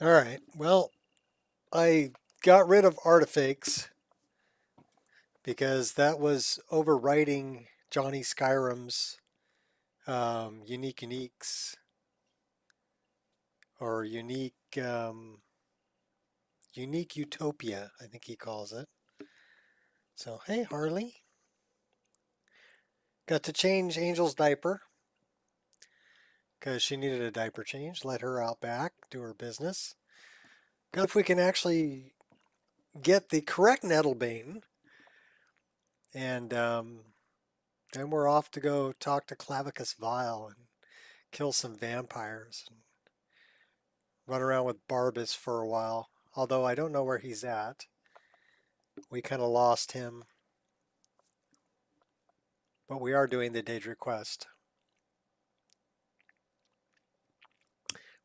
All right. Well, I got rid of artifacts because that was overwriting Johnny Skyrim's uniques or unique utopia, I think he calls it. So, hey, Harley, got to change Angel's diaper because she needed a diaper change. Let her out back, do her business. Got if we can actually get the correct Nettlebane, and then we're off to go talk to Clavicus Vile and kill some vampires and run around with Barbas for a while. Although I don't know where he's at. We kind of lost him. But we are doing the Daedric quest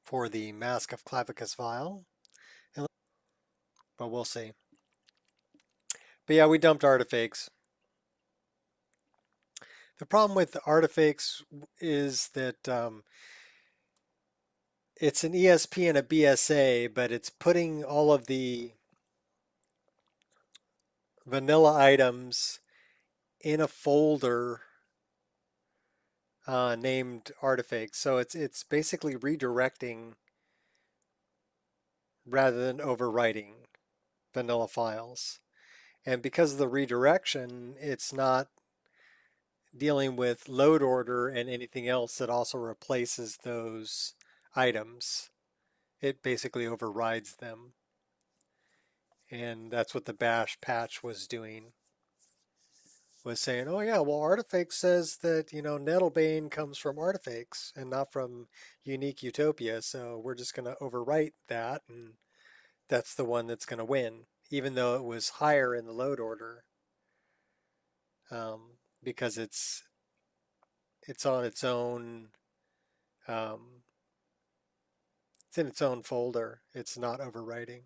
for the Mask of Clavicus Vile. But we'll see. But yeah, we dumped artifacts. The problem with the artifacts is that it's an ESP and a BSA, but it's putting all of the vanilla items in a folder named artifacts. So it's basically redirecting rather than overwriting vanilla files. And because of the redirection, it's not dealing with load order and anything else that also replaces those items. It basically overrides them. And that's what the bash patch was doing. Was saying, oh yeah, well Artifacts says that, Nettlebane comes from Artifacts and not from Unique Utopia, so we're just going to overwrite that, and that's the one that's going to win, even though it was higher in the load order, because it's on its own, um, it's in its own folder. It's not overwriting.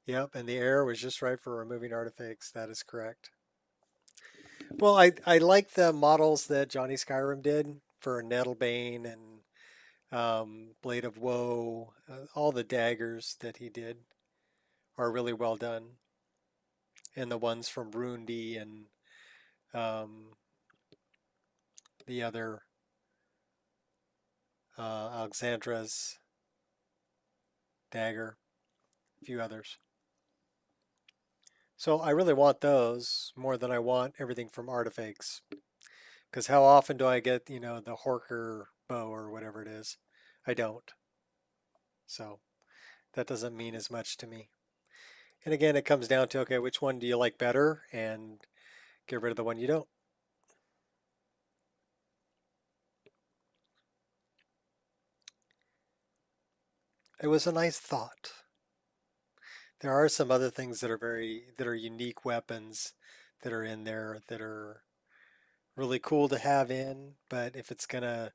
Yep, and the error was just right for removing artifacts. That is correct. Well, I like the models that Johnny Skyrim did for Nettlebane and Blade of Woe. All the daggers that he did are really well done, and the ones from Rudy and um, the other Alexandra's dagger, a few others. So I really want those more than I want everything from artifacts. Because how often do I get, the Horker bow or whatever it is? I don't. So that doesn't mean as much to me. And again, it comes down to, okay, which one do you like better? And get rid of the one you don't. It was a nice thought. There are some other things that are unique weapons that are in there that are really cool to have in, but if it's gonna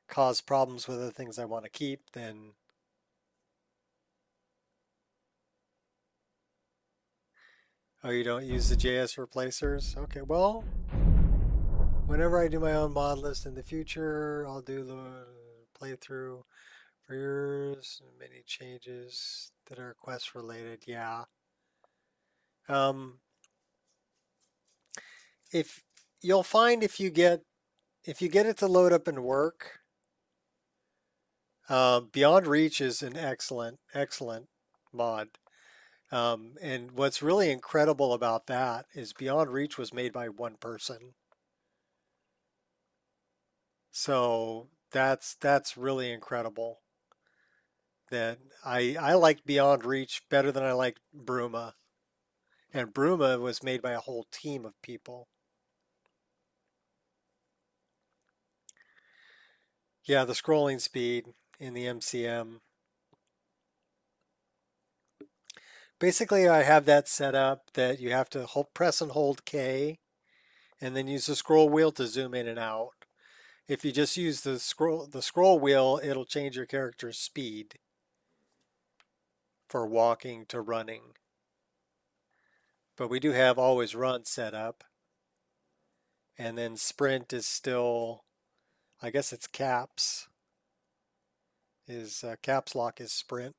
cause problems with other things I want to keep, then oh, you don't use the JS replacers? Okay, well, whenever I do my own mod list in the future, I'll do the playthrough for yours, many changes that are quest related. Yeah. Um, if you'll find if you get it to load up and work, Beyond Reach is an excellent mod. And what's really incredible about that is Beyond Reach was made by one person. So that's really incredible. That I like Beyond Reach better than I like Bruma. And Bruma was made by a whole team of people. Yeah, the scrolling speed in the MCM. Basically, I have that set up that you have to press and hold K and then use the scroll wheel to zoom in and out. If you just use the scroll wheel, it'll change your character's speed for walking to running. But we do have always run set up. And then sprint is still, I guess it's caps. His caps lock is sprint.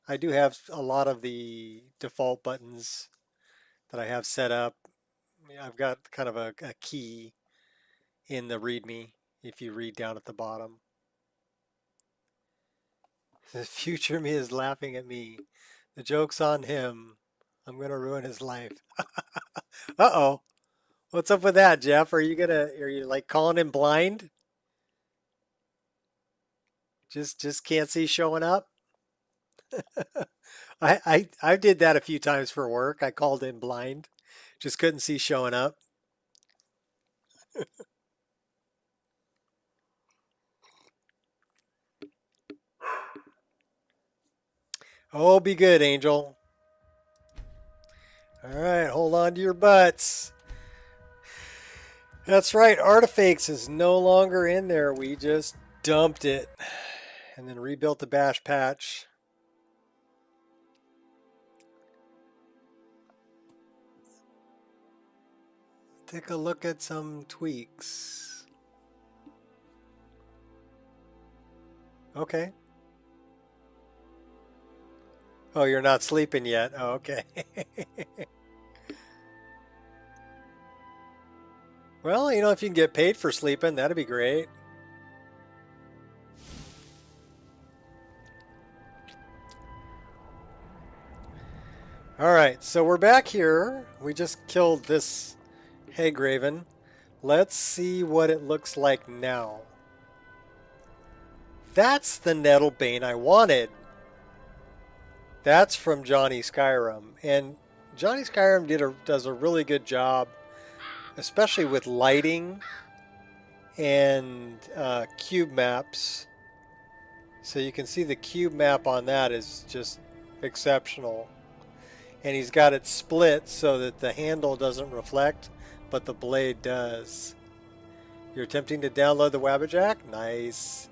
I do have a lot of the default buttons that I have set up. I've got kind of a key in the README if you read down at the bottom. The future me is laughing at me. The joke's on him. I'm going to ruin his life. Uh-oh. What's up with that, Jeff? Are you like calling him blind? Just can't see showing up? I did that a few times for work. I called him blind. Just couldn't see showing up. Oh, be good, Angel. All right, hold on to your butts. That's right, Artifacts is no longer in there. We just dumped it and then rebuilt the bash patch. Take a look at some tweaks. Okay. Oh, you're not sleeping yet. Oh, okay. Well, you know, if you can get paid for sleeping, that'd be great. All right, so we're back here. We just killed this Hagraven. Let's see what it looks like now. That's the Nettlebane I wanted. That's from Johnny Skyrim. And Johnny Skyrim does a really good job, especially with lighting and cube maps. So you can see the cube map on that is just exceptional. And he's got it split so that the handle doesn't reflect, but the blade does. You're attempting to download the Wabbajack? Nice.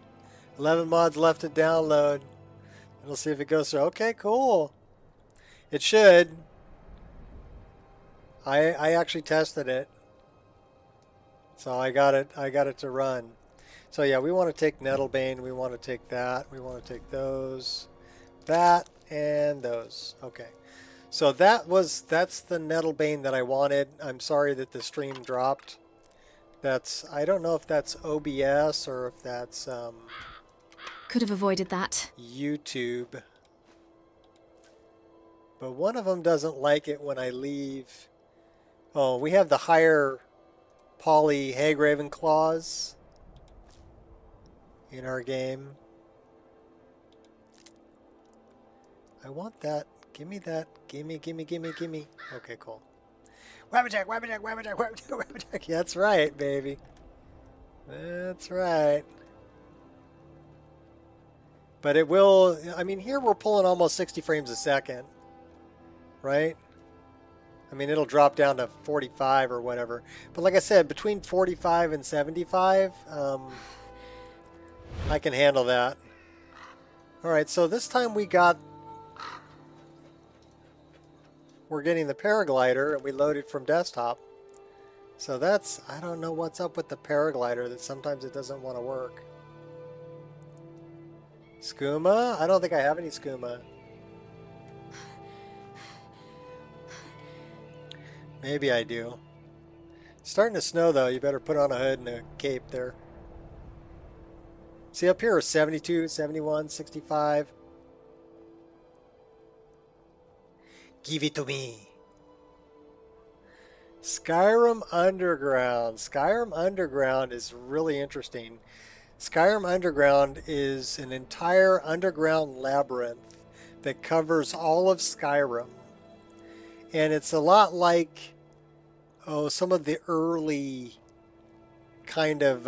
11 mods left to download. We'll see if it goes through. Okay, cool. It should. I actually tested it. So I got it to run. So yeah, we want to take Nettlebane, we want to take that, we want to take those, that, and those. Okay. So that's the Nettlebane that I wanted. I'm sorry that the stream dropped. I don't know if that's OBS or if that's could have avoided that. YouTube. But one of them doesn't like it when I leave. Oh, we have the higher poly Hagraven claws in our game. I want that. Give me that. Gimme. Okay, cool. Wabbajack. That's right, baby. That's right. But it will, I mean, here we're pulling almost 60 frames a second, right? I mean, it'll drop down to 45 or whatever. But like I said, between 45 and 75, I can handle that. All right, so this time we're getting the paraglider, and we loaded from desktop. So I don't know what's up with the paraglider, that sometimes it doesn't want to work. Skooma? I don't think I have any skooma. Maybe I do. It's starting to snow though. You better put on a hood and a cape there. See up here, 72, 71, 65. Give it to me. Skyrim Underground. Skyrim Underground is really interesting. Skyrim Underground is an entire underground labyrinth that covers all of Skyrim. And it's a lot like, some of the early kind of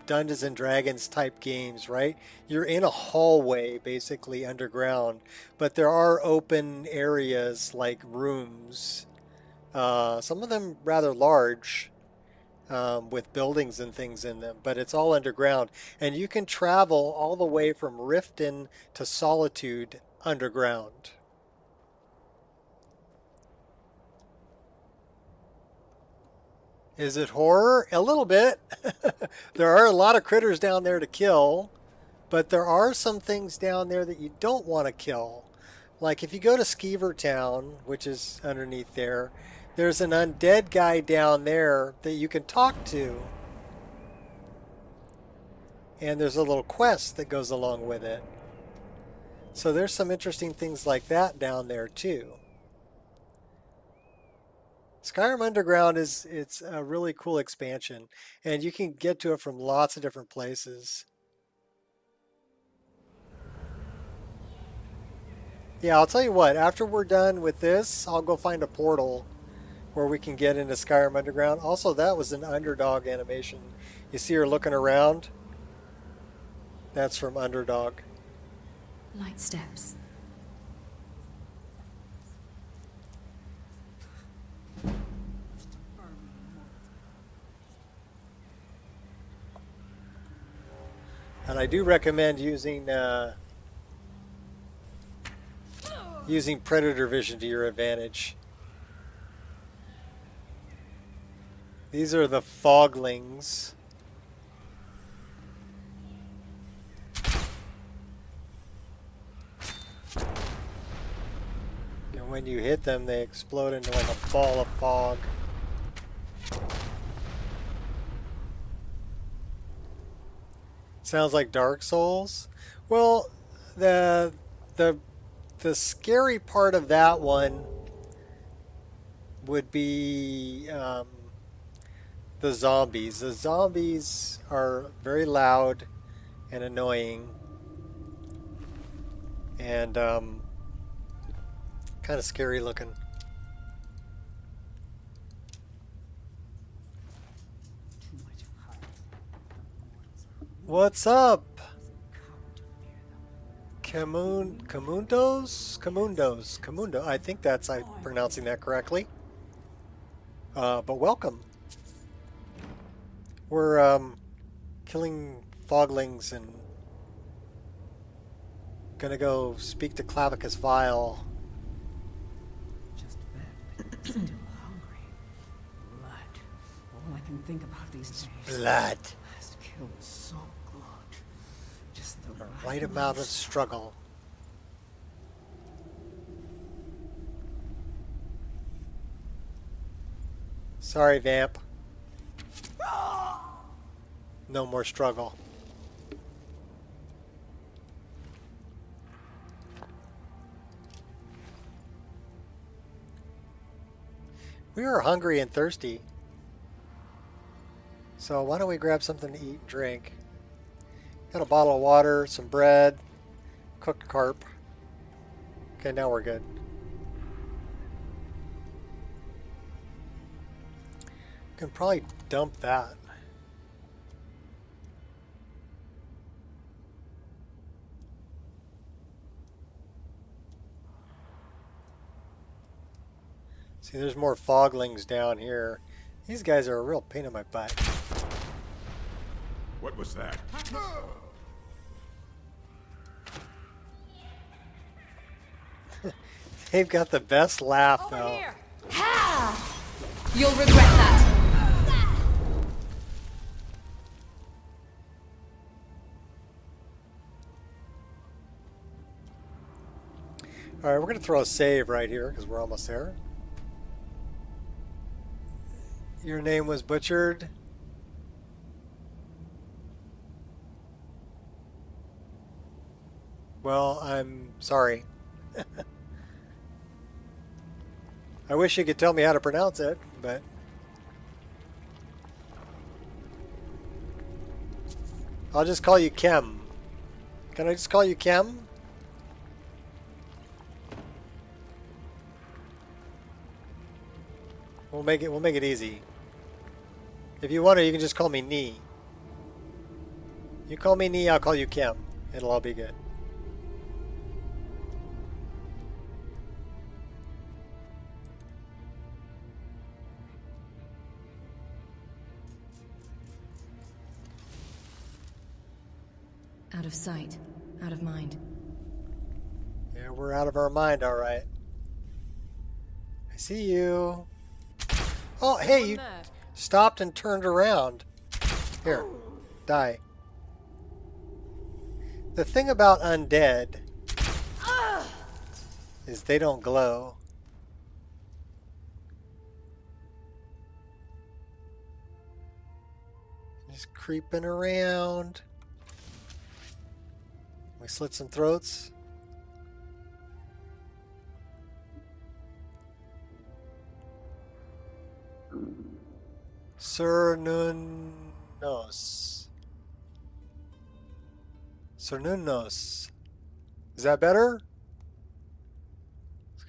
Dungeons and Dragons type games, right? You're in a hallway basically underground, but there are open areas like rooms, some of them rather large, with buildings and things in them, but it's all underground. And you can travel all the way from Riften to Solitude underground. Is it horror? A little bit. There are a lot of critters down there to kill, but there are some things down there that you don't want to kill. Like if you go to Skeever Town, which is underneath there, there's an undead guy down there that you can talk to. And there's a little quest that goes along with it. So there's some interesting things like that down there too. Skyrim Underground it's a really cool expansion, and you can get to it from lots of different places. Yeah, I'll tell you what, after we're done with this, I'll go find a portal where we can get into Skyrim Underground. Also, that was an Underdog animation. You see her looking around? That's from Underdog. Light steps. And I do recommend using using predator vision to your advantage. These are the foglings. And when you hit them, they explode into like a ball of fog. Sounds like Dark Souls. Well, the scary part of that one would be the zombies. The zombies are very loud and annoying, and kind of scary looking. What's up? Camundo. I think I'm pronouncing that correctly. But welcome. We're killing foglings and gonna go speak to Clavicus Vile. Just fed, still hungry. Blood. All I can think about these days. Blood. Last kill was so good. Just the Right amount of struggle. Sorry, Vamp. No more struggle. We are hungry and thirsty. So why don't we grab something to eat and drink? Got a bottle of water, some bread, cooked carp. Okay, now we're good. Can probably dump that. See, there's more foglings down here. These guys are a real pain in my butt. What was that? They've got the best laugh, Over though. here. Ha! You'll regret that. All right, we're going to throw a save right here because we're almost there. Your name was butchered. Well, I'm sorry. I wish you could tell me how to pronounce it, but... I'll just call you Kem. Can I just call you Kem? We'll make it easy. If you want to, you can just call me Nee. You call me Nee, I'll call you Kem. It'll all be good. Out of sight, out of mind. Yeah, we're out of our mind, all right. I see you. Oh, hey, you. Stopped and turned around. Here, die. The thing about undead is they don't glow. Just creeping around. We slit some throats. Cernunnos. Cernunnos. Is that better?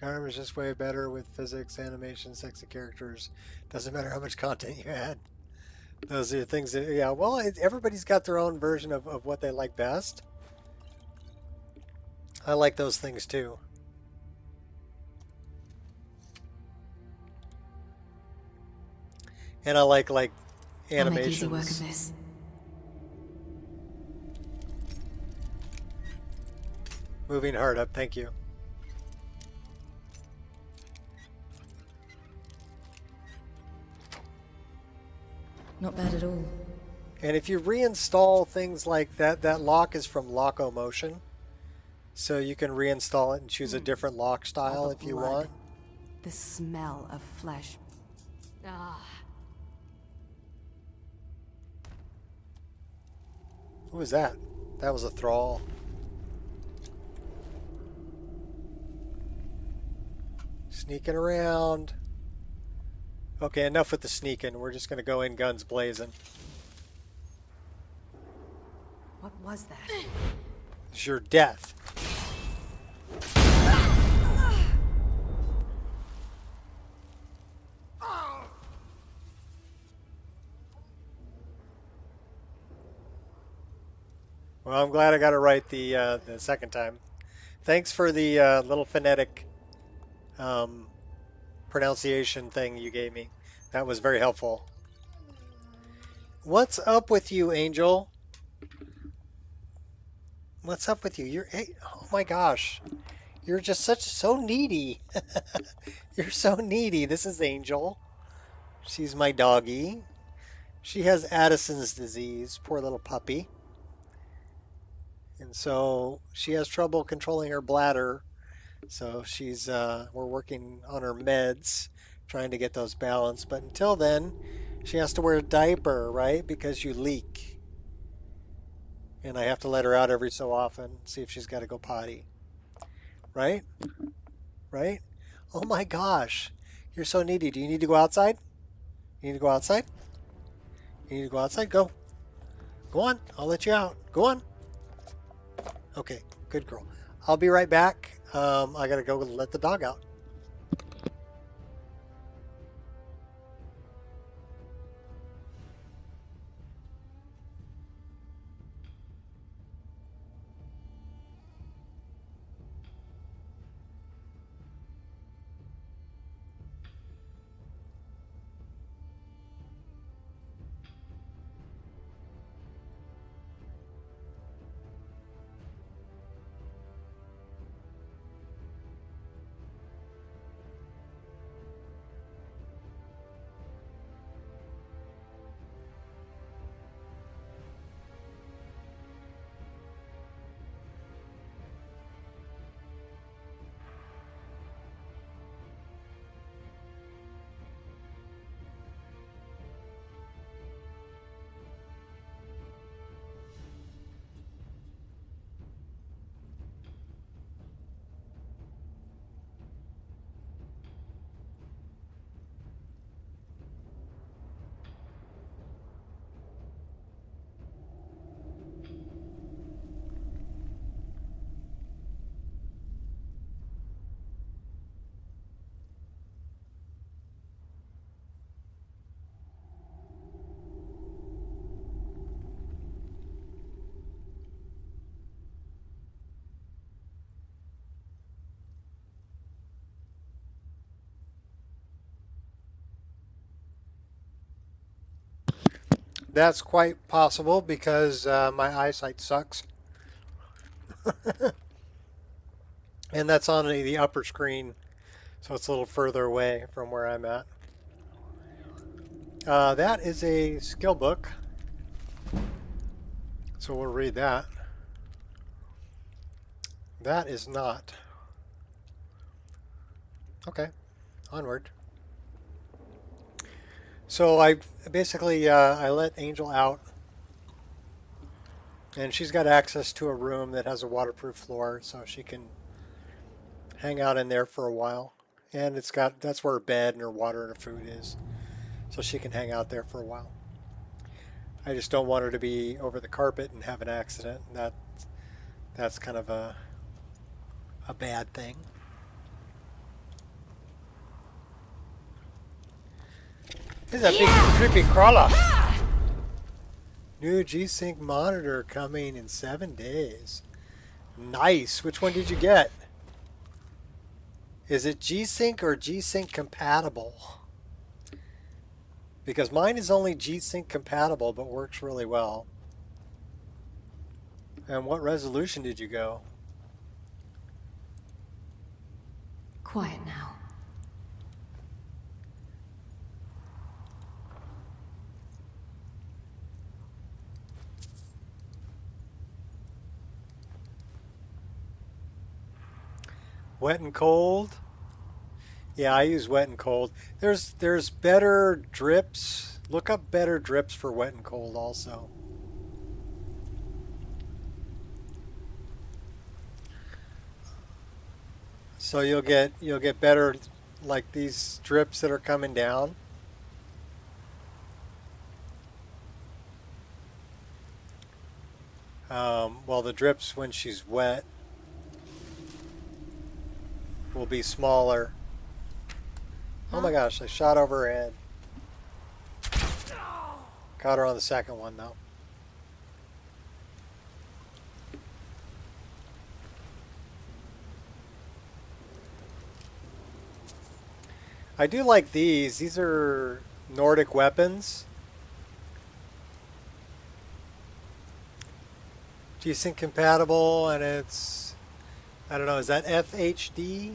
Skyrim is just way better with physics, animation, sexy characters. Doesn't matter how much content you add. Those are things that, yeah, well, everybody's got their own version of what they like best. I like those things too. And I like animations. I'll make easy work of this. Moving hard up, thank you. Not bad at all. And if you reinstall things like that, that lock is from Locomotion. So you can reinstall it and choose a different lock style if you want. The smell of flesh. Ah. Who was that? That was a thrall. Sneaking around. Okay, enough with the sneaking. We're just going to go in guns blazing. What was that? It's your death. Well, I'm glad I got it right the second time. Thanks for the little phonetic pronunciation thing you gave me. That was very helpful. What's up with you, Angel? What's up with you? Oh my gosh. You're just so needy. You're so needy. This is Angel. She's my doggie. She has Addison's disease, poor little puppy. And so she has trouble controlling her bladder. So we're working on her meds, trying to get those balanced. But until then, she has to wear a diaper, right? Because you leak. And I have to let her out every so often, see if she's got to go potty. Right? Right? Oh my gosh. You're so needy. Do you need to go outside? You need to go outside? You need to go outside? Go. Go on. I'll let you out. Go on. Okay. Good girl. I'll be right back. I got to go let the dog out. That's quite possible because my eyesight sucks. And that's on the upper screen, so it's a little further away from where I'm at. That is a skill book. So we'll read that. That is not. Okay, onward. So I basically I let Angel out, and she's got access to a room that has a waterproof floor, so she can hang out in there for a while. And that's where her bed and her water and her food is, so she can hang out there for a while. I just don't want her to be over the carpet and have an accident. And that's kind of a bad thing. This is a big creepy crawler. New G-Sync monitor coming in 7 days. Nice. Which one did you get? Is it G-Sync or G-Sync compatible? Because mine is only G-Sync compatible but works really well. And what resolution did you go? Quiet now. Wet and cold? Yeah, I use wet and cold. There's better drips. Look up better drips for wet and cold also. So you'll get better, like these drips that are coming down. Well, the drips when she's wet will be smaller. Oh my gosh, I shot over her head. Caught her on the second one though. I do like these. These are Nordic weapons. G-Sync compatible, and it's, I don't know, is that FHD?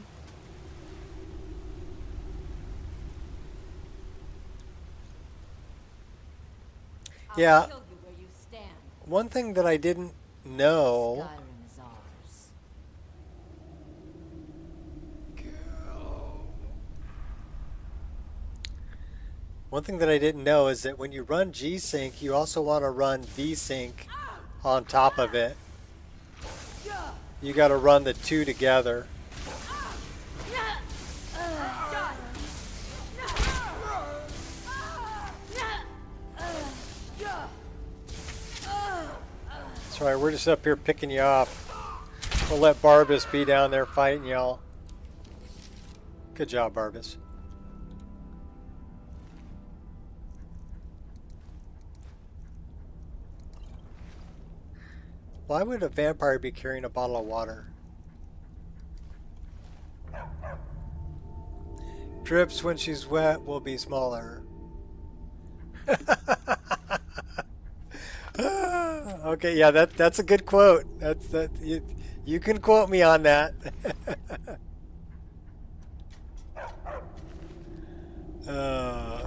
Yeah. One thing that I didn't know. One thing that I didn't know is that when you run G-Sync, you also want to run V-Sync on top of it. You got to run the two together. Sorry, we're just up here picking you off. We'll let Barbas be down there fighting y'all. Good job, Barbas. Why would a vampire be carrying a bottle of water? Drips when she's wet will be smaller. Okay, yeah, that's a good quote. You can quote me on that.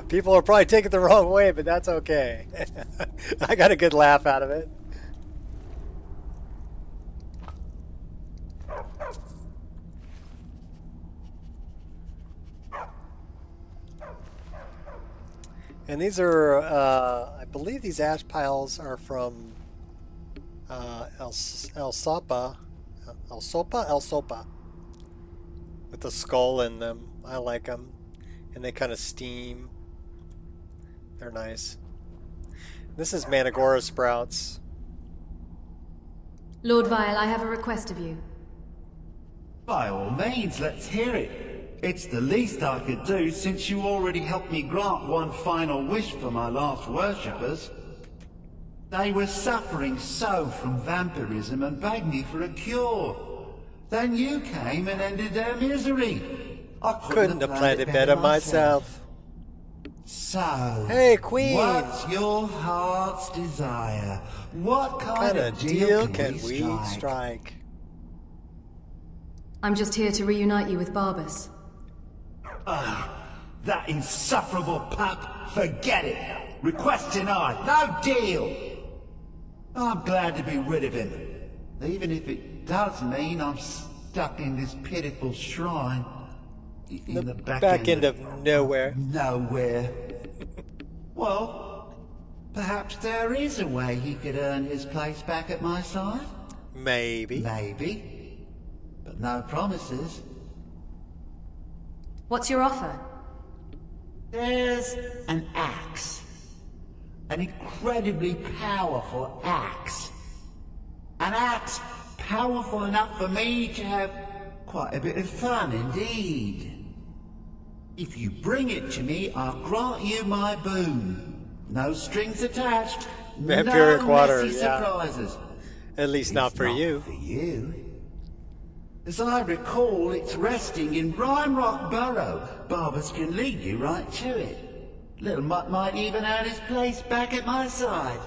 People are probably taking it the wrong way, but that's okay. I got a good laugh out of it. And these are, I believe these ash piles are from El Sopa, with the skull in them. I like them, and they kind of steam. They're nice. This is Managora sprouts. Lord Vile, I have a request of you. By all means, let's hear it. It's the least I could do since you already helped me grant one final wish for my last worshippers. They were suffering so from vampirism and begged me for a cure. Then you came and ended their misery. I Couldn't have planned it better myself. So, hey, Queen! What's your heart's desire? What kind of deal can we strike? I'm just here to reunite you with Barbas. Ah, that insufferable pup! forget it. Request denied. No deal. I'm glad to be rid of him. Even if it does mean I'm stuck in this pitiful shrine. In the back end of nowhere. Nowhere. Well, perhaps there is a way he could earn his place back at my side. Maybe. Maybe. But no promises. What's your offer? There's an axe. An incredibly powerful axe. An axe powerful enough for me to have quite a bit of fun indeed. If you bring it to me, I'll grant you my boon. No strings attached. Vampiric no water, messy yeah. surprises. At least not for you. For you. As I recall, it's resting in Rime Rock Burrow. Barbers can lead you right to it. Little Mutt might even earn his place back at my side.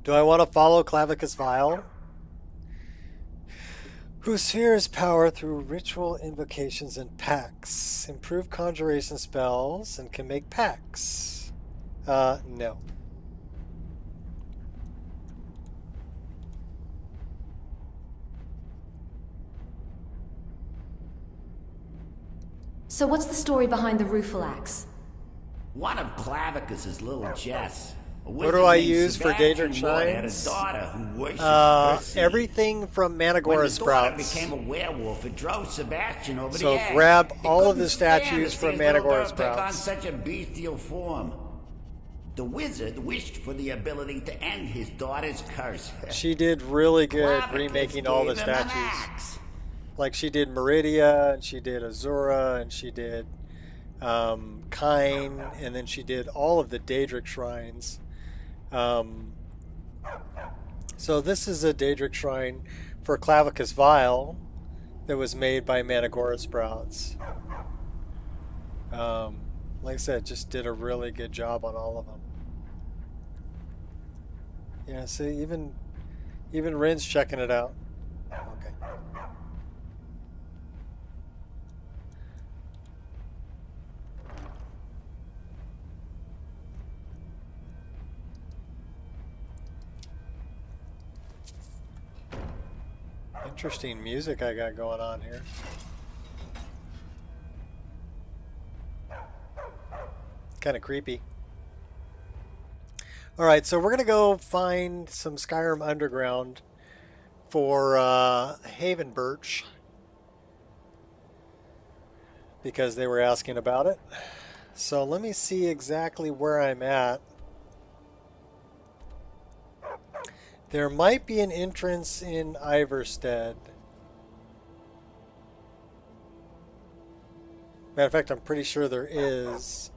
Do I want to follow Clavicus Vile? Who spheres power through ritual invocations and pacts. Improve conjuration spells and can make pacts. No. So what's the story behind the Rueful Axe? One of Clavicus's little Jess. What do I use for Daedric Shrines? Everything from Managora Sprouts. Became a werewolf, it drove Sebastian over So the edge. grab He all of couldn't the stand statues to see from his little Managora girl take on Sprouts. such a bestial form. The wizard wished for the ability to end his daughter's curse. She did really good Clavicus remaking all the gave him an statues. axe. Like she did Meridia, and she did Azura, and she did Kine, and then she did all of the Daedric Shrines. So this is a Daedric Shrine for Clavicus Vile that was made by Managora Sprouts. Like I said, just did a really good job on all of them. Yeah, see, even Rin's checking it out. Okay. Interesting music I got going on here. Kind of creepy. Alright, so we're going to go find some Skyrim Underground for Haven Birch, because they were asking about it. So let me see exactly where I'm at. There might be an entrance in Iverstead. Matter of fact, I'm pretty sure there is.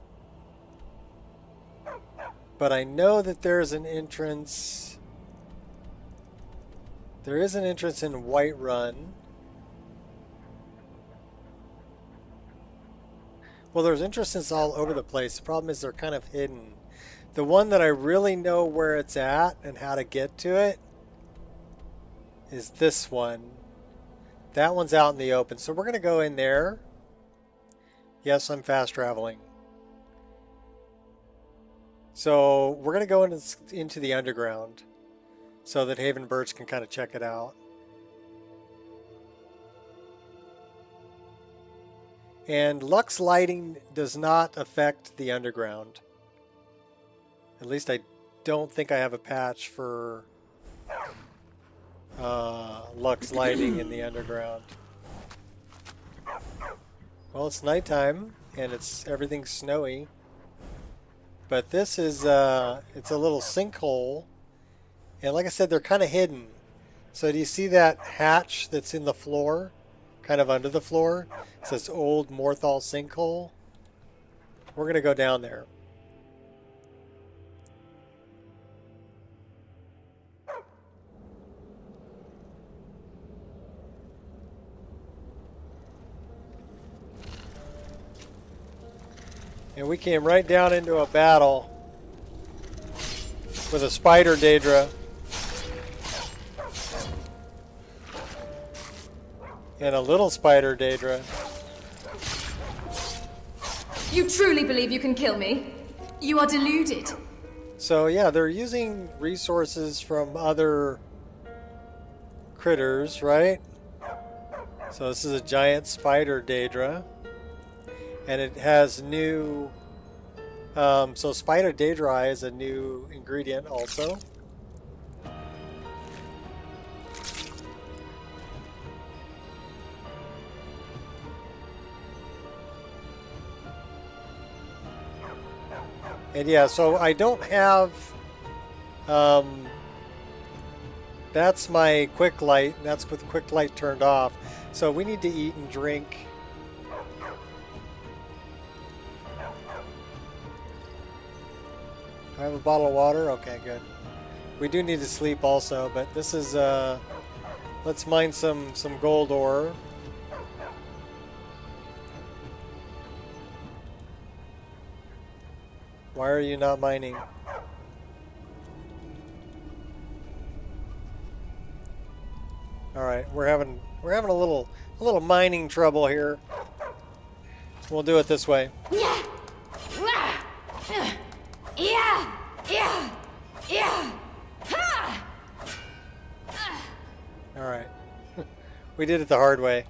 But I know that there's an entrance. There is an entrance in Whiterun. Well, there's entrances all over the place. The problem is they're kind of hidden. The one that I really know where it's at and how to get to it is this one. That one's out in the open. So we're going to go in there. Yes, I'm fast traveling. So we're going to go into the underground so that Haven Birch can kind of check it out. And Lux lighting does not affect the underground. At least I don't think I have a patch for Lux lighting in the underground. Well, it's nighttime and everything's snowy. But this is it's a little sinkhole, and like I said, they're kind of hidden. So do you see that hatch that's in the floor, kind of under the floor? It says Old Morthal Sinkhole. We're gonna go down there. And we came right down into a battle with a spider Daedra and a little spider Daedra. You truly believe you can kill me? You are deluded. So yeah, they're using resources from other critters, right? So this is a giant spider Daedra. And it has new... so spider Daedra is a new ingredient also. And yeah, so I don't have... that's my quick light. That's with quick light turned off. So we need to eat and drink. I have a bottle of water? Okay, good. We do need to sleep also, but this is, let's mine some gold ore. Why are you not mining? Alright, we're having a little mining trouble here. We'll do it this way. Alright. We did it the hard way.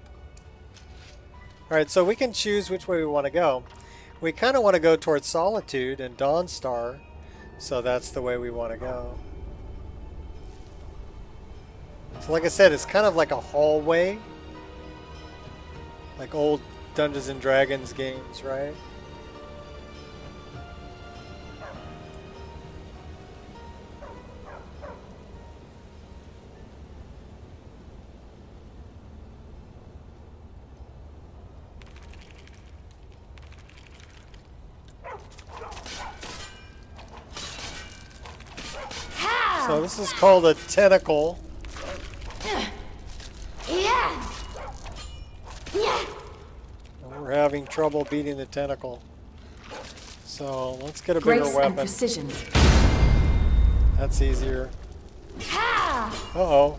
Alright, so we can choose which way we want to go. We kind of want to go towards Solitude and Dawnstar, so that's the way we want to go. So like I said, it's kind of like a hallway. Like old Dungeons and Dragons games, right? So this is called a tentacle. And we're having trouble beating the tentacle. So let's get a bigger Grace weapon. and precision. That's easier. Uh-oh.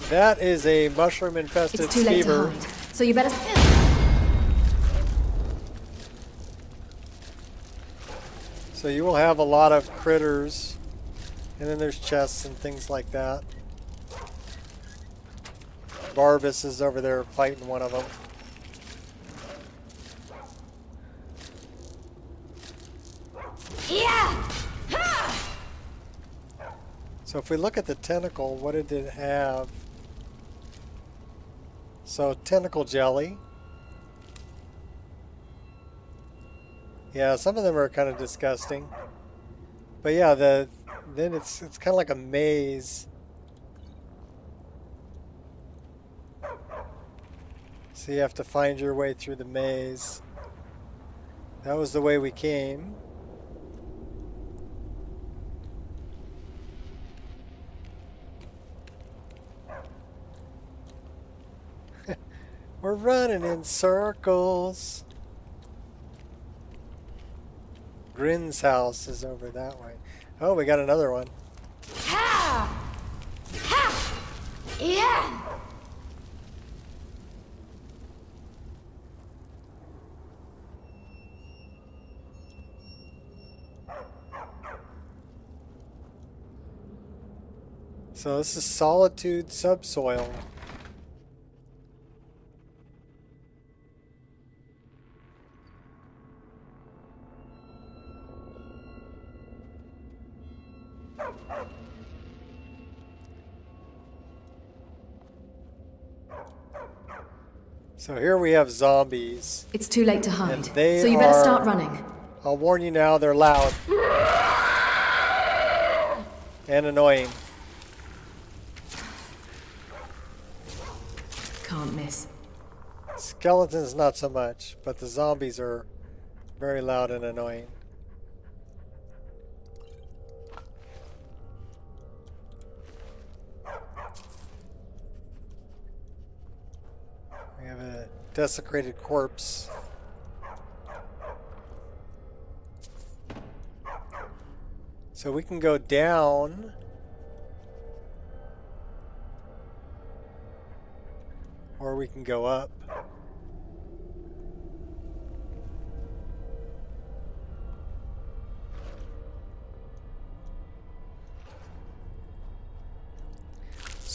That is a mushroom-infested It's too late to skeever. hide, so you better... So you will have a lot of critters. And then there's chests and things like that. Barbus is over there fighting one of them. So if we look at the tentacle, what did it have? So tentacle jelly. Yeah, some of them are kind of disgusting. But yeah, then it's kind of like a maze. So you have to find your way through the maze. That was the way we came. We're running in circles. Grin's house is over that way. Oh, we got another one. So this is Solitude Subsoil. So here we have zombies. It's too late to hide, And they so you better are- start running. I'll warn you now, they're loud. And annoying. Can't miss. Skeletons not so much, but the zombies are very loud and annoying. We have a desecrated corpse. So we can go down. Or we can go up.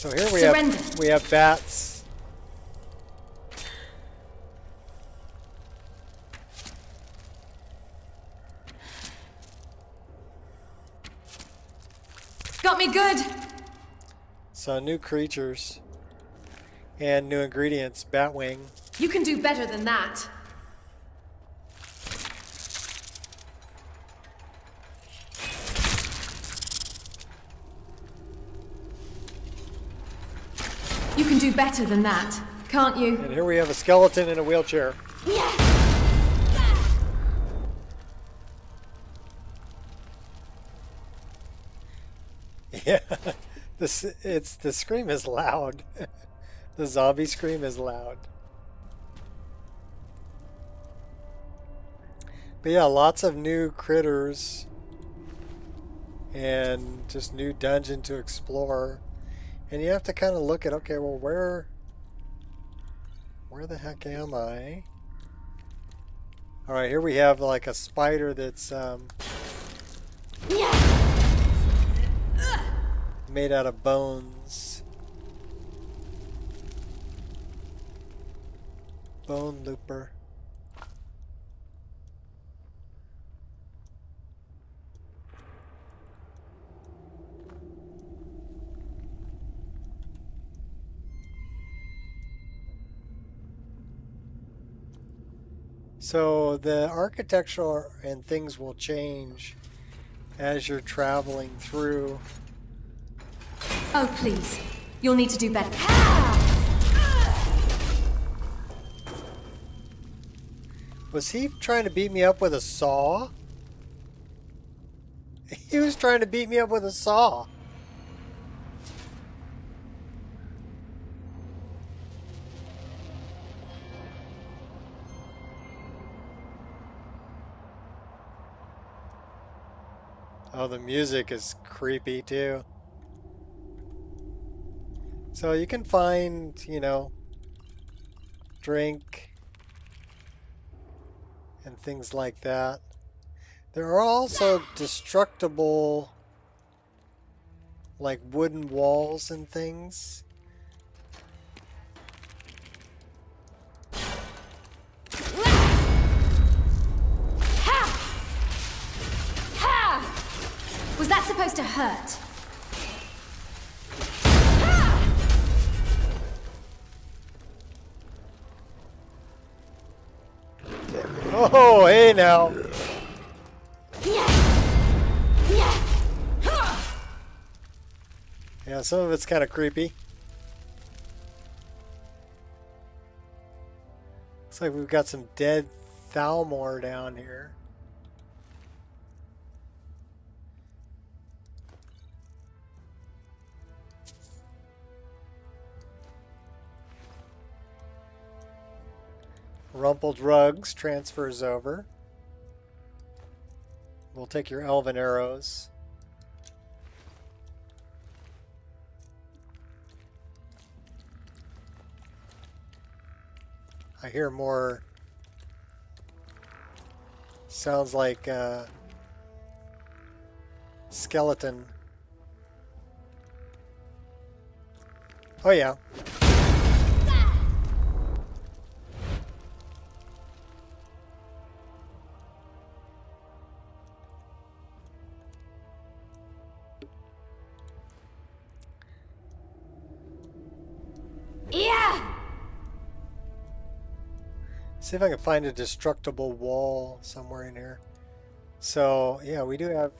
So here we Surrender. have bats. Got me good. So new creatures and new ingredients. Batwing. You can do better than that. You can do better than that, can't you? And here we have a skeleton in a wheelchair. Yeah, the scream is loud. The zombie scream is loud. But yeah, lots of new critters and just new dungeon to explore. And you have to kind of look at, okay, well, where the heck am I? All right, here we have like a spider that's made out of bones. Bone looper. So the architecture and things will change as you're traveling through. Oh, please. You'll need to do better. Was he trying to beat me up with a saw? He was trying to beat me up with a saw. Oh, the music is creepy too. So you can find, you know, drink and things like that. There are also destructible, like wooden walls and things. Was that supposed to hurt? Oh, hey now. Yeah, some of it's kind of creepy. Looks like we've got some dead Thalmor down here. Rumpled rugs transfers over. We'll take your elven arrows. I hear more. Sounds like skeleton. Oh yeah. See if I can find a destructible wall somewhere in here. So, yeah, we do have...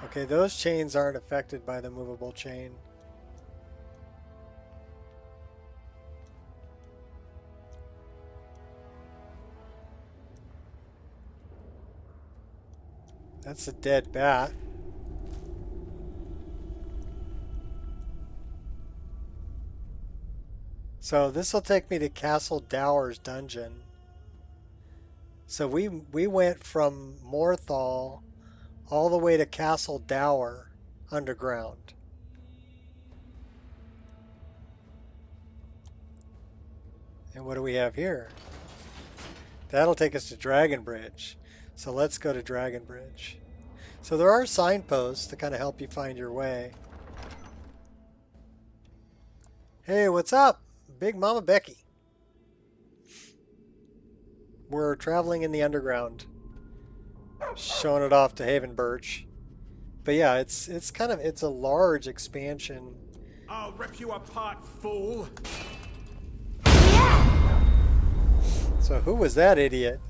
Okay, those chains aren't affected by the movable chain. That's a dead bat. So this will take me to Castle Dower's dungeon. So we went from Morthal all the way to Castle Dower underground. And what do we have here? That'll take us to Dragon Bridge. So let's go to Dragon Bridge. So there are signposts to kind of help you find your way. Hey, what's up? Big Mama Becky. We're traveling in the underground. Showing it off to Haven Birch. But yeah, it's a large expansion. I'll rip you apart, fool. So who was that idiot?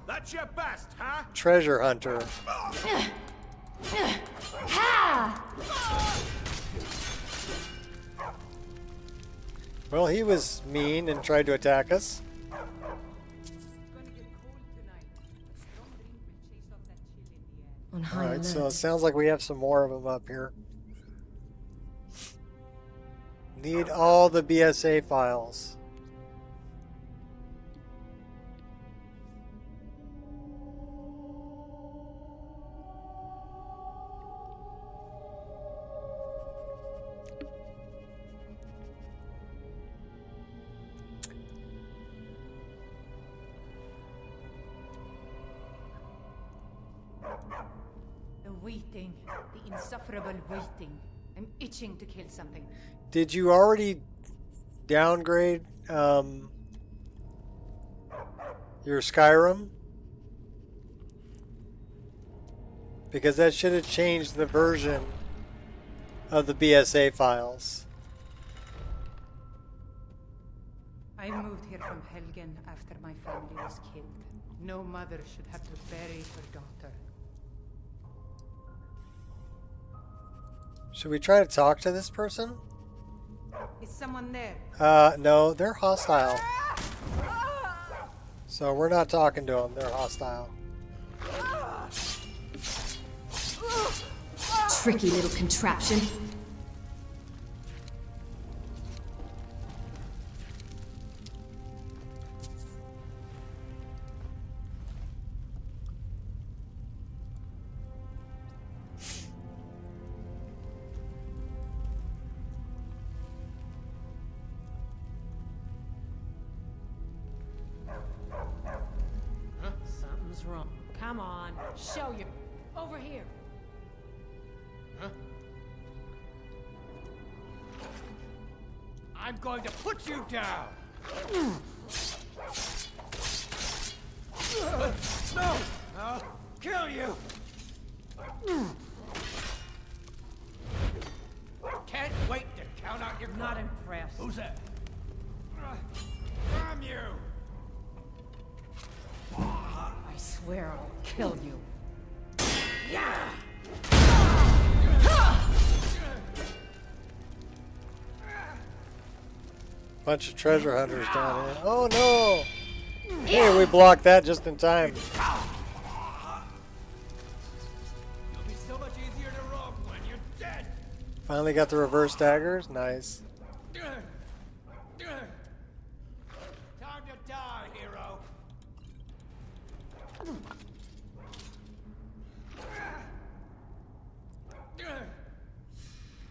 That's your best, huh? Treasure hunter. Well, he was mean and tried to attack us. On high Alright, alert. so it sounds like we have some more of them up here. Need all the BSA files. The waiting. The insufferable waiting. I'm itching to kill something. Did you already downgrade your Skyrim? Because that should have changed the version of the BSA files. I moved here from Helgen after my family was killed. No mother should have to bury her daughter. Should we try to talk to this person? Is someone there? No, they're hostile. So we're not talking to them, they're hostile. Tricky little contraption. Something's wrong. Come on, show you. Over here. I'm going to put you down. No! I'll kill you. Can't wait to count out your Not coin. impressed. Who's that? Damn you! I swear I'll kill you. Yeah! Bunch of treasure hunters down here. Oh no! Hey, we blocked that just in time. It'll be so much easier to rob when you're dead. Finally got the reverse daggers. Nice. Time to die, hero.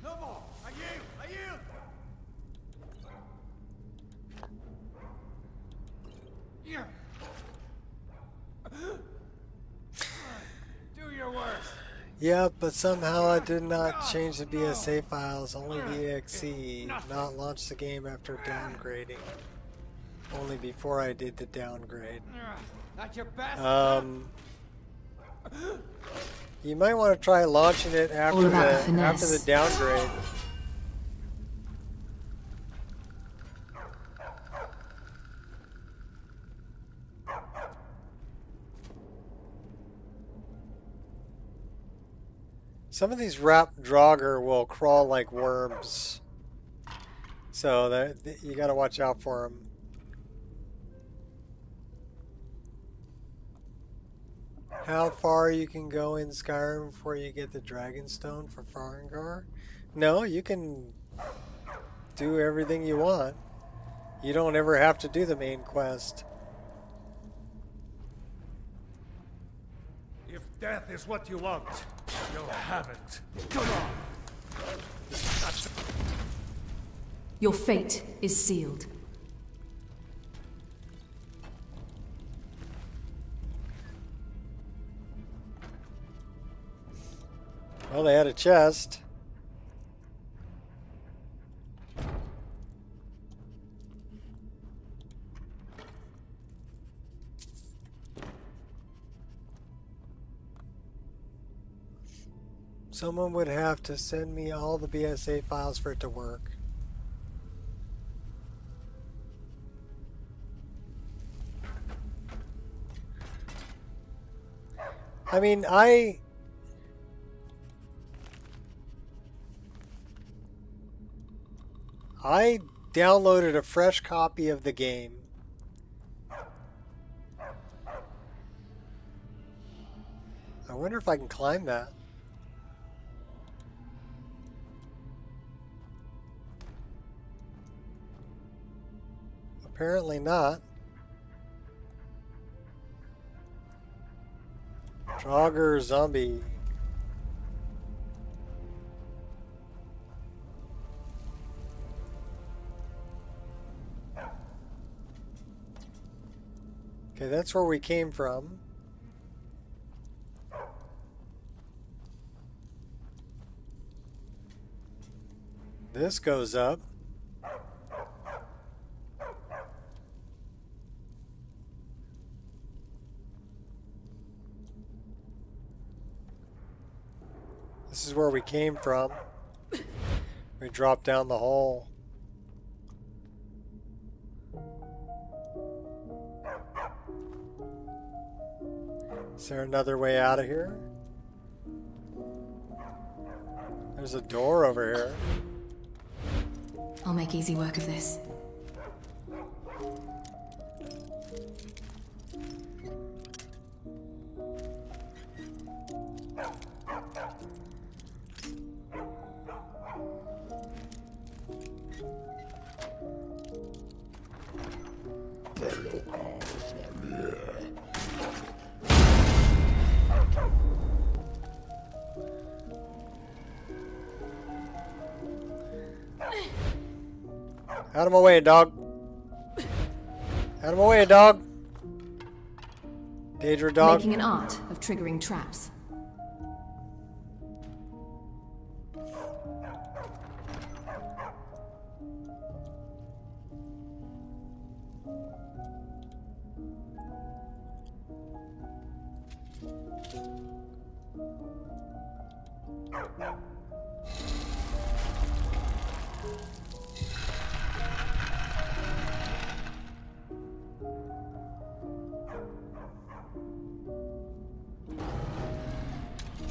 No more. I yield. I yield. Yeah. Do your worst. Yep, but somehow I did not change the BSA files, only the EXE, not launch the game after downgrading. Only before I did the downgrade. Not your best. You might want to try launching it after about the the finesse. downgrade. Some of these rap Draugr will crawl like worms, so that you got to watch out for them. How far you can go in Skyrim before you get the Dragonstone for Farengar? No, you can do everything you want. You don't ever have to do the main quest. If death is what you want, you'll have it. Come on. Your fate is sealed. Well, they had a chest. Someone would have to send me all the BSA files for it to work. I mean, I downloaded a fresh copy of the game. I wonder if I can climb that. Apparently not. Jogger zombie. Okay, that's where we came from. This goes up. This is where we came from. We dropped down the hole. Is there another way out of here? There's a door over here. I'll make easy work of this. Out of my way, dog. Out of my way, dog. Daedra dog. Making an art of triggering traps.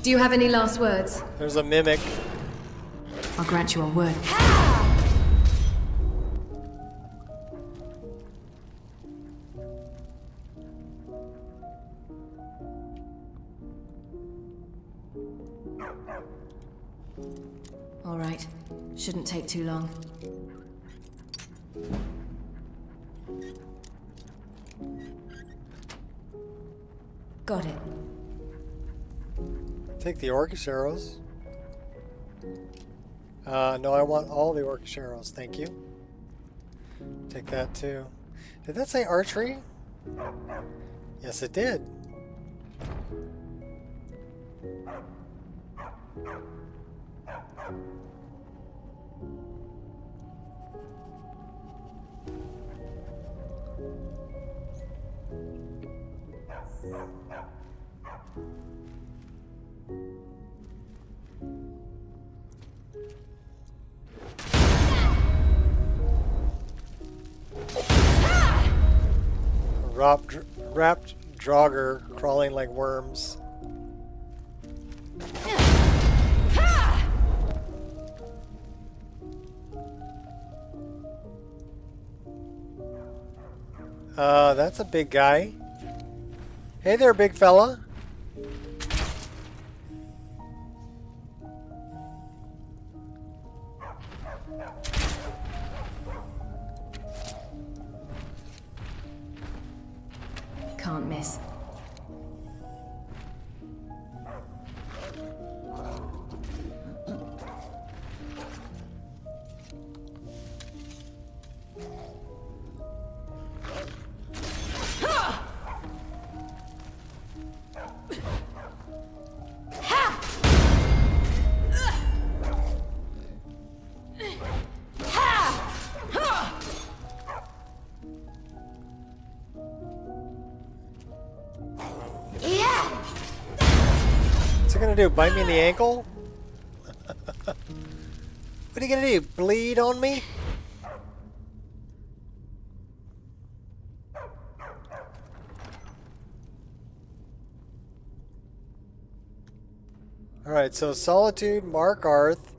Do you have any last words? There's a mimic. I'll grant you a word. All right. Shouldn't take too long. Got it. Take the Orcish arrows. No, I want all the Orcish arrows. Thank you. Take that too. Did that say archery? Yes, it did. Wrapped Draugr crawling like worms. That's a big guy. Hey there, big fella. Can't miss. it gonna do? Bite me in the ankle? What are you gonna do? Bleed on me? Alright, so Solitude, Mark Arth,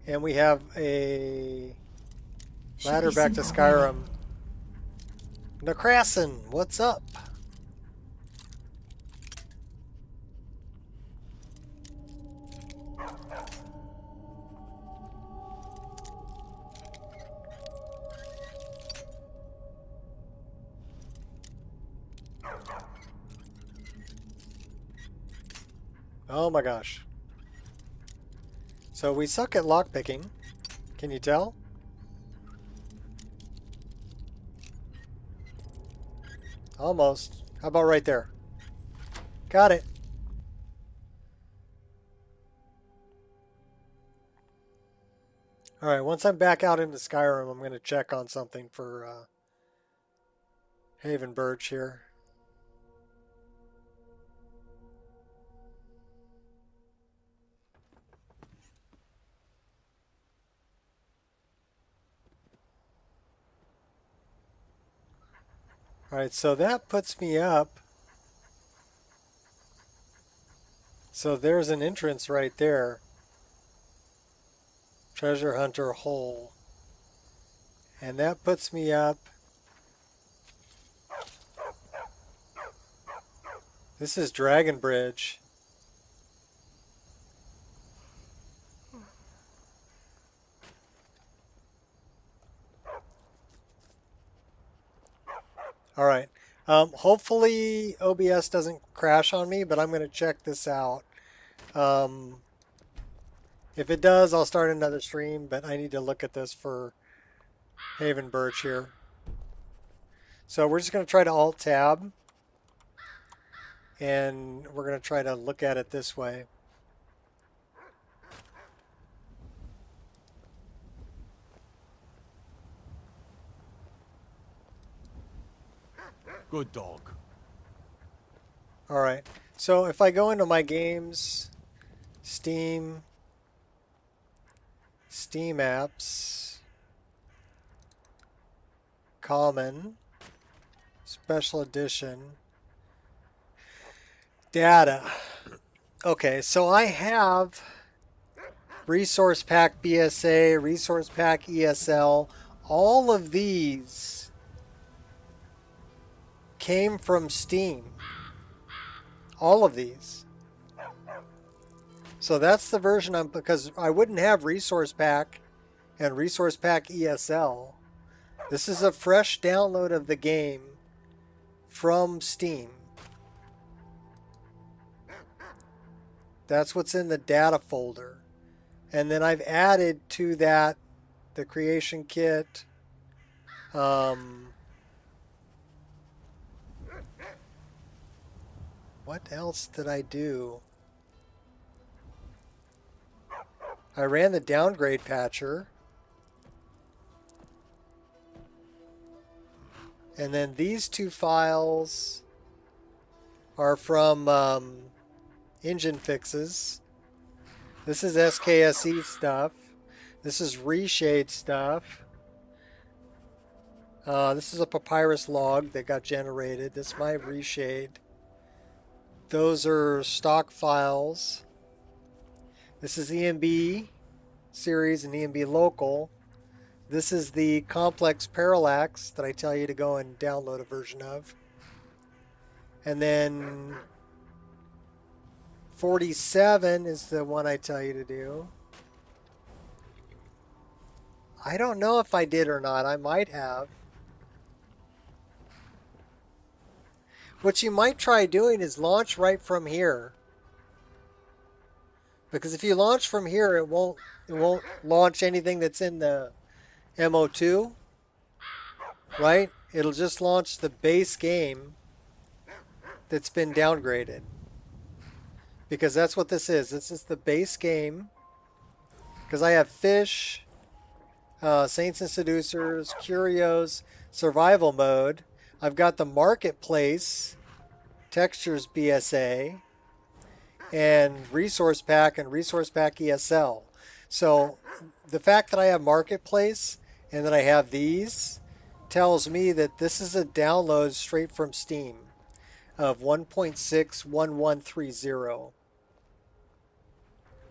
and we have a ladder back to Skyrim. Necrassin, what's up? Oh my gosh. So we suck at lockpicking. Can you tell? Almost. How about right there? Got it. Alright, once I'm back out into Skyrim, I'm going to check on something for Haven Birch here. Alright, so that puts me up. So there's an entrance right there. Treasure Hunter Hole. And that puts me up. This is Dragon Bridge. All right. Hopefully OBS doesn't crash on me, but I'm going to check this out. If it does, I'll start another stream, but I need to look at this for Haven Birch here. So we're just going to try to Alt-Tab, and we're going to try to look at it this way. Good dog. All right. So if I go into my games, Steam apps, common, special edition, data. Okay, so I have Resource Pack BSA, Resource Pack ESL. All of these came from Steam. All of these. So that's the version I'm, because I wouldn't have Resource Pack and Resource Pack ESL. This is a fresh download of the game from Steam. That's what's in the data folder. And then I've added to that the creation kit. What else did I do? I ran the downgrade patcher. And then these two files are from engine fixes. This is SKSE stuff. This is Reshade stuff. This is a papyrus log that got generated. This is my Reshade. Those are stock files. This is EMB series and EMB local. This is the complex parallax that I tell you to go and download a version of. And then 47 is the one I tell you to do. I don't know if I did or not. I might have. What you might try doing is launch right from here. Because if you launch from here, it won't launch anything that's in the MO2, right? It'll just launch the base game that's been downgraded. Because that's what this is. This is the base game. Because I have Fish, Saints and Seducers, Curios, Survival Mode. I've got the Marketplace, Textures BSA, and Resource Pack ESL. So the fact that I have Marketplace and that I have these tells me that this is a download straight from Steam of 1.61130.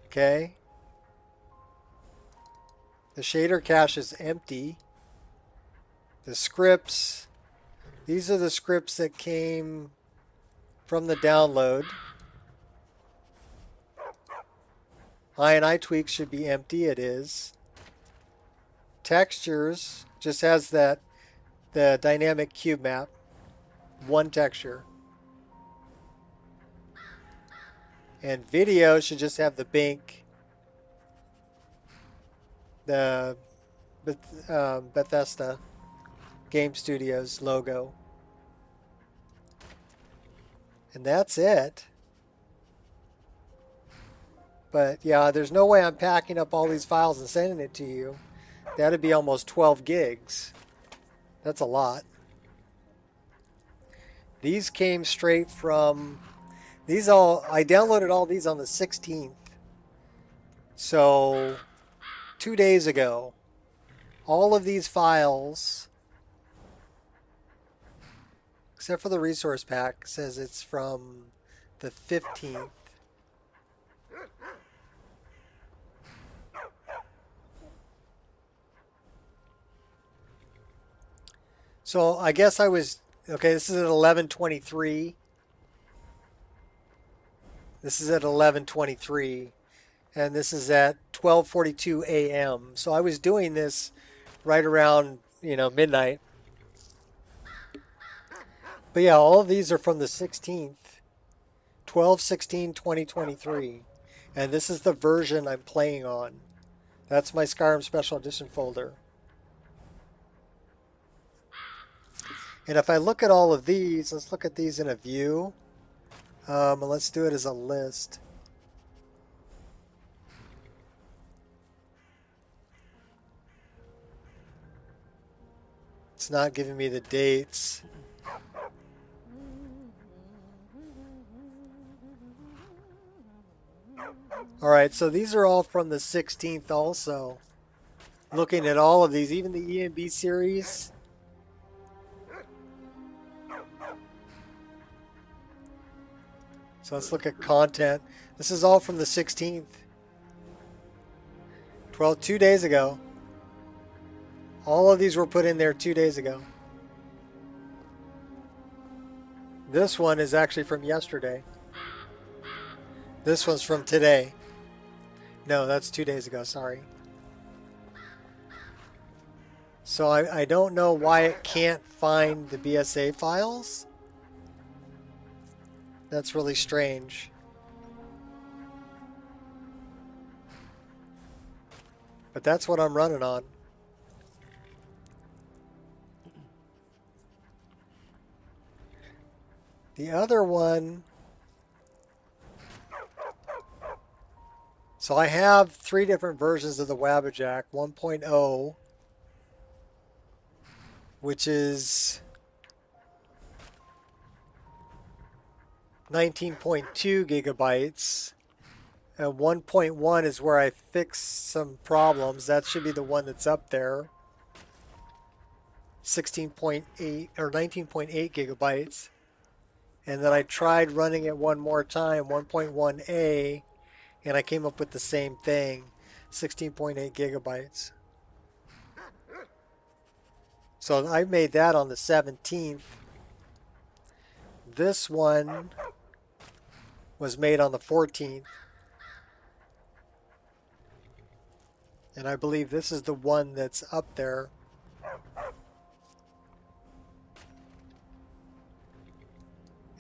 Okay. The shader cache is empty. The scripts, these are the scripts that came from the download. INI tweaks should be empty. It is. Textures just has the dynamic cube map. One texture. And video should just have the Bink, the Bethesda Game Studios logo. And that's it. But yeah, there's no way I'm packing up all these files and sending it to you. That'd be almost 12 gigs. That's a lot. These came straight from... I downloaded all these on the 16th. So, 2 days ago. All of these files, except for the resource pack, says it's from the 15th. So I guess I was, okay, this is at 11:23. This is at 11:23, and this is at 12:42 a.m. So I was doing this right around, midnight. But yeah, all of these are from the 16th, 12/16/2023, and this is the version I'm playing on. That's my Skyrim Special Edition folder. And if I look at all of these, let's look at these in a view. And let's do it as a list. It's not giving me the dates. All right, so these are all from the 16th also. Looking at all of these, even the EMB series. So let's look at content. This is all from the 16th. 2 days ago. All of these were put in there 2 days ago. This one is actually from yesterday. This one's from today. No, that's 2 days ago, sorry. So I don't know why it can't find the BSA files. That's really strange. But that's what I'm running on. The other one... So I have 3 different versions of the Wabbajack. 1.0, which is 19.2 gigabytes. And 1.1 is where I fixed some problems. That should be the one that's up there. 16.8 or 19.8 gigabytes. And then I tried running it one more time, 1.1a, and I came up with the same thing, 16.8 gigabytes. So I made that on the 17th. This one was made on the 14th. And I believe this is the one that's up there.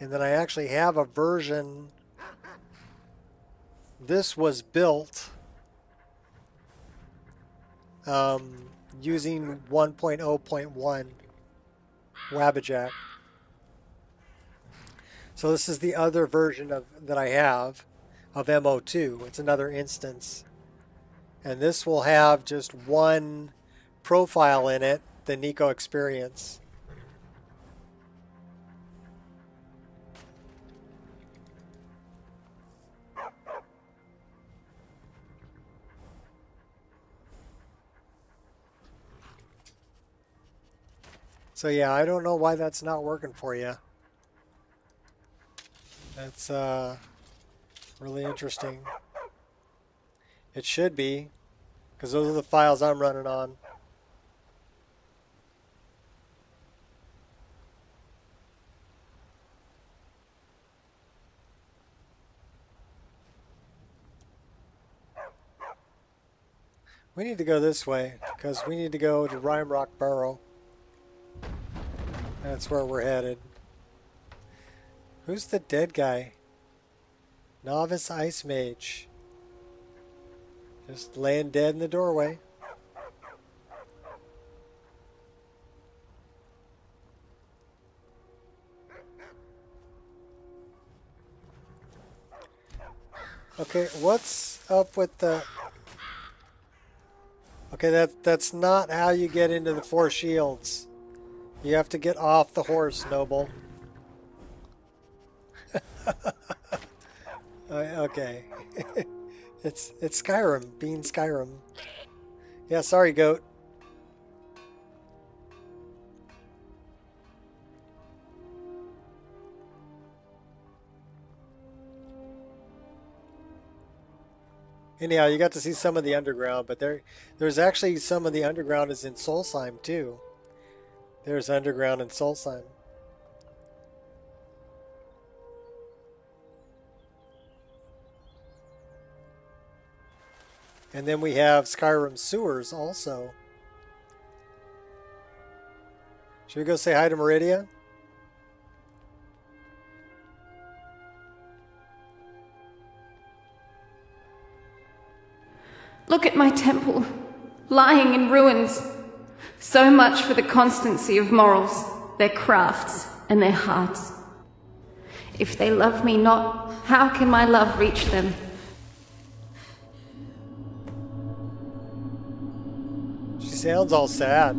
And then I actually have a version. This was built using 1.0.1 Wabbajack. So this is the other version that I have of MO2. It's another instance. And this will have just one profile in it, the Nico experience. So yeah, I don't know why that's not working for you. That's really interesting. It should be, because those are the files I'm running on. We need to go this way, because we need to go to Rime Rock Burrow. That's where we're headed. Who's the dead guy? Novice Ice Mage. Just laying dead in the doorway. Okay, what's up with the... Okay, that's not how you get into the Four Shields. You have to get off the horse, Noble. Okay. It's Skyrim, being Skyrim. Yeah, sorry, goat. Anyhow, you got to see some of the underground, but there's actually some of the underground is in Solstheim too. There's underground in Solstheim. And then we have Skyrim sewers also. Should we go say hi to Meridia? Look at my temple, lying in ruins. So much for the constancy of morals, their crafts, and their hearts. If they love me not, how can my love reach them? She sounds all sad.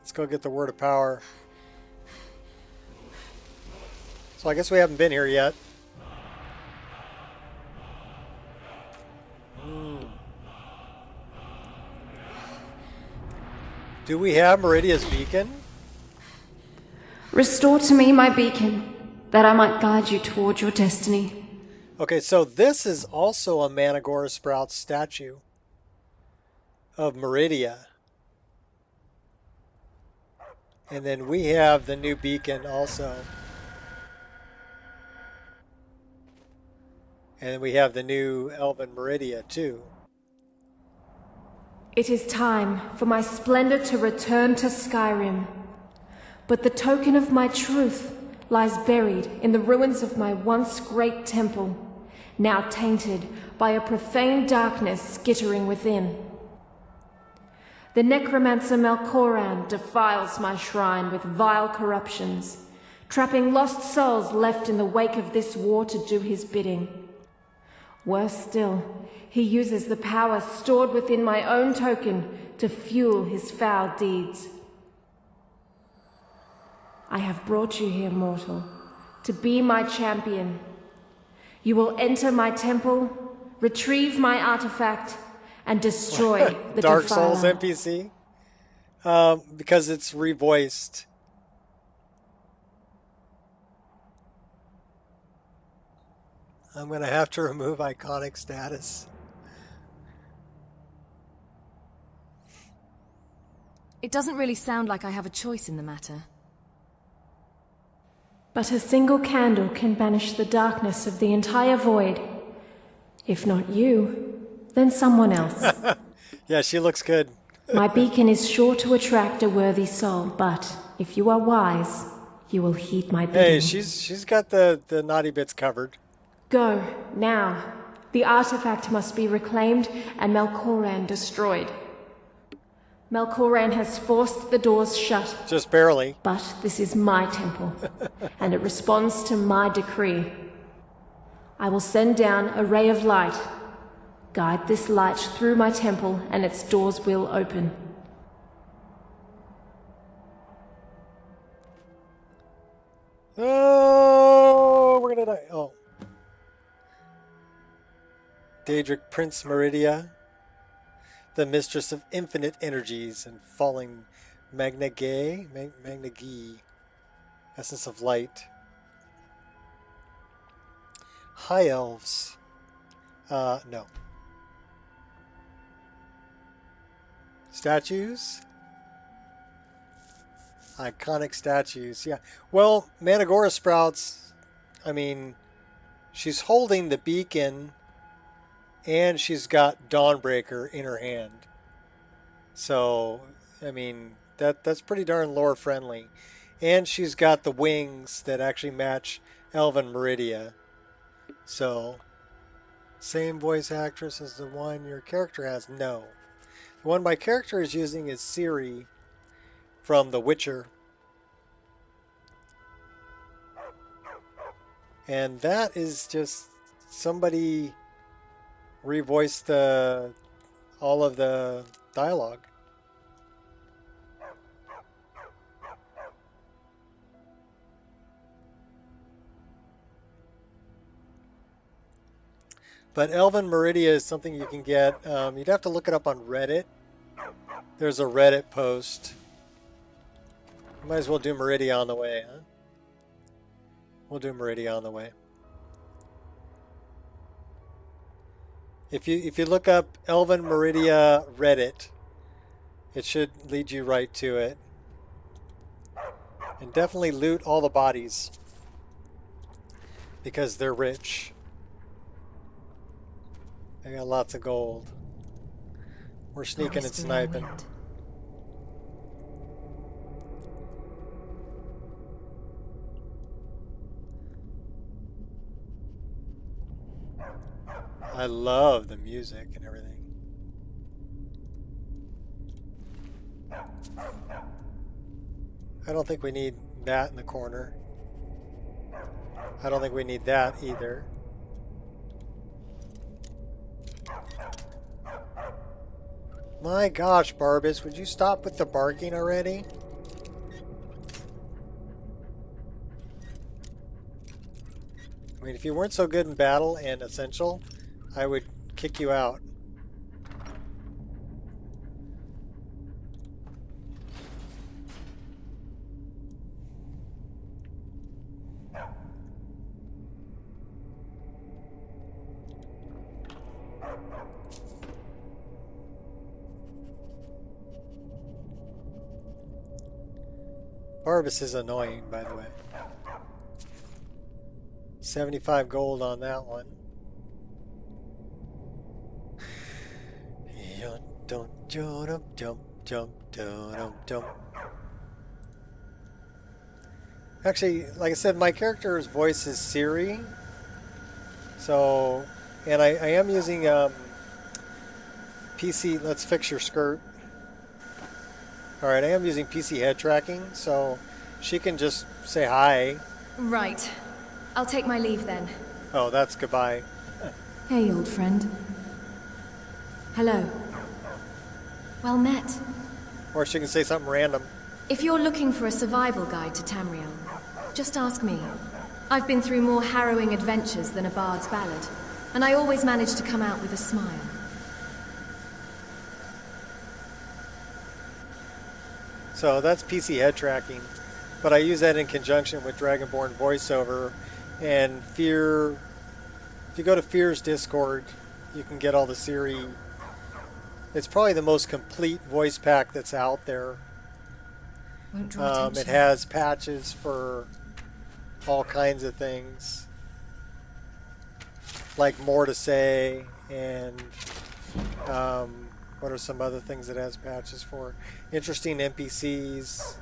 Let's go get the Word of Power. So I guess we haven't been here yet. Do we have Meridia's beacon? Restore to me my beacon, that I might guide you toward your destiny. Okay, so this is also a Managora Sprout statue of Meridia. And then we have the new beacon also. And we have the new Elven Meridia too. It is time for my splendor to return to Skyrim. But the token of my truth lies buried in the ruins of my once great temple, now tainted by a profane darkness skittering within. The necromancer Melkoran defiles my shrine with vile corruptions, trapping lost souls left in the wake of this war to do his bidding. Worse still, he uses the power stored within my own token to fuel his foul deeds. I have brought you here, mortal, to be my champion. You will enter my temple, retrieve my artifact, and destroy the Dark defiler. Souls NPC? Because it's revoiced. I'm going to have to remove iconic status. It doesn't really sound like I have a choice in the matter. But a single candle can banish the darkness of the entire void. If not you, then someone else. Yeah, she looks good. My beacon is sure to attract a worthy soul, but if you are wise, you will heed my bidding. Hey, she's got the naughty bits covered. Go, now. The artifact must be reclaimed and Melkoran destroyed. Melkoran has forced the doors shut. Just barely. But this is my temple, and it responds to my decree. I will send down a ray of light. Guide this light through my temple, and its doors will open. Oh, we're gonna die. Oh. Daedric Prince Meridia, the mistress of infinite energies and falling Magna Gi, essence of light. High elves. No. Statues? Iconic statues, yeah. Well, Managora sprouts, I mean, she's holding the beacon and she's got Dawnbreaker in her hand. So, I mean, that's pretty darn lore friendly. And she's got the wings that actually match Elven Meridia. So, same voice actress as the one your character has? No. The one my character is using is Ciri from The Witcher. And that is just somebody revoiced all of the dialogue. But Elven Meridia is something you can get. You'd have to look it up on Reddit. There's a Reddit post. Might as well do Meridia on the way, huh? We'll do Meridia on the way. If you look up Elven Meridia Reddit, it should lead you right to it. And definitely loot all the bodies, because they're rich. They got lots of gold. We're sneaking and sniping. I love the music and everything. I don't think we need that in the corner. I don't think we need that either. My gosh, Barbus, would you stop with the barking already? I mean, if you weren't so good in battle and essential, I would kick you out. Barbus is annoying, by the way. 75 gold on that one. Actually, like I said, my character's voice is Ciri. So, and I am using PC. Let's fix your skirt. Alright, I am using PC head tracking, so she can just say hi. Right. I'll take my leave then. Oh, that's goodbye. Hey, old friend. Hello. Well met. Or she can say something random. If you're looking for a survival guide to Tamriel, just ask me. I've been through more harrowing adventures than a bard's ballad, and I always manage to come out with a smile. So that's PC head tracking, but I use that in conjunction with Dragonborn voiceover and Fear. If you go to Fear's Discord, you can get all the Ciri. It's probably the most complete voice pack that's out there. Won't draw attention. It has patches for all kinds of things, like More to Say, and what are some other things it has patches for? Interesting NPCs.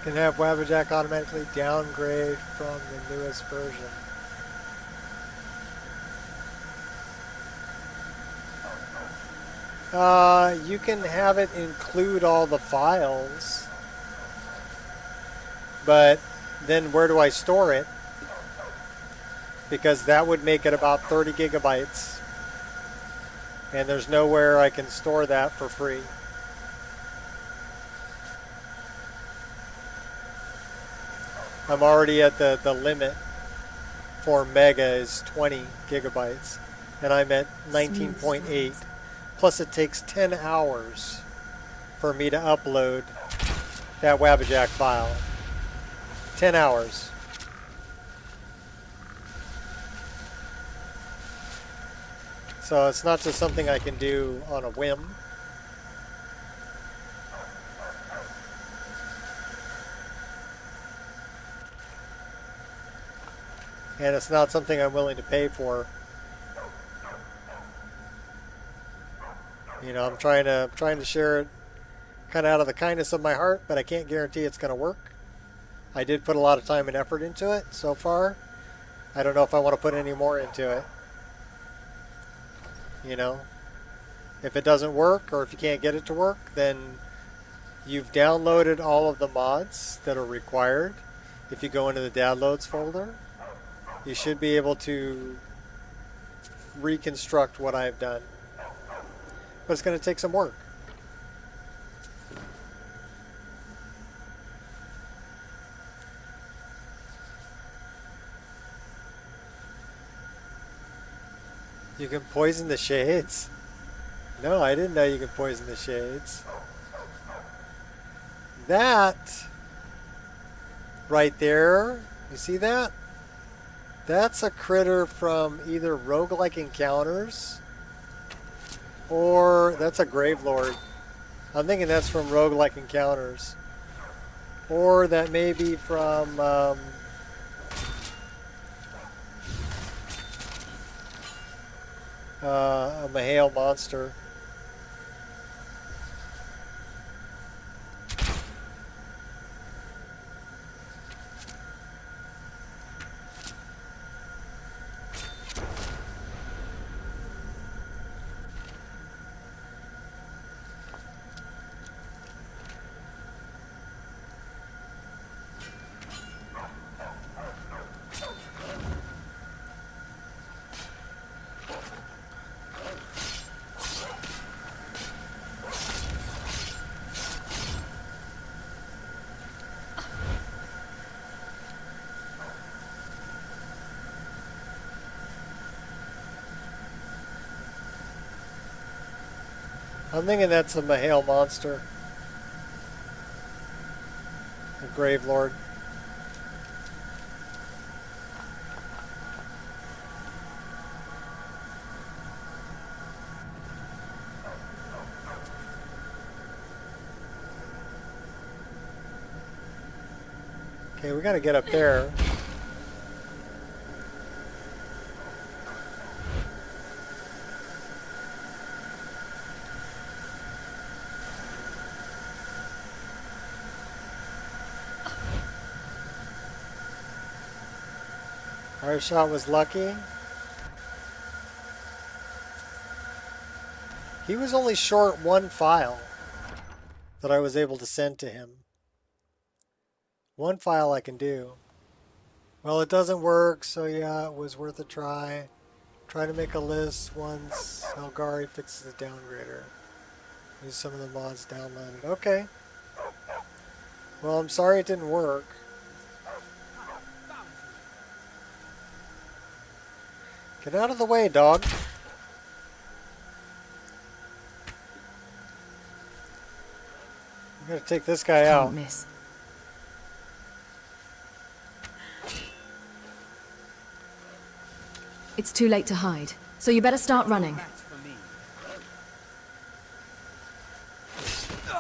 Can have Wabbajack automatically downgrade from the newest version. You can have it include all the files, but then where do I store it? because that would make it about 30 gigabytes. And there's nowhere I can store that for free. I'm already at the limit for mega is 20 gigabytes. And I'm at 19.8. Plus it takes 10 hours for me to upload that Wabbajack file. 10 hours. So it's not just something I can do on a whim. And it's not something I'm willing to pay for. You know, I'm trying to share it kind of out of the kindness of my heart, but I can't guarantee it's going to work. I did put a lot of time and effort into it so far. I don't know if I want to put any more into it. You know, if it doesn't work or if you can't get it to work, then you've downloaded all of the mods that are required. If you go into the downloads folder, you should be able to reconstruct what I've done. But it's going to take some work. You can poison the shades? No, I didn't know you could poison the shades. That right there, you see that? That's a critter from either roguelike encounters or that's a Gravelord. I'm thinking that's from roguelike encounters. Or that may be from a Mahale monster. I'm thinking that's a Mahale monster. A Gravelord. Okay, we gotta get up there. Our shot was lucky. He was only short one file that I was able to send to him. One file I can do. Well, it doesn't work, so yeah, it was worth a try. Try to make a list once Elgari fixes the downgrader. Use some of the mods downloaded. Okay. Well, I'm sorry it didn't work. Get out of the way, dog. I'm gonna take this guy out. Can't miss. It's too late to hide, so you better start running.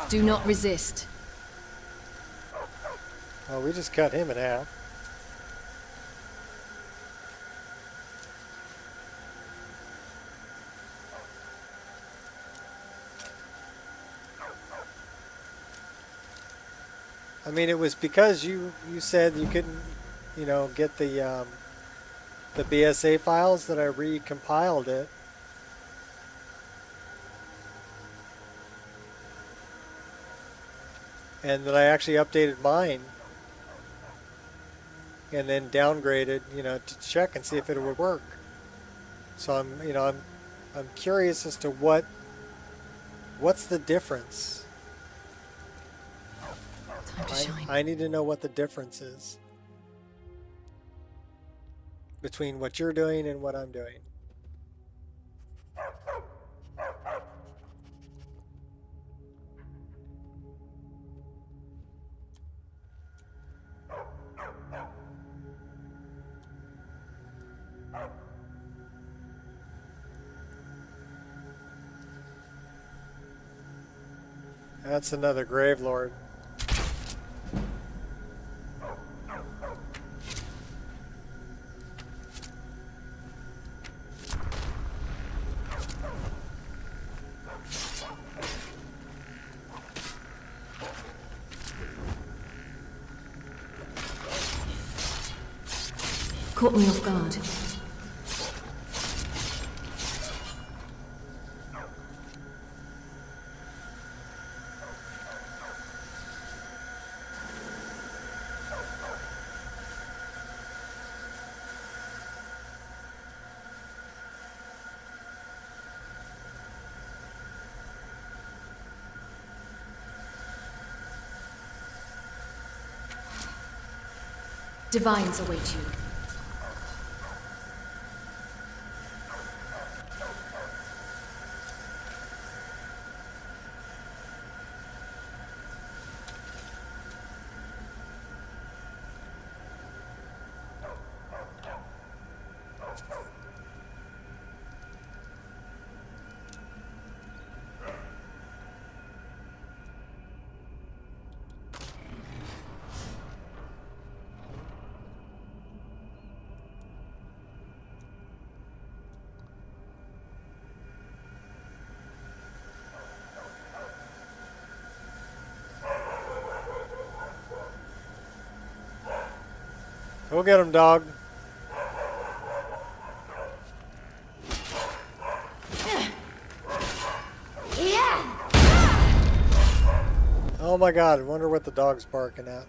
Do not resist. Oh, we just cut him in half. I mean, it was because you said you couldn't, you know, get the BSA files that I recompiled it. And that I actually updated mine. and then downgraded, you know, to check and see if it would work. So I'm curious as to what's the difference. Time to shine. I need to know what the difference is between what you're doing and what I'm doing. That's another Grave Lord. Caught me off guard. Divines await you. Go get him, dog. Oh my god, I wonder what the dog's barking at.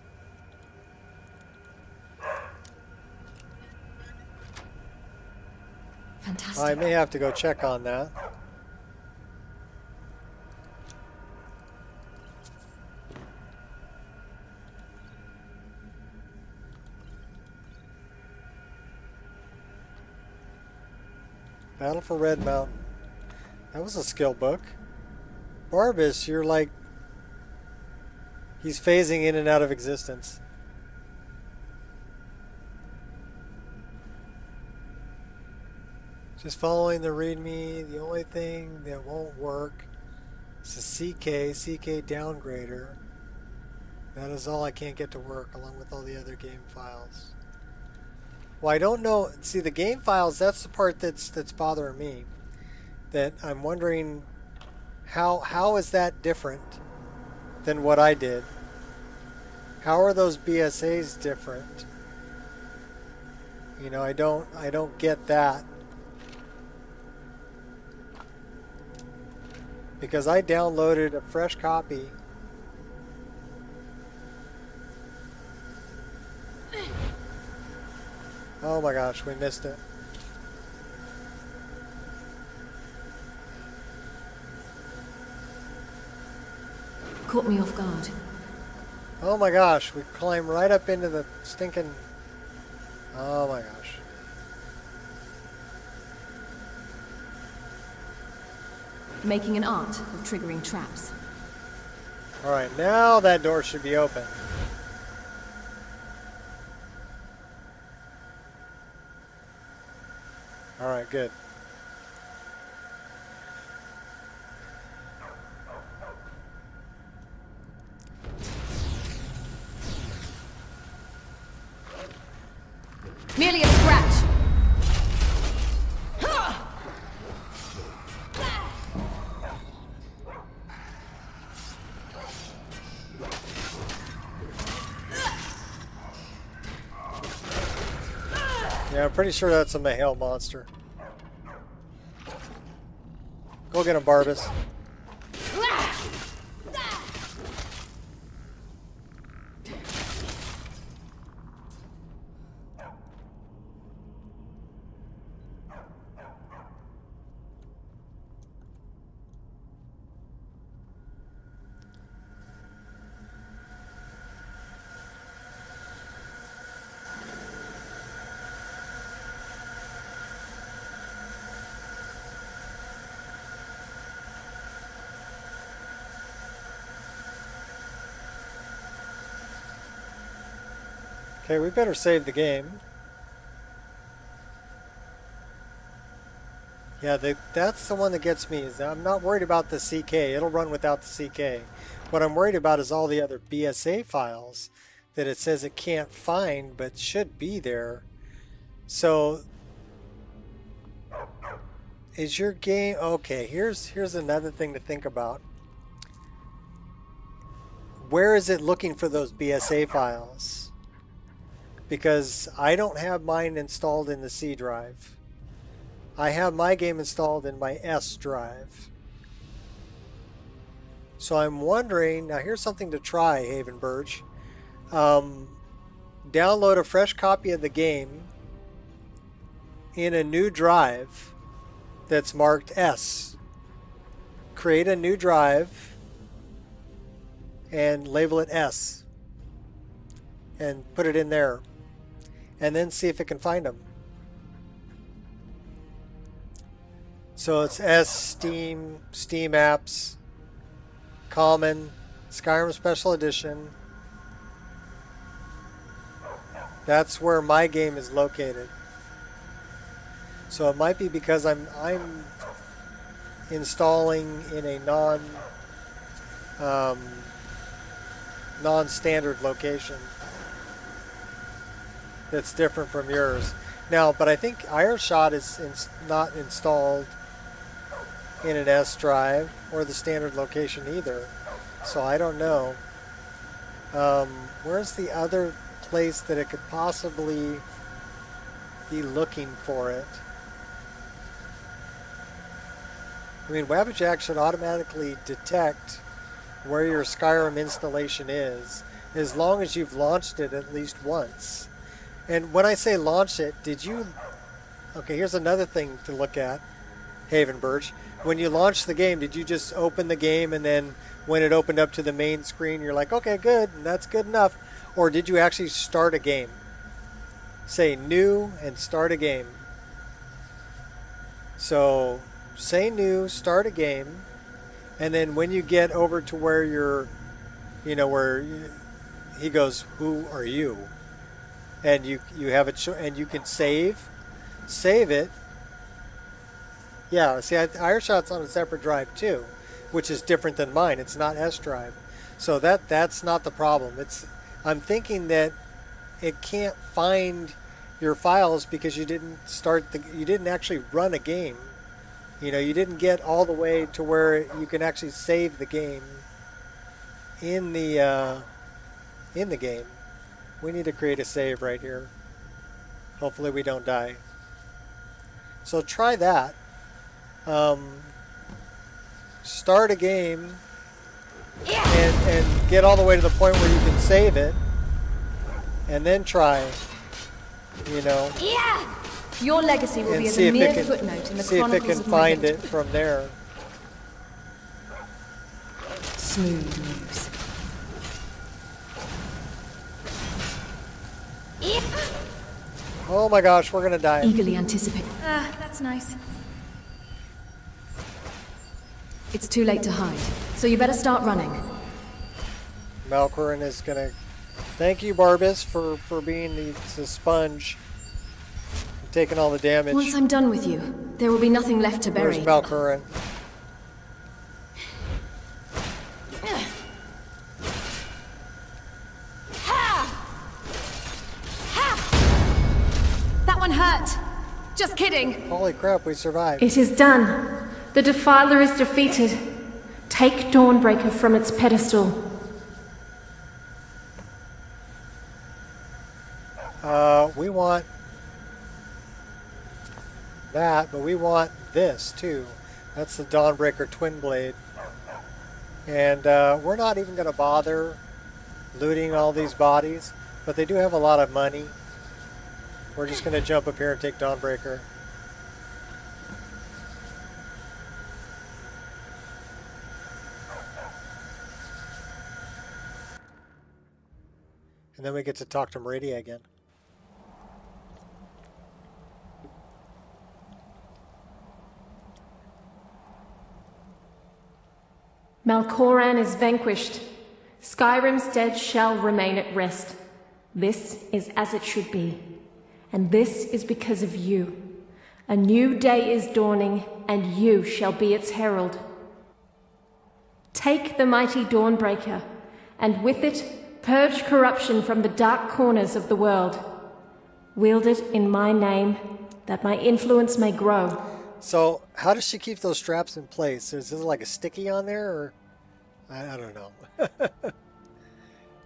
Fantastic. I may have to go check on that. Battle for Red Mountain. That was a skill book. Barbas, you're like... He's phasing in and out of existence. Just following the readme. The only thing that won't work is the CK downgrader. That is all I can't get to work, along with all the other game files. Well, I don't know. See, the game files, that's the part that's bothering me. That I'm wondering how is that different than what I did? How are those BSAs different? You know, I don't get that. Because I downloaded a fresh copy. Oh my gosh, we missed it. Caught me off guard. Oh my gosh, we climbed right up into the stinking... Oh my gosh. Making an art of triggering traps. Alright, now that door should be open. Alright, good. Merely a scratch. Yeah, I'm pretty sure that's a Mahale monster. Go get him, Barbas. Okay, we better save the game. Yeah, that's the one that gets me. Is I'm not worried about the CK. It'll run without the CK. What I'm worried about is all the other BSA files that it says it can't find but should be there. So is your game okay? Here's another thing to think about. Where is it looking for those BSA files? Because I don't have mine installed in the C drive. I have my game installed in my S drive. So I'm wondering, now here's something to try, Havenburge. Download a fresh copy of the game in a new drive that's marked S. Create a new drive and label it S. And put it in there. And then see if it can find them. So it's S, Steam, Steam Apps, Common, Skyrim Special Edition. That's where my game is located. So it might be because I'm installing in a non-standard location that's different from yours. Now, but I think Ireshot is not installed in an S drive or the standard location either. So I don't know. Where's the other place that it could possibly be looking for it? I mean, Wabbajack should automatically detect where your Skyrim installation is as long as you've launched it at least once. And when I say launch it, did you... Okay, here's another thing to look at, Havenburge. When you launch the game, did you just open the game and then when it opened up to the main screen, you're like, okay, good, that's good enough? Or did you actually start a game? Say new and start a game. So say new, start a game, and then when you get over to where you're, he goes, who are you? And you have it, and you can save it. Yeah, see, Ireshot's on a separate drive too, which is different than mine. It's not S drive, so that's not the problem. I'm thinking that it can't find your files because you didn't actually run a game. You didn't get all the way to where you can actually save the game in the game. We need to create a save right here. Hopefully we don't die. So try that. Start a game and get all the way to the point where you can save it, and then try, Your legacy will be as a mere footnote in the see if it chronicles can of my find victory. it from there. Smooth moves. Oh my gosh, we're gonna die. Eagerly anticipate. That's nice. It's too late to hide, so you better start running. Malcorin is gonna... Thank you, Barbas, for being the sponge. And taking all the damage. Once I'm done with you, there will be nothing left to bury. Where's Malcorin? That one hurt. Just kidding. Holy crap, we survived. It is done. The Defiler is defeated. Take Dawnbreaker from its pedestal. We want that, but we want this too. That's the Dawnbreaker Twin Blade. And we're not even going to bother looting all these bodies, but they do have a lot of money. We're just going to jump up here and take Dawnbreaker. And then we get to talk to Meridia again. Malcoran is vanquished. Skyrim's dead shall remain at rest. This is as it should be. And this is because of you. A new day is dawning, and you shall be its herald. Take the mighty Dawnbreaker, and with it, purge corruption from the dark corners of the world. Wield it in my name, that my influence may grow. So, how does she keep those straps in place? Is this like a sticky on there, or I don't know.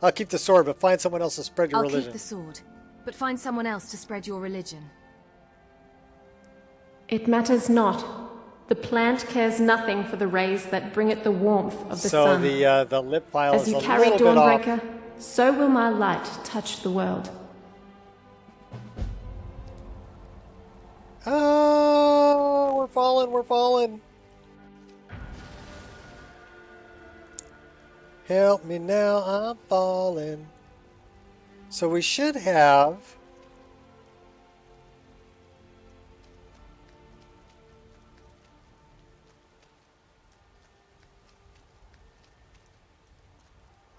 I'll keep the sword, but find someone else to spread your religion. I'll keep the sword, but find someone else to spread your religion. It matters not. The plant cares nothing for the rays that bring it the warmth of the sun. So the lip file As is you a carry little bit off. Dawnbreaker, so will my light touch the world. Oh, we're falling, we're falling. Help me now, I'm falling. So we should have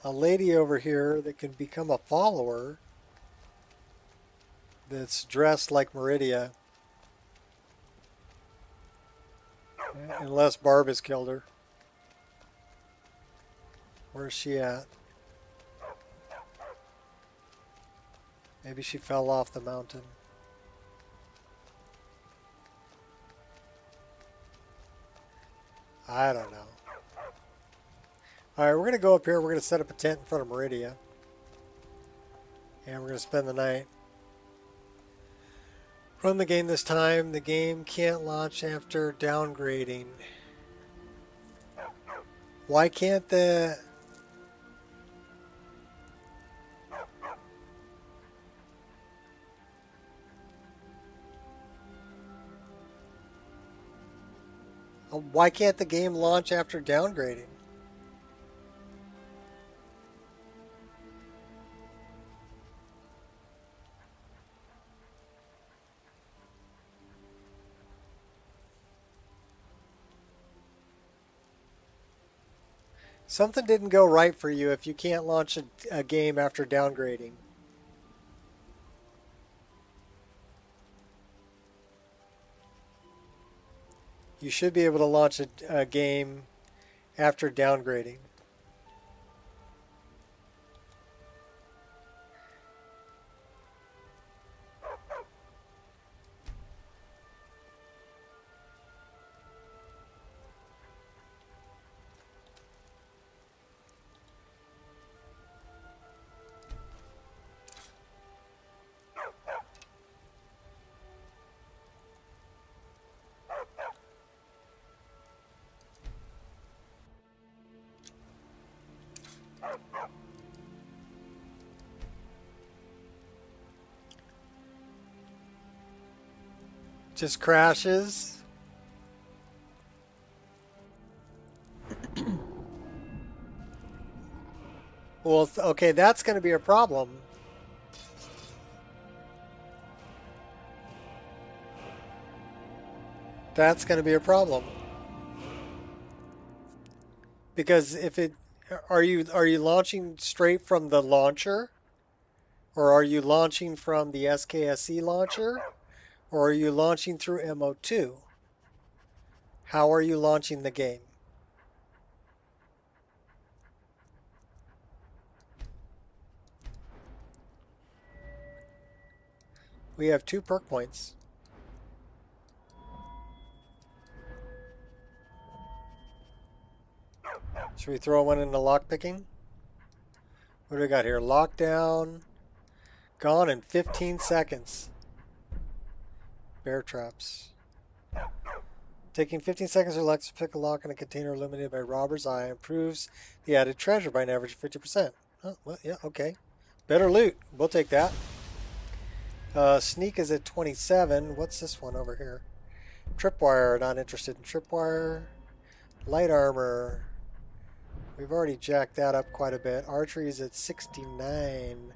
a lady over here that can become a follower that's dressed like Meridia. Unless Barb has killed her. Where's she at? Maybe she fell off the mountain. I don't know. Alright, we're going to go up here. We're going to set up a tent in front of Meridia. And we're going to spend the night. Run the game this time. The game can't launch after downgrading. Why can't the... Why can't the game launch after downgrading? Something didn't go right for you if you can't launch a game after downgrading. You should be able to launch a game after downgrading. Just crashes. Well, okay, that's going to be a problem. That's going to be a problem. Because if it are you launching straight from the launcher, or are you launching from the SKSE launcher? Or are you launching through MO2? How are you launching the game? We have 2 perk points. Should we throw one into lockpicking? What do we got here? Lockdown. Gone in 15 seconds. Bear traps. Taking 15 seconds or less to pick a lock in a container illuminated by robber's eye improves the added treasure by an average of 50%. Oh, well, yeah, okay. Better loot. We'll take that. Sneak is at 27. What's this one over here? Tripwire. Not interested in tripwire. Light armor. We've already jacked that up quite a bit. Archery is at 69.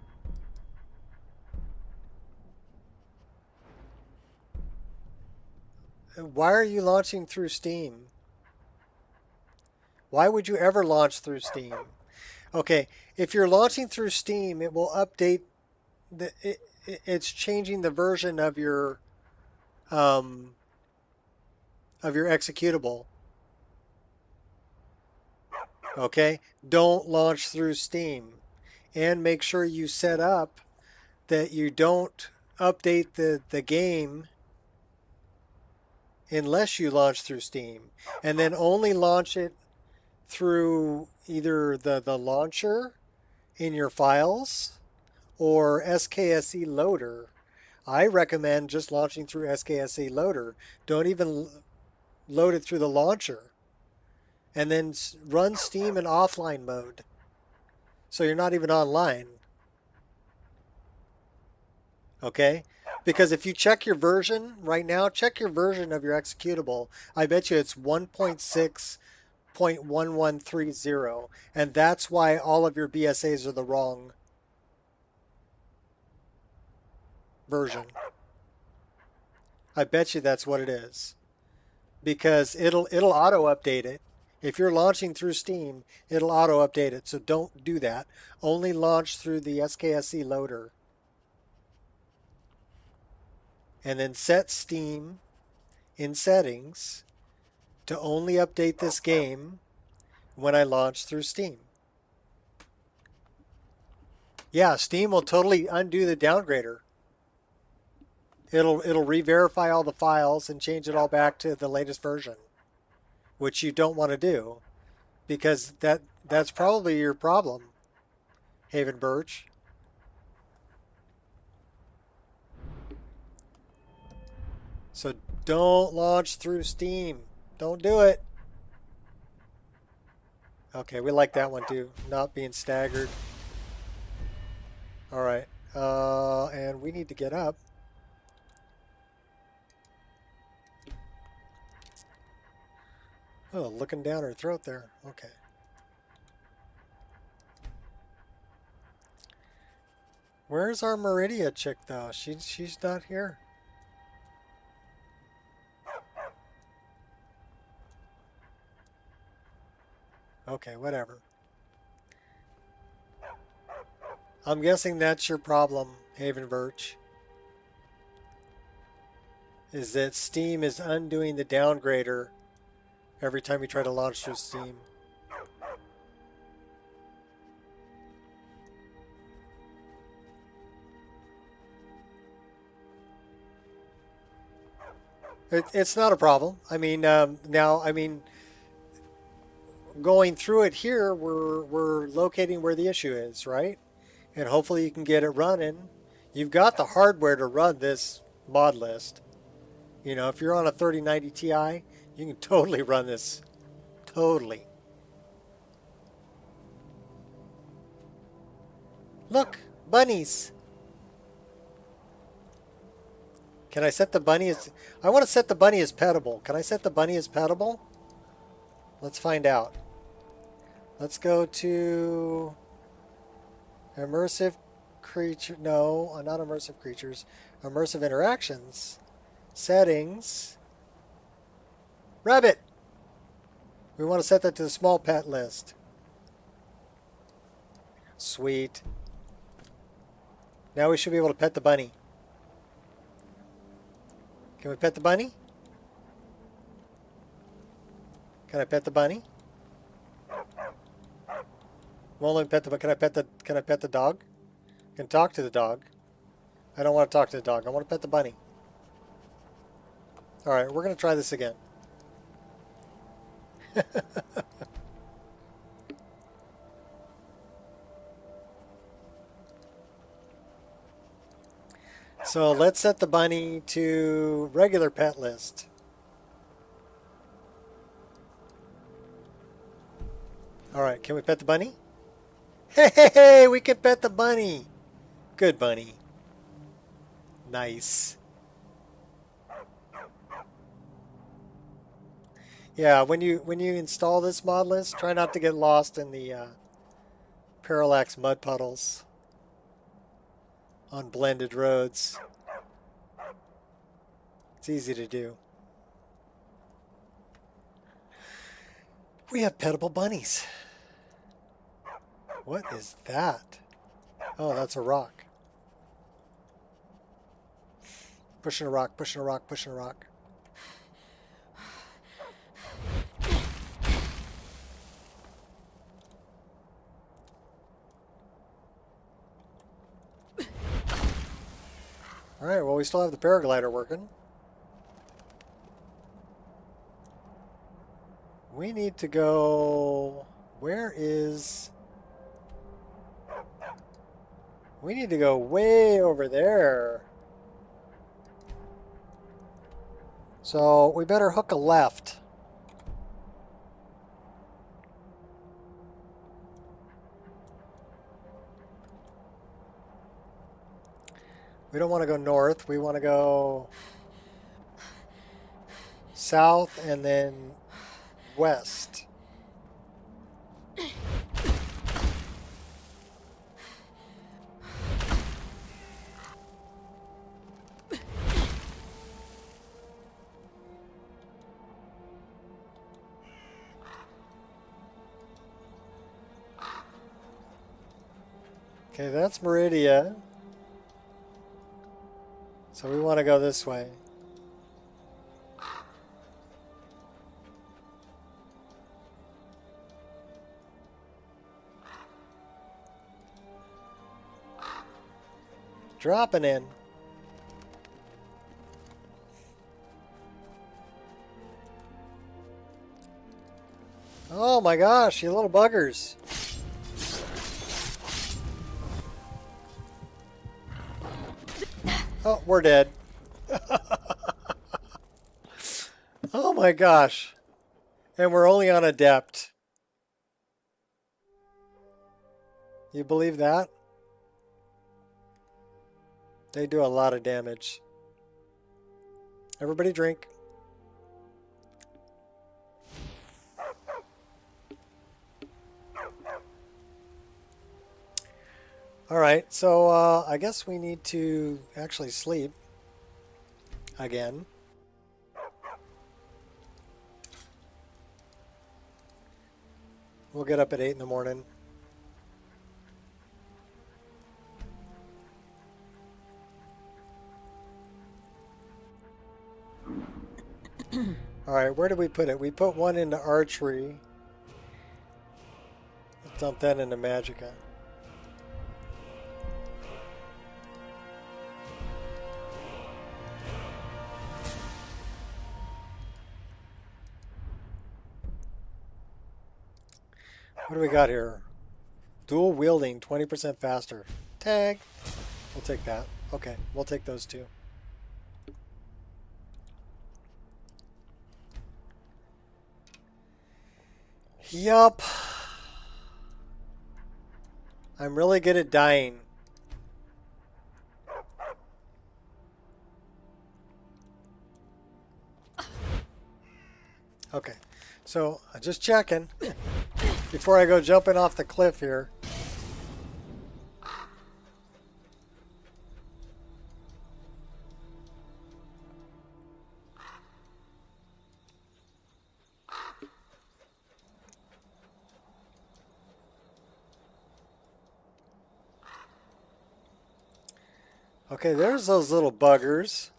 Why are you launching through Steam? Why would you ever launch through Steam? Okay, if you're launching through Steam, it will update it's changing the version um, of your executable. Okay, don't launch through Steam, and make sure you set up that you don't update the game unless you launch through Steam, and then only launch it through either the launcher in your files or SKSE loader. I recommend just launching through SKSE loader. Don't even load it through the launcher. And then run Steam in offline mode. So you're not even online. Okay? Because if you check your version right now, check your version of your executable. I bet you it's 1.6.1130. And that's why all of your BSAs are the wrong version. I bet you that's what it is. Because it'll auto update it. If you're launching through Steam, it'll auto update it. So don't do that. Only launch through the SKSE loader. And then set Steam in settings to only update this game when I launch through Steam. Yeah, Steam will totally undo the downgrader. It'll re-verify all the files and change it all back to the latest version, which you don't want to do, because that's probably your problem, Haven Birch. So don't launch through Steam. Don't do it. Okay, we like that one too, not being staggered. All right, and we need to get up. Oh, looking down her throat there. Okay. Where's our Meridia chick though? She's not here. Okay, whatever. I'm guessing that's your problem, Haven Birch. Is that Steam is undoing the downgrader every time you try to launch through Steam. It's not a problem. I mean, now, I mean, going through it here, we're locating where the issue is, right? And hopefully you can get it running. You've got the hardware to run this mod list. You know, if you're on a 3090 Ti, you can totally run this. Totally. Look, bunnies. Can I set the bunny as... I want to set the bunny as petable. Can I set the bunny as petable? Let's find out. Let's go to... Immersive creature... No, not immersive creatures. Immersive interactions. Settings. Rabbit! We want to set that to the small pet list. Sweet. Now we should be able to pet the bunny. Can we pet the bunny? Can I pet the bunny? Won't let me pet the. Can I pet the dog? I can talk to the dog. I don't want to talk to the dog. I want to pet the bunny. All right, we're gonna try this again. So let's set the bunny to regular pet list. All right, can we pet the bunny? Hey, we can pet the bunny. Good bunny. Nice. Yeah, when you install this mod list, try not to get lost in the parallax mud puddles on blended roads. It's easy to do. We have petable bunnies. What is that? Oh, that's a rock. Pushing a rock, pushing a rock, pushing a rock. Alright, well, we still have the paraglider working. We need to go... Where is... We need to go way over there. So we better hook a left. We don't want to go north. We want to go south and then west. Okay, that's Meridia. So we want to go this way. Dropping in. Oh my gosh, you little buggers. Oh, we're dead. Oh my gosh. And we're only on Adept. You believe that? They do a lot of damage. Everybody drink. Alright, so I guess we need to actually sleep again. We'll get up at 8 in the morning. Alright, where did we put it? We put one into archery. Let's dump that into Magicka. What do we got here? Dual wielding, 20% faster. Tag. We'll take that. Okay, we'll take those two. Yup. I'm really good at dying. Okay, so just checking before I go jumping off the cliff here. Okay, there's those little buggers.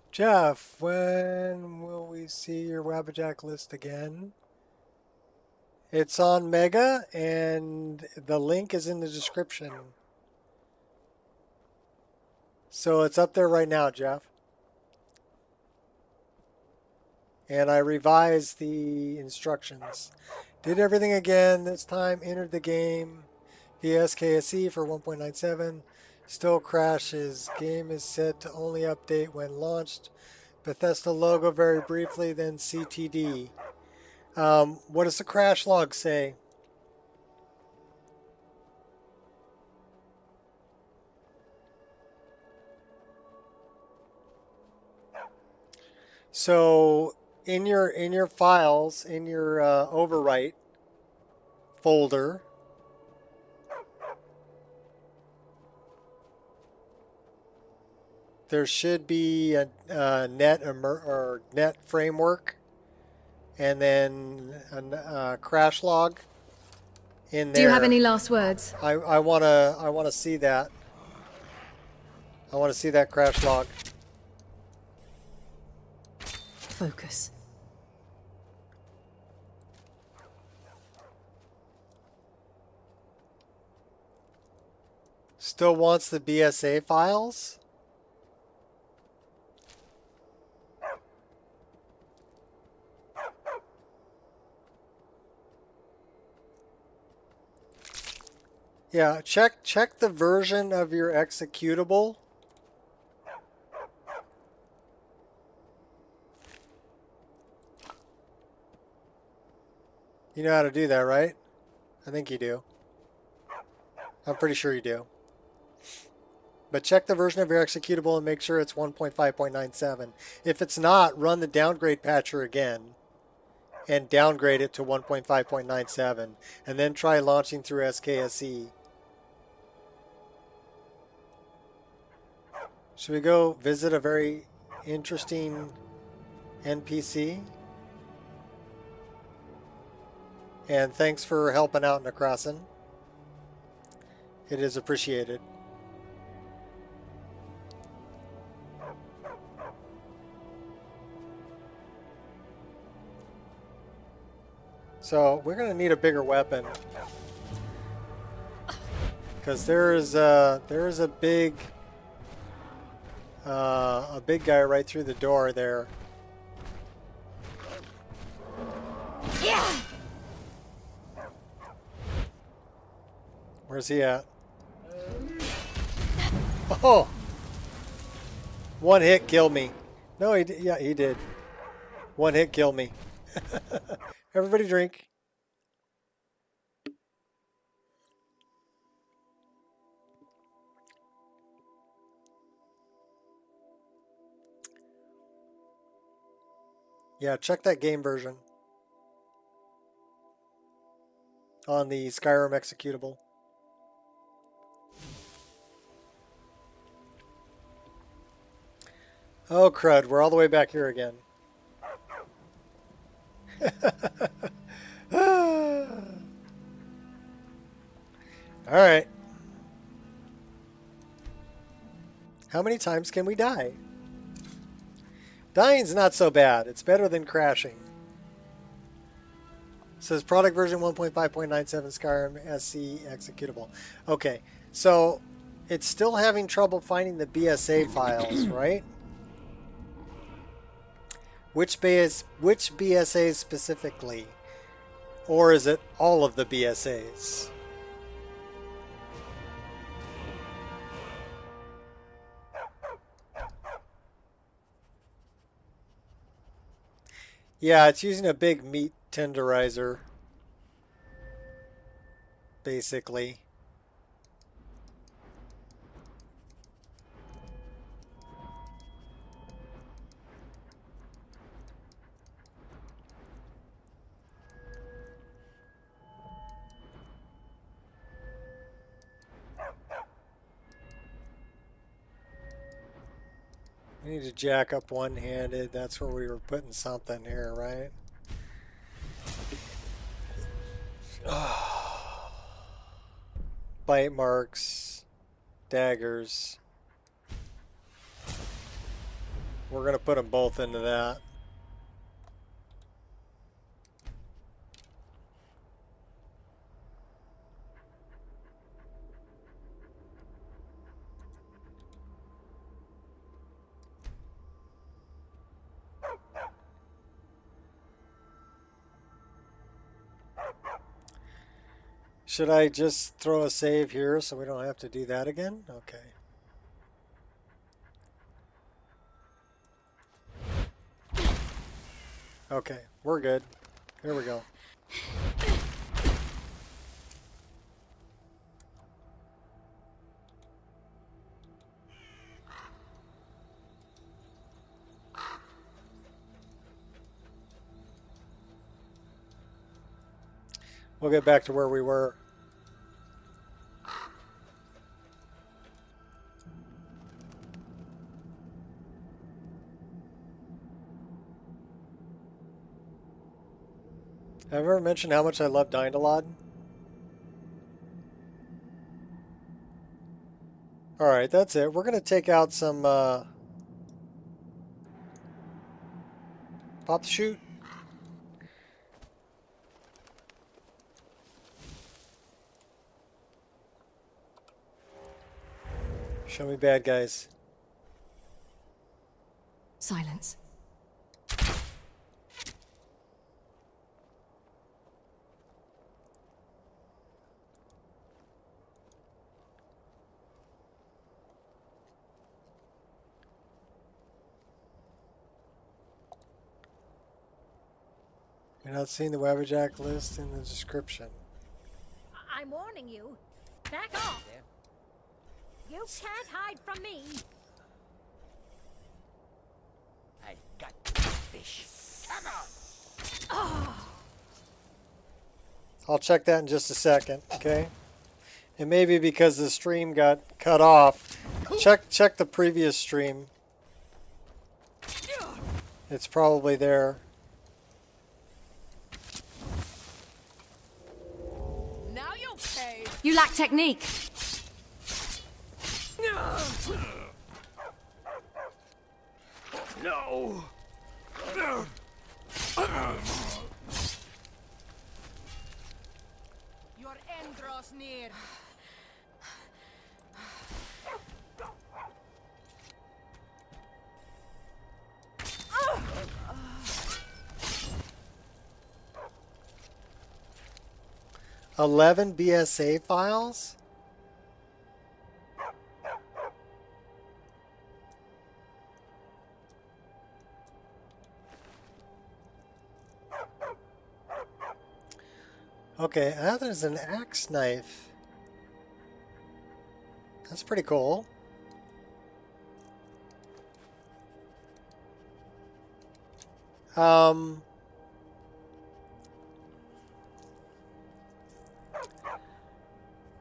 Jeff, when will we see your Wabbajack list again? It's on Mega, and the link is in the description. So it's up there right now, Jeff. And I revised the instructions. Did everything again this time, entered the game via SKSE for 1.97. Still crashes. Game is set to only update when launched. Bethesda logo very briefly, then CTD. What does the crash log say? So in your files, in your overwrite folder, there should be a net framework, and then a crash log in there. Do you have any last words? I wanna see that. I wanna see that crash log. Focus. Still wants the BSA files? Yeah, check the version of your executable. You know how to do that, right? I think you do. I'm pretty sure you do. But check the version of your executable and make sure it's 1.5.97. If it's not, run the downgrade patcher again and downgrade it to 1.5.97, and then try launching through SKSE. Should we go visit a very interesting NPC? And thanks for helping out, Necrosin. It is appreciated. So we're going to need a bigger weapon, because there is a big guy right through the door there. Yeah. Where's he at? Oh! One hit killed me. No, he did. Yeah, he did. One hit killed me. Everybody drink. Yeah, check that game version on the Skyrim executable. Oh crud, we're all the way back here again. Alright. How many times can we die? Dying's not so bad. It's better than crashing. It says product version 1.5.97 Skyrim SC executable. Okay, so it's still having trouble finding the BSA files, right? Which BSAs specifically? Or is it all of the BSAs? Yeah, it's using a big meat tenderizer, basically. We need to jack up one-handed. That's where we were putting something here, right? Bite marks, daggers. We're going to put them both into that. Should I just throw a save here so we don't have to do that again? Okay. Okay, we're good. Here we go. We'll get back to where we were. Have I ever mentioned how much I love Dindalod? Alright, that's it. We're going to take out some pop the chute. Show me bad guys. Silence. You're not seeing the Wabbajack list in the description. I'm warning you. Back off. You can't hide from me. I got the fish. Come on! I'll check that in just a second, okay? It may be because the stream got cut off. Check the previous stream. It's probably there. Now you'll pay. You lack technique. No! Your end draws near. 11 BSA files? Okay, there's an axe knife. That's pretty cool.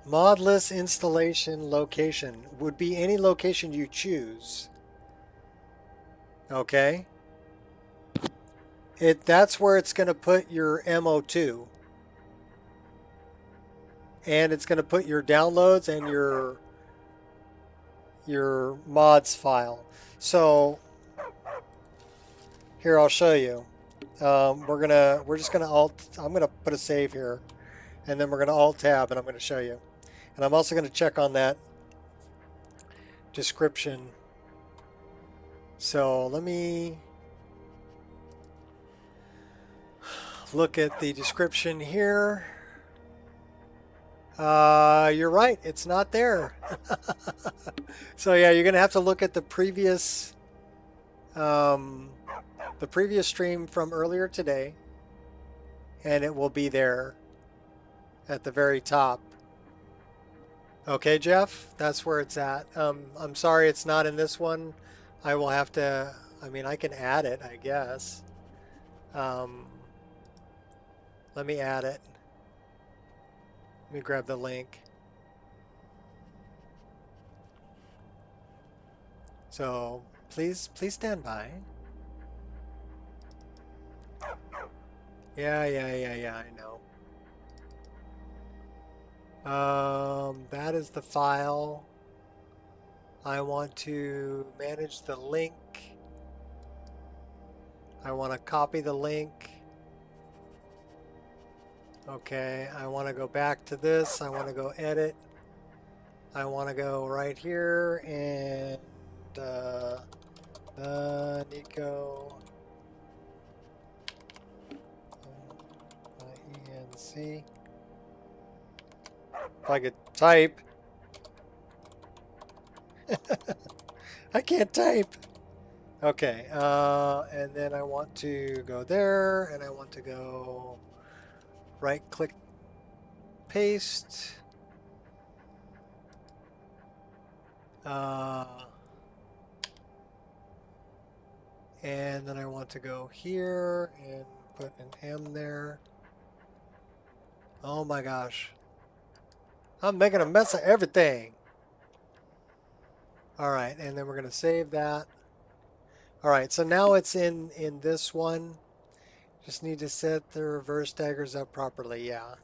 Modless installation location would be any location you choose. Okay. That's where it's going to put your MO2. And it's going to put your downloads and your mods file. So here, I'll show you. We're just gonna I'm gonna put a save here, and then we're gonna alt tab, and I'm gonna show you. And I'm also gonna check on that description. So let me look at the description here. You're right, it's not there. So yeah, you're gonna have to look at the previous stream from earlier today, and it will be there at the very top. Okay, Jeff, that's where it's at. I'm sorry it's not in this one. I will have to, I mean, I can add it, I guess. Let me add it. Let me grab the link. So please stand by. Yeah, I know. That is the file. I want to manage the link. I want to copy the link. Okay, I want to go back to this. I want to go edit. I want to go right here and Nico ENC. If I could type. I can't type. Okay, and then I want to go there, and I want to go right click, paste. And then I want to go here and put an M there. Oh my gosh. I'm making a mess of everything. Alright, and then we're going to save that. Alright, so now it's in this one. Just need to set the reverse daggers up properly, yeah.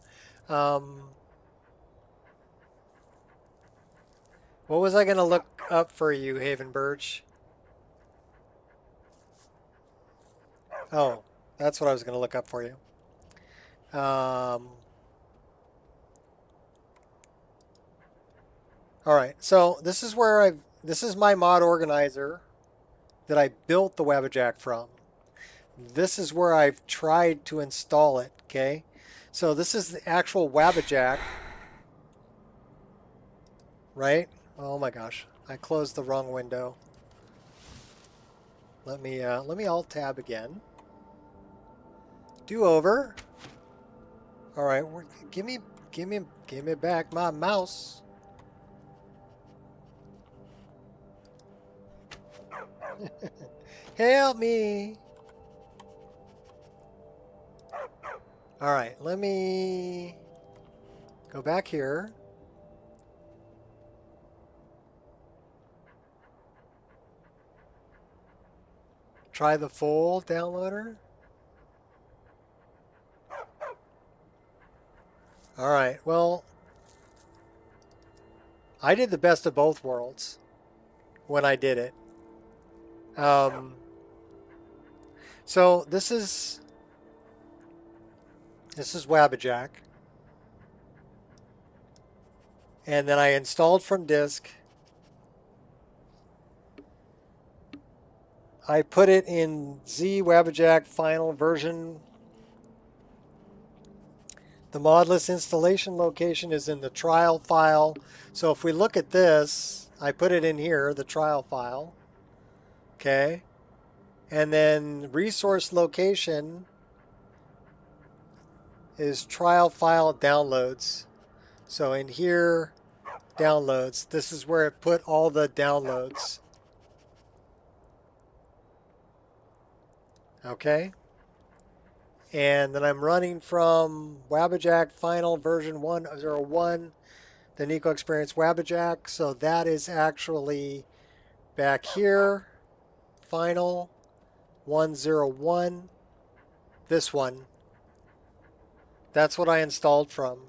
What was I going to look up for you, Haven Birch? Oh, that's what I was going to look up for you. Alright, so this is where this is my mod organizer that I built the Wabbajack from. This is where I've tried to install it, okay? So this is the actual Wabbajack, right? Oh my gosh, I closed the wrong window. Let me alt tab again. Do over. All right, give me back my mouse. Help me. All right, let me go back here. Try the full downloader. All right, well, I did the best of both worlds when I did it. So this is Wabbajack. And then I installed from disk. I put it in Z Wabbajack final version. The modless installation location is in the trial file. So if we look at this, I put it in here, the trial file. Okay. And then resource location is trial file downloads. So in here, downloads. This is where it put all the downloads. Okay. And then I'm running from Wabbajack Final version 101, the Nico Experience Wabbajack. So that is actually back here, Final 101, this one. That's what I installed from.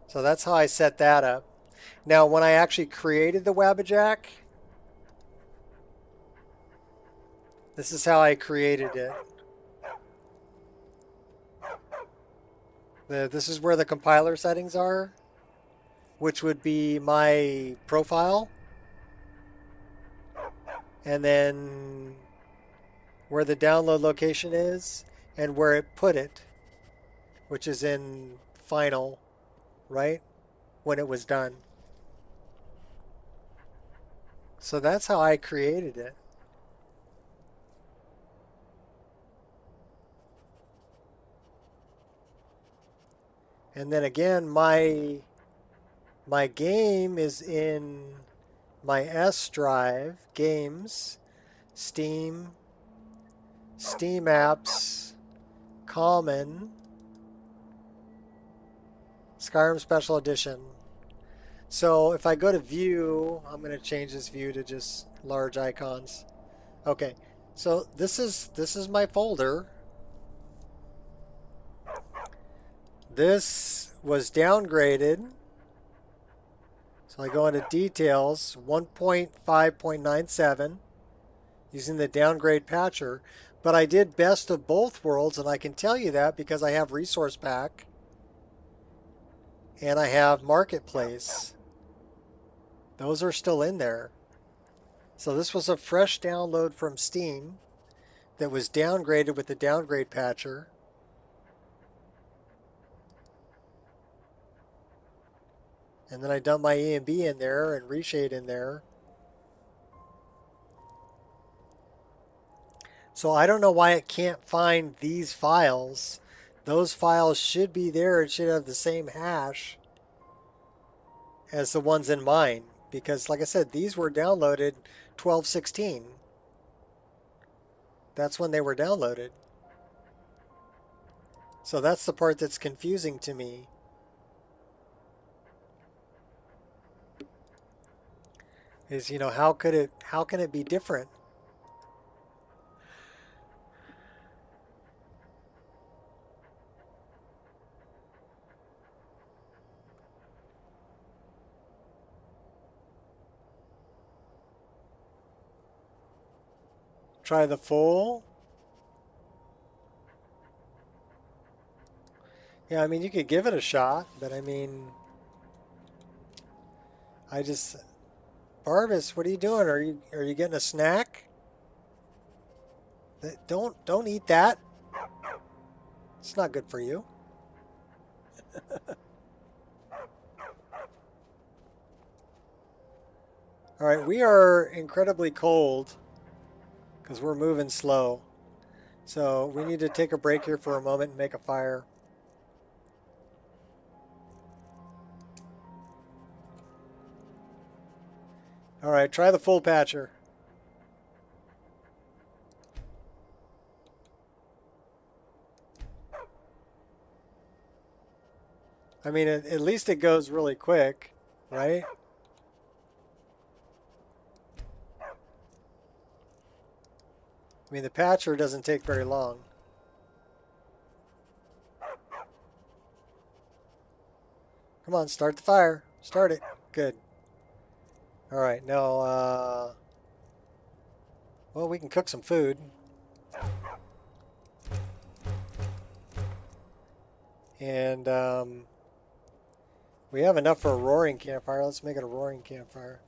So that's how I set that up. Now, when I actually created the Wabbajack, this is how I created it. This is where the compiler settings are, which would be my profile. And then where the download location is and where it put it, which is in final, right? When it was done. So that's how I created it. And then again, my game is in my S drive, games, Steam, Steam apps, common, Skyrim Special Edition. So if I go to view, I'm going to change this view to just large icons. Okay, so this is my folder. This was downgraded. So I go into details, 1.5.97, using the downgrade patcher. But I did best of both worlds, and I can tell you that because I have Resource Pack and I have Marketplace. Those are still in there. So this was a fresh download from Steam that was downgraded with the downgrade patcher. And then I dumped my E and B in there and Reshade in there. So I don't know why it can't find these files. Those files should be there. It should have the same hash as the ones in mine. Because like I said, these were downloaded 12/16. That's when they were downloaded. So that's the part that's confusing to me. Is, you know, how can it be different? Try the full. Yeah, I mean, you could give it a shot, but I mean, Barvis, what are you doing? Are you getting a snack? Don't eat that. It's not good for you. All right, we are incredibly cold because we're moving slow. So we need to take a break here for a moment and make a fire. All right, try the full patcher. I mean, at least it goes really quick, right? I mean, the patcher doesn't take very long. Come on, start the fire. Start it. Good. All right, now, well, we can cook some food. And we have enough for a roaring campfire. Let's make it a roaring campfire.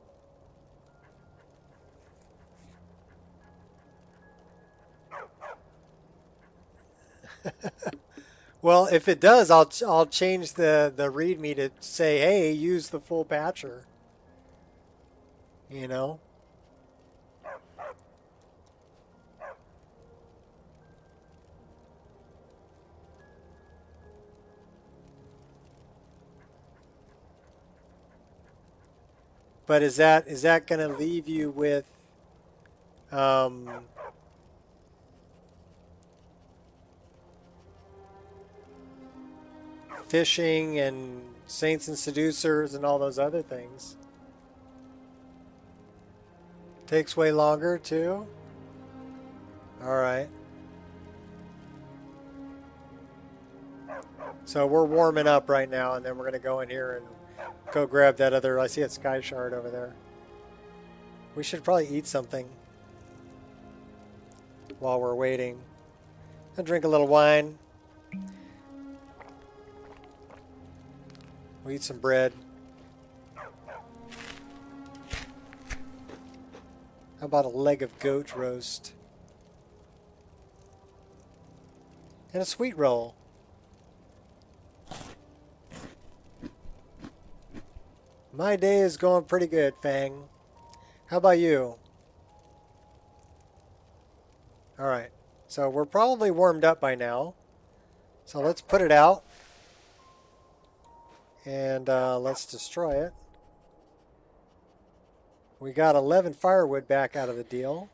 Well, if it does, I'll change the README to say, hey, use the full patcher. You know? But is that going to leave you with fishing and Saints and Seducers and all those other things? Takes way longer too? Alright. So we're warming up right now, and then we're going to go in here and go grab that other, I see a sky shard over there. We should probably eat something while we're waiting. And drink a little wine. We'll eat some bread. How about a leg of goat roast? And a sweet roll. My day is going pretty good, Fang. How about you? Alright, so we're probably warmed up by now. So let's put it out. And let's destroy it. We got 11 firewood back out of the deal.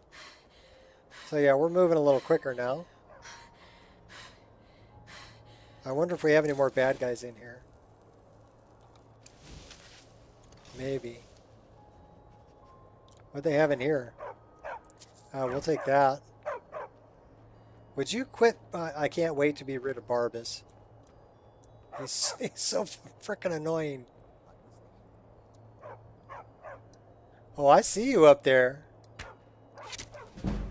So yeah, we're moving a little quicker now. I wonder if we have any more bad guys in here. Maybe. What do they have in here? We'll take that. Would you quit? I can't wait to be rid of Barbas. He's so freaking annoying. Oh, I see you up there.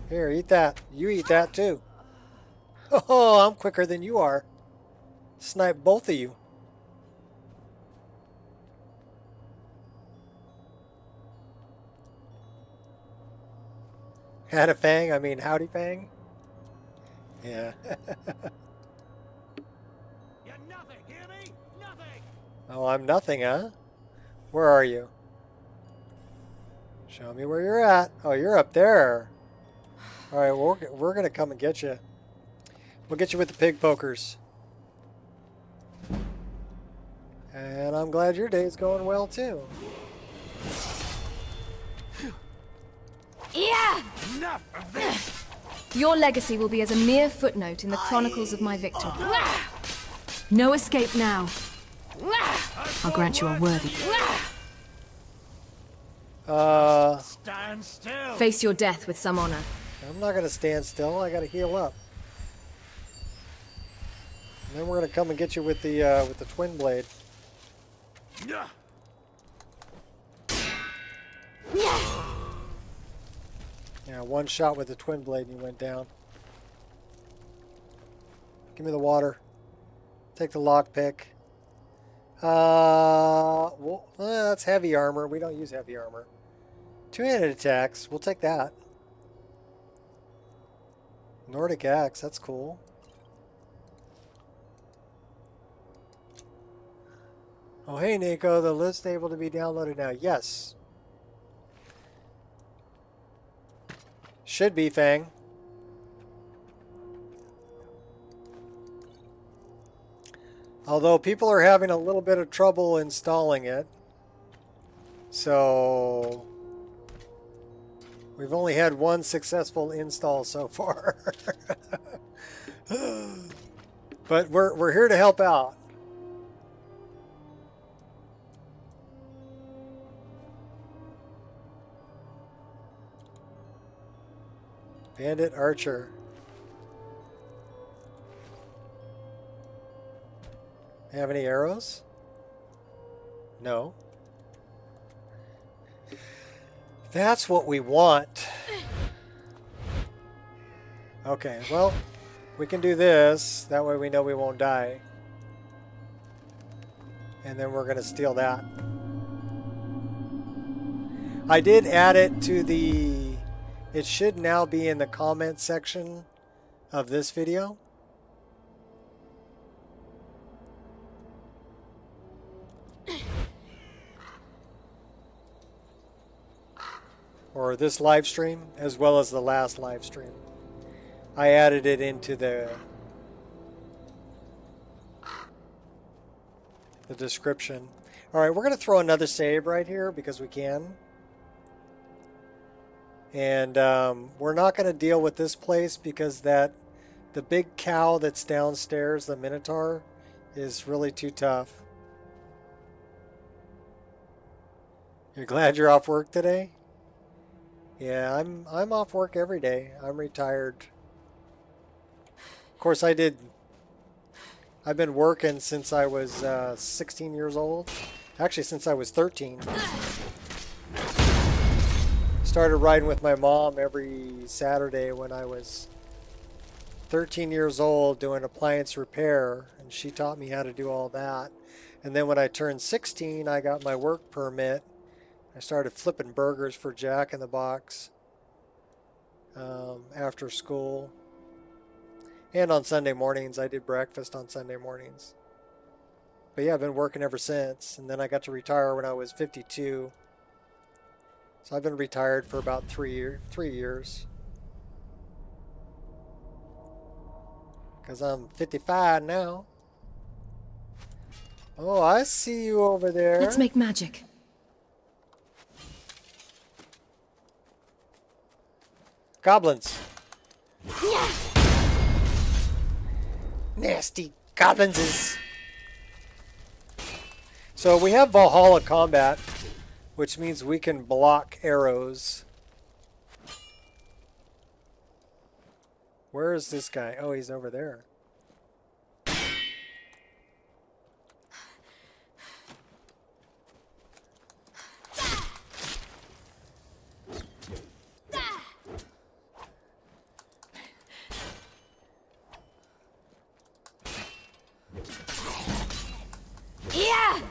Here, eat that. You eat that too. Oh, I'm quicker than you are. Snipe both of you. Had a Fang? I mean, howdy Fang? Yeah. You're nothing, hear me? Nothing! Oh, I'm nothing, huh? Where are you? Show me where you're at. Oh, you're up there. All right, well, we're going to come and get you. We'll get you with the pig pokers. And I'm glad your day's going well, too. Yeah! Enough of this! Your legacy will be as a mere footnote in the chronicles of my victory. No escape now. I'll grant you a worthy. Stand still. Face your death with some honor. I'm not gonna stand still. I gotta heal up. And then we're gonna come and get you with the twin blade. Yeah. Yeah, one shot with the twin blade and you went down. Give me the water. Take the lockpick. Well, that's heavy armor. We don't use heavy armor. Two-handed attacks. We'll take that. Nordic axe. That's cool. Oh, hey, Nico. The list able to be downloaded now. Yes. Should be, Fang. Although people are having a little bit of trouble installing it. So we've only had one successful install so far. But we're here to help out. Bandit Archer. Have any arrows? No. That's what we want. Okay, well, we can do this. That way we know we won't die. And then we're going to steal that. I did add it to the... It should now be in the comment section of this video. Or this live stream, as well as the last live stream. I added it into the description. Alright, we're going to throw another save right here because we can. And we're not going to deal with this place because the big cow that's downstairs, the Minotaur, is really too tough. You're glad you're off work today? Yeah, I'm off work every day. I'm retired. Of course, I've been working since I was 16 years old. Actually, since I was 13. Started riding with my mom every Saturday when I was 13 years old doing appliance repair, and she taught me how to do all that. And then when I turned 16, I got my work permit. I started flipping burgers for Jack in the Box after school. And on Sunday mornings, I did breakfast on Sunday mornings. But yeah, I've been working ever since. And then I got to retire when I was 52. So I've been retired for about 3 years. Because I'm 55 now. Oh, I see you over there. Let's make magic. Goblins. Nasty goblins. So we have Valhalla combat, which means we can block arrows. Where is this guy? Oh, he's over there. Yeah!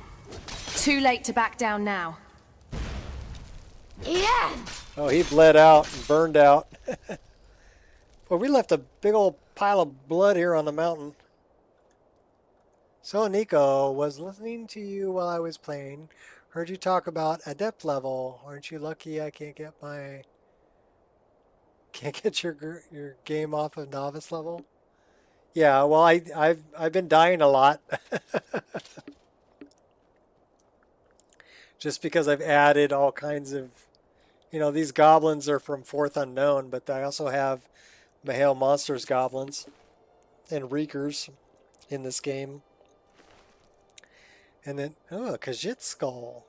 Too late to back down now. Yeah! Oh, he bled out and burned out. Well, we left a big old pile of blood here on the mountain. So, Nico, was listening to you while I was playing. Heard you talk about adept level. Aren't you lucky I can't get your game off of novice level? Yeah, well, I've been dying a lot. Just because I've added all kinds of, these goblins are from Fourth Unknown, but I also have Mahale monsters, goblins, and reekers in this game. And then, oh, a Khajiit skull.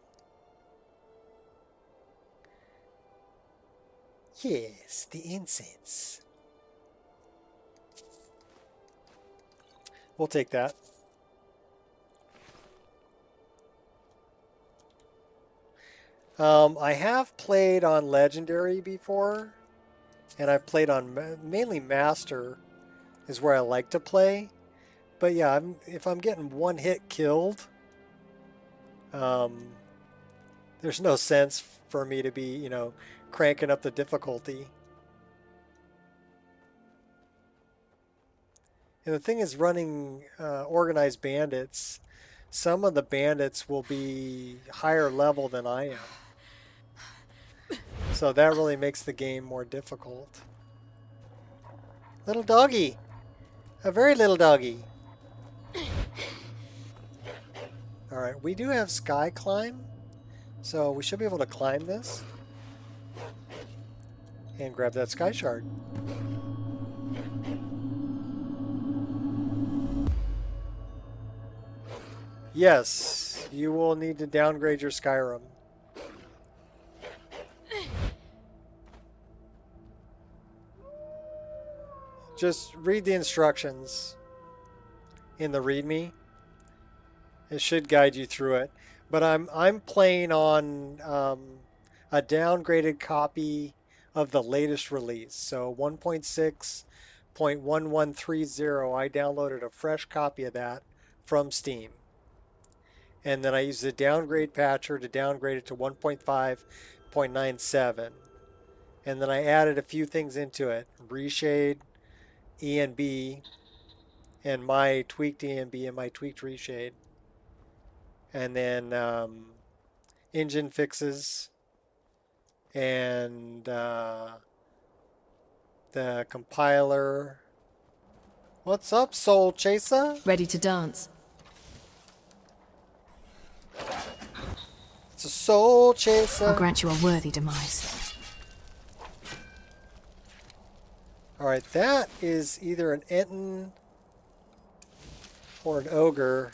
Yes, the incense. We'll take that. I have played on Legendary before, and I've played on mainly Master is where I like to play. But yeah, if I'm getting one hit killed, there's no sense for me to be, you know, cranking up the difficulty. And the thing is, running organized bandits, some of the bandits will be higher level than I am. So that really makes the game more difficult. Little doggy. A very little doggy. Alright, we do have sky climb. So we should be able to climb this. And grab that sky shard. Yes, you will need to downgrade your Skyrim. Just read the instructions in the README. It should guide you through it. But I'm playing on a downgraded copy of the latest release. So 1.6.1130. I downloaded a fresh copy of that from Steam. And then I used the downgrade patcher to downgrade it to 1.5.97. And then I added a few things into it. Reshade, ENB, and my tweaked ENB and my tweaked Reshade. And then engine fixes and the compiler. What's up, Soul Chaser? Ready to dance. It's a Soul Chaser. I'll grant you a worthy demise. Alright, that is either an Enton or an Ogre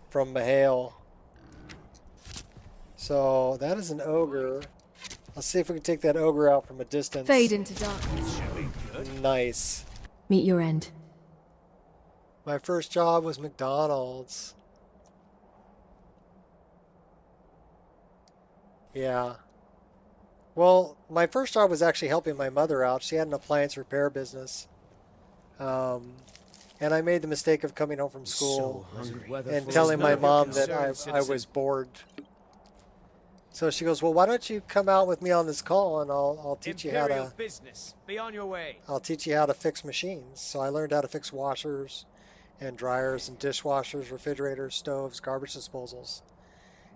from Mahale. So that is an Ogre. Let's see if we can take that Ogre out from a distance. Fade into darkness. Nice. Meet your end. My first job was McDonald's. Yeah. Well, my first job was actually helping my mother out. She had an appliance repair business. And I made the mistake of coming home from school and telling my mom that I was bored. So she goes, well, why don't you come out with me on this call and I'll teach you how to Be on your way. I'll teach you how to fix machines. So I learned how to fix washers and dryers and dishwashers, refrigerators, stoves, garbage disposals.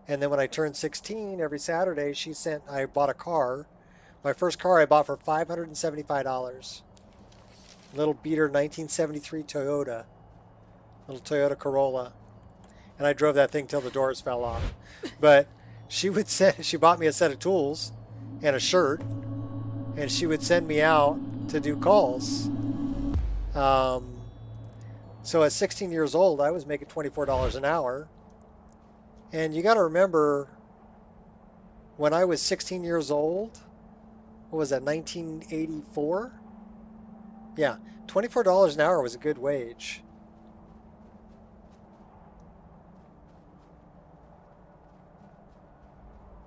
And then when I turned 16, every Saturday, I bought a car. My first car I bought for $575. Little beater 1973 Toyota. Little Toyota Corolla. And I drove that thing till the doors fell off. But she bought me a set of tools and a shirt. And she would send me out to do calls. So at 16 years old, I was making $24 an hour. And you got to remember, when I was 16 years old, what was that, 1984? Yeah, $24 an hour was a good wage.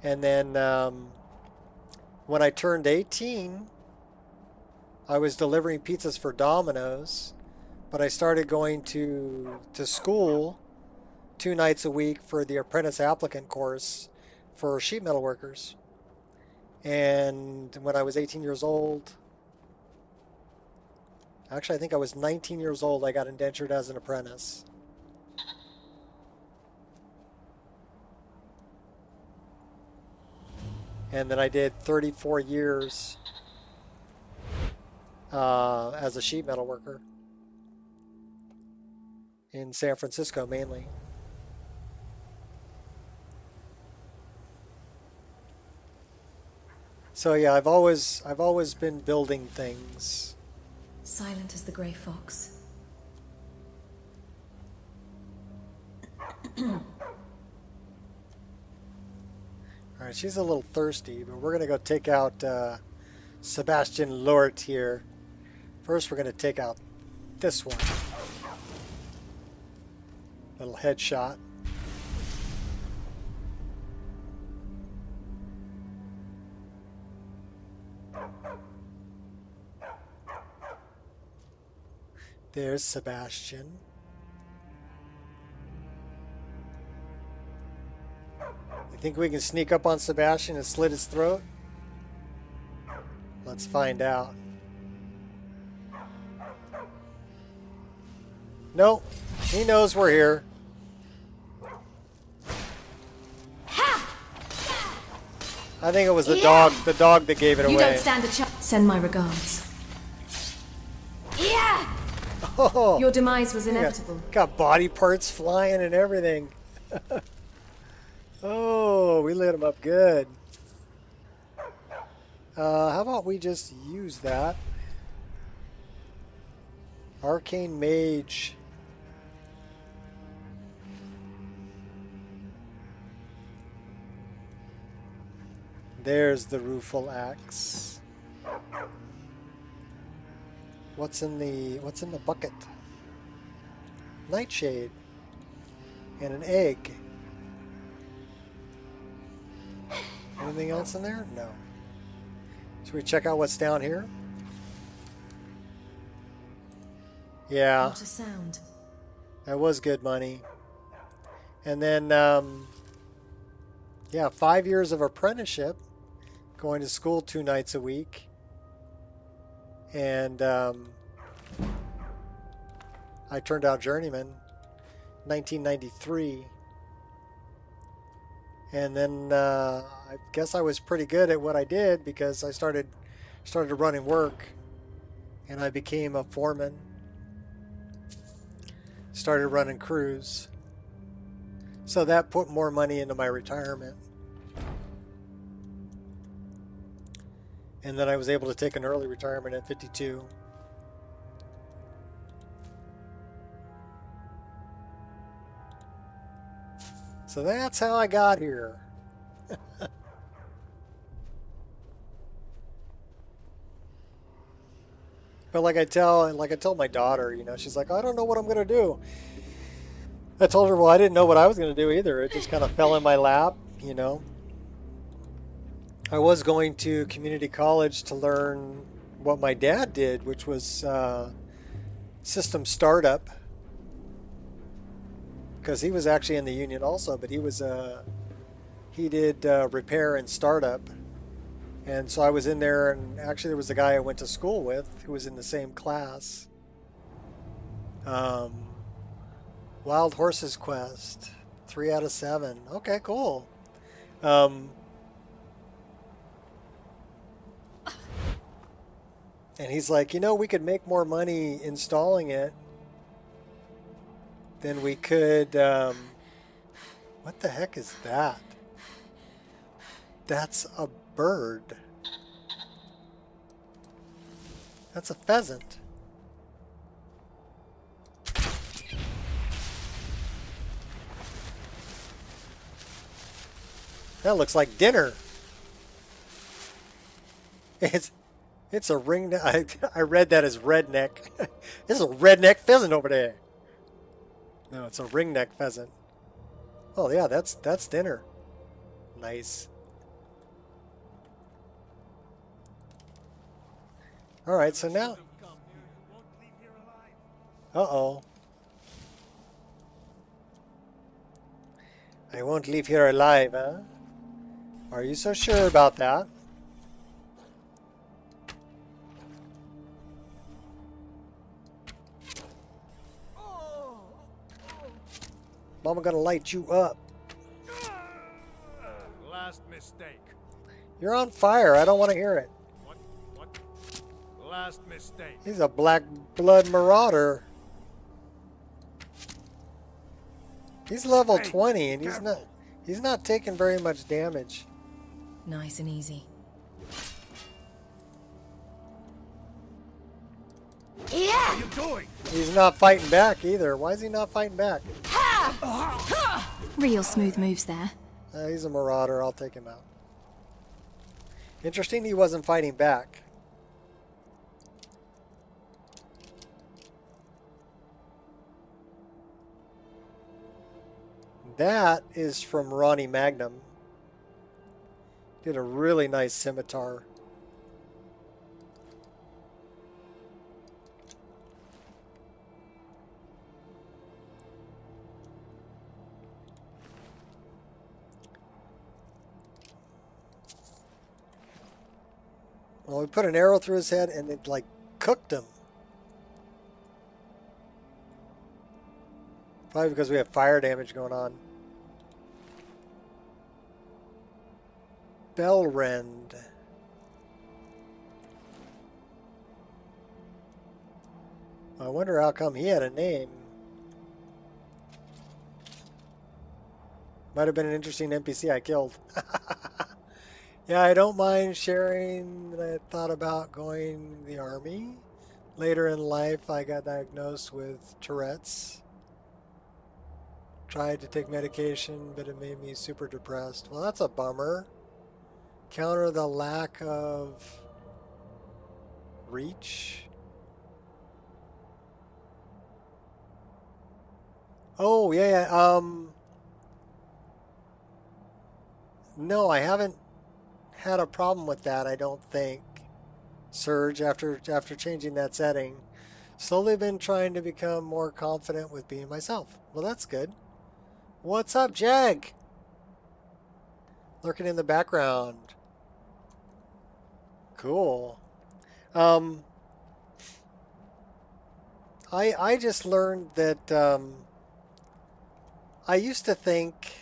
And then when I turned 18, I was delivering pizzas for Domino's, but I started going to school 2 nights a week for the apprentice applicant course for sheet metal workers. And when I was 18 years old, actually I think I was 19 years old, I got indentured as an apprentice. And then I did 34 years as a sheet metal worker in San Francisco mainly. So yeah, I've always been building things. silent as the grey fox. Alright, she's a little thirsty, but we're gonna go take out Sebastian Lort here. First, we're gonna take out this one. Little headshot. There's Sebastian. You think we can sneak up on Sebastian and slit his throat? Let's find out. Nope. He knows we're here. I think it was the dog that gave it away. You don't stand a chance. Send my regards. Yeah! Oh, Your demise was inevitable. got body parts flying and everything. Oh, we lit him up good. How about we just use that? Arcane Mage. There's the rueful axe. What's in the bucket? Nightshade and an egg. Anything else in there? No. Should we check out what's down here? Yeah. Not a sound. That was good money. And then yeah, 5 years of apprenticeship, going to school 2 nights a week. And I turned out journeyman 1993. And then I guess I was pretty good at what I did because I started running work, and I became a foreman. Started running crews. So that put more money into my retirement. And then I was able to take an early retirement at 52. So that's how I got here. But like I told my daughter, you know, she's like, I don't know what I'm gonna do. I told her, well, I didn't know what I was gonna do either. It just kind of fell in my lap, you know. I was going to community college to learn what my dad did, which was system startup. Because he was actually in the union also, but he did repair and startup. And so I was in there, and actually there was a guy I went to school with who was in the same class. Wild Horses Quest, 3 out of 7. Okay, cool. And he's like, you know, we could make more money installing it than we could. What the heck is that? That's a bird. That's a pheasant. That looks like dinner. It's a ring. I read that as redneck. This is a redneck pheasant over there. No, it's a ringneck pheasant. Oh yeah, that's dinner. Nice. All right, so now. Uh-oh. I won't leave here alive, huh? Are you so sure about that? Mama gonna light you up. Last mistake. You're on fire. I don't want to hear it. What? Last mistake. He's a black blood marauder. He's level 20 and he's not taking very much damage. Nice and easy. Yeah. What are you doing? He's not fighting back either. Why is he not fighting back? Real smooth moves there. He's a marauder. I'll take him out. Interesting he wasn't fighting back. That is from Ronnie Magnum. Did a really nice scimitar. Well, we put an arrow through his head and it like cooked him. Probably because we have fire damage going on. Bellrend. I wonder how come he had a name. Might have been an interesting NPC I killed. Yeah, I don't mind sharing that I thought about going in the army. Later in life, I got diagnosed with Tourette's. Tried to take medication, but it made me super depressed. Well, that's a bummer. Counter the lack of reach. Oh, yeah. No, I haven't had a problem with that, I don't think. Surge, after changing that setting. Slowly been trying to become more confident with being myself. Well, that's good. What's up, Jag? Lurking in the background. Cool. I just learned that I used to think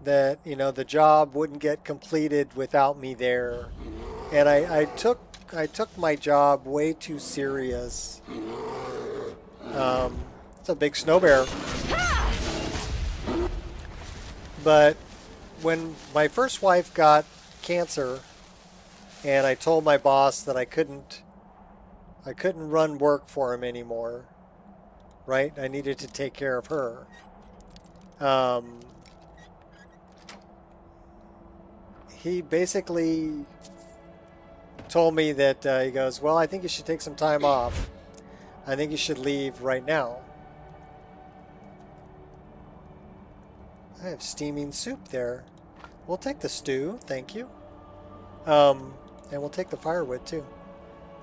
that, you know, the job wouldn't get completed without me there. And I took my job way too serious. It's a big snow bear. But when my first wife got cancer and I told my boss that I couldn't run work for him anymore, right? I needed to take care of her. He basically told me that he goes, well, I think you should take some time off. I think you should leave right now. I have steaming soup there. We'll take the stew, thank you. And we'll take the firewood too.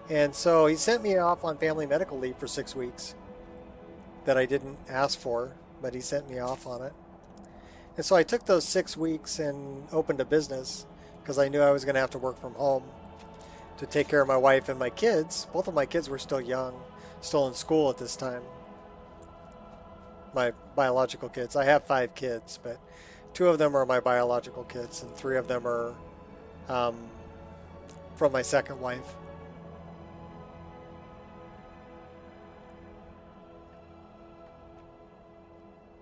And so he sent me off on family medical leave for 6 weeks that I didn't ask for, but he sent me off on it. And so I took those 6 weeks and opened a business because I knew I was going to have to work from home to take care of my wife and my kids. Both of my kids were still young, still in school at this time. My biological kids. I have 5 kids, but 2 of them are my biological kids and 3 of them are from my second wife.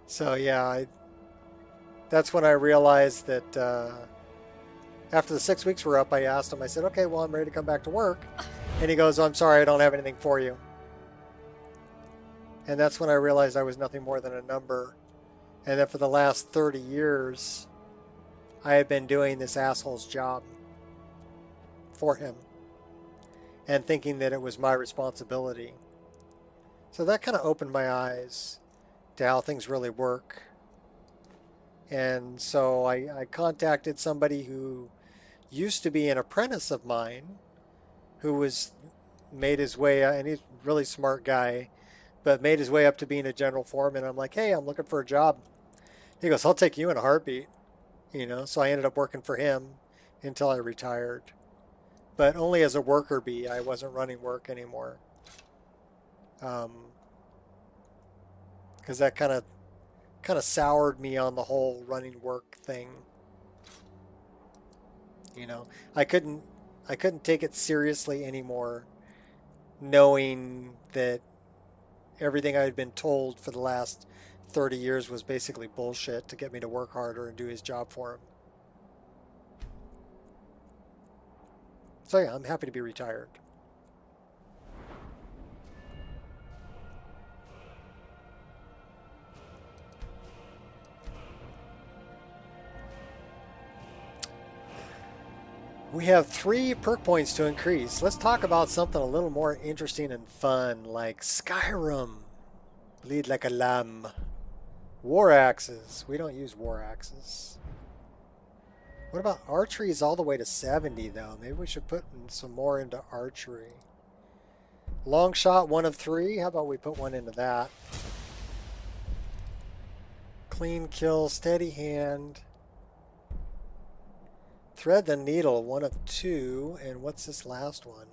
So yeah, that's when I realized that after the 6 weeks were up, I asked him, I said, okay, well, I'm ready to come back to work. And he goes, oh, I'm sorry, I don't have anything for you. And that's when I realized I was nothing more than a number. And that for the last 30 years, I had been doing this asshole's job for him and thinking that it was my responsibility. So that kind of opened my eyes to how things really work. And so I contacted somebody who used to be an apprentice of mine who was made his way, and he's a really smart guy, but made his way up to being a general foreman. I'm like, hey, I'm looking for a job. He goes, I'll take you in a heartbeat. You know, so I ended up working for him until I retired. But only as a worker bee. I wasn't running work anymore. Because that kind of soured me on the whole running work thing. You know, I couldn't take it seriously anymore, knowing that everything I had been told for the last 30 years was basically bullshit to get me to work harder and do his job for him. So yeah, I'm happy to be retired. We have 3 perk points to increase. Let's talk about something a little more interesting and fun, like Skyrim. Bleed like a lamb. War axes. We don't use war axes. What about archery is all the way to 70 though. Maybe we should put some more into archery. Long shot, 1 of 3. How about we put 1 into that? Clean kill, steady hand. Thread the needle, 1 of 2. And what's this last one?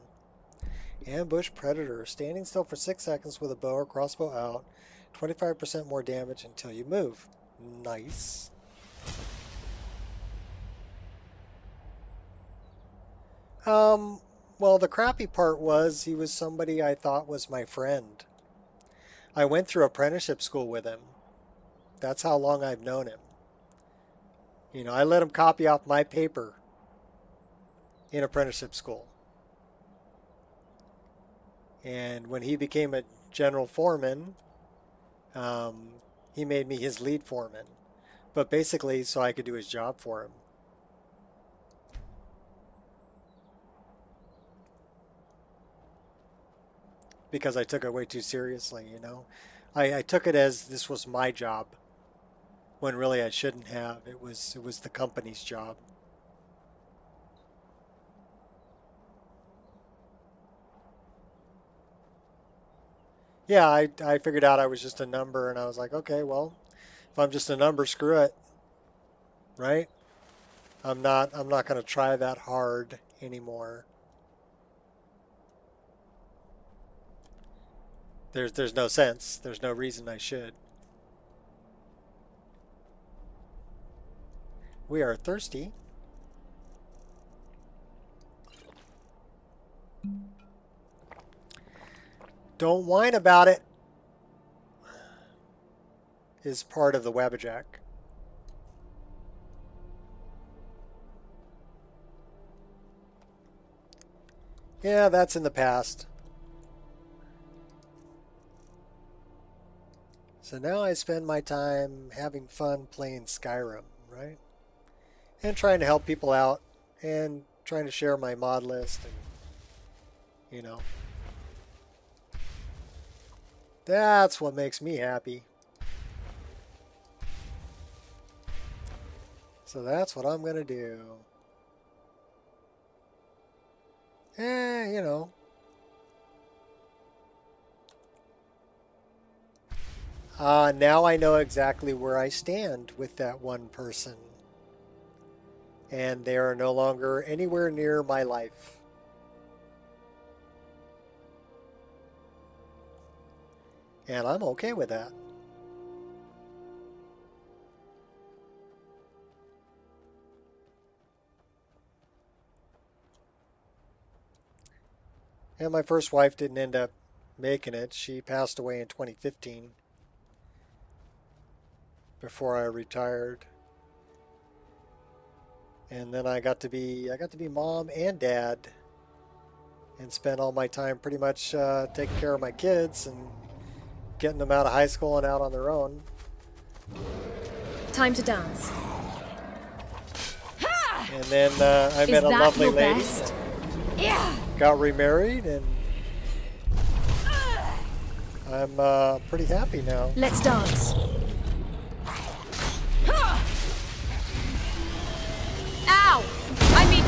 Ambush predator. Standing still for 6 seconds with a bow or crossbow out. 25% more damage until you move. Nice. Well, the crappy part was he was somebody I thought was my friend. I went through apprenticeship school with him. That's how long I've known him. You know, I let him copy off my paper in apprenticeship school. And when he became a general foreman, he made me his lead foreman. But basically so I could do his job for him. Because I took it way too seriously, you know. I took it as this was my job, when really I shouldn't have. It was the company's job. Yeah, I figured out I was just a number, and I was like, okay, well, if I'm just a number, screw it, right? I'm not going to try that hard anymore. There's no sense. There's no reason I should. We are thirsty. Don't whine about it. Is part of the Wabbajack. Yeah, that's in the past. So now I spend my time having fun playing Skyrim, right? And trying to help people out and trying to share my mod list and, you know. That's what makes me happy. So that's what I'm going to do. You know. Now I know exactly where I stand with that one person. And they are no longer anywhere near my life. And I'm okay with that. And my first wife didn't end up making it. She passed away in 2015. Before I retired. And then I got to be mom and dad and spent all my time pretty much taking care of my kids and getting them out of high school and out on their own. Time to dance. And then I met a lovely lady. Best? Yeah. Got remarried, and I'm pretty happy now. Let's dance. Ow! I mean...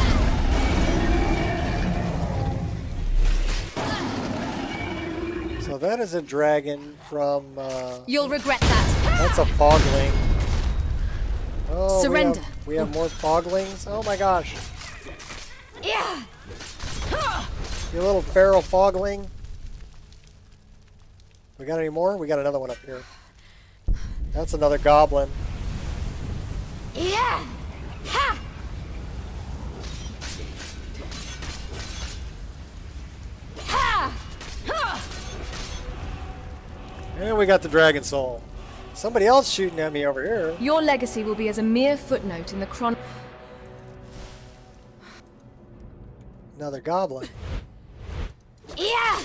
So that is a dragon from... You'll regret that. That's a fogling. Oh, surrender. We have more foglings? Oh my gosh. Yeah. You little feral fogling. We got any more? We got another one up here. That's another goblin. Yeah. Ha. Ha. And we got the dragon soul. Somebody else shooting at me over here. Your legacy will be as a mere footnote in the Another goblin. Yeah.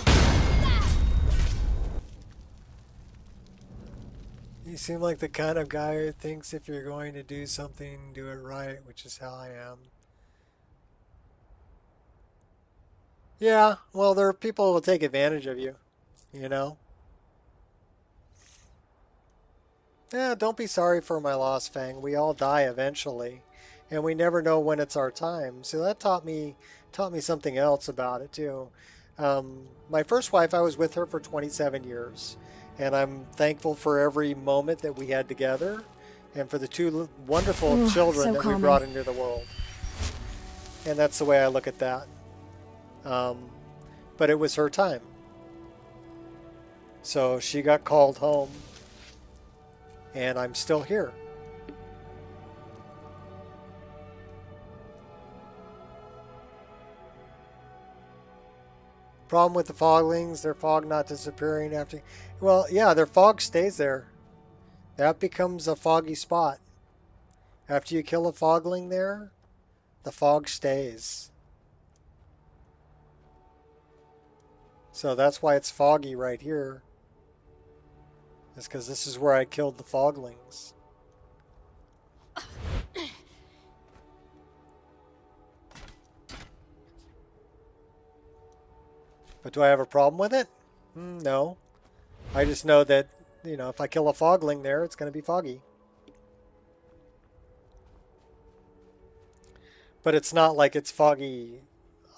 You seem like the kind of guy who thinks if you're going to do something, do it right, which is how I am. Yeah, well, there are people who will take advantage of you, you know? Yeah, don't be sorry for my loss, Fang. We all die eventually, and we never know when it's our time. So that taught me something else about it too. My first wife, I was with her for 27 years, and I'm thankful for every moment that we had together, and for the two wonderful Ooh, children so that we calming. brought into the world. And that's the way I look at that. Um, but it was her time, so she got called home, and I'm still here. Problem with the foglings, their fog not disappearing after. Well, yeah, their fog stays there. That becomes a foggy spot. After you kill a fogling there, the fog stays. So that's why it's foggy right here. It's because this is where I killed the foglings. But do I have a problem with it? No. I just know that, if I kill a fogling there, it's going to be foggy. But it's not like it's foggy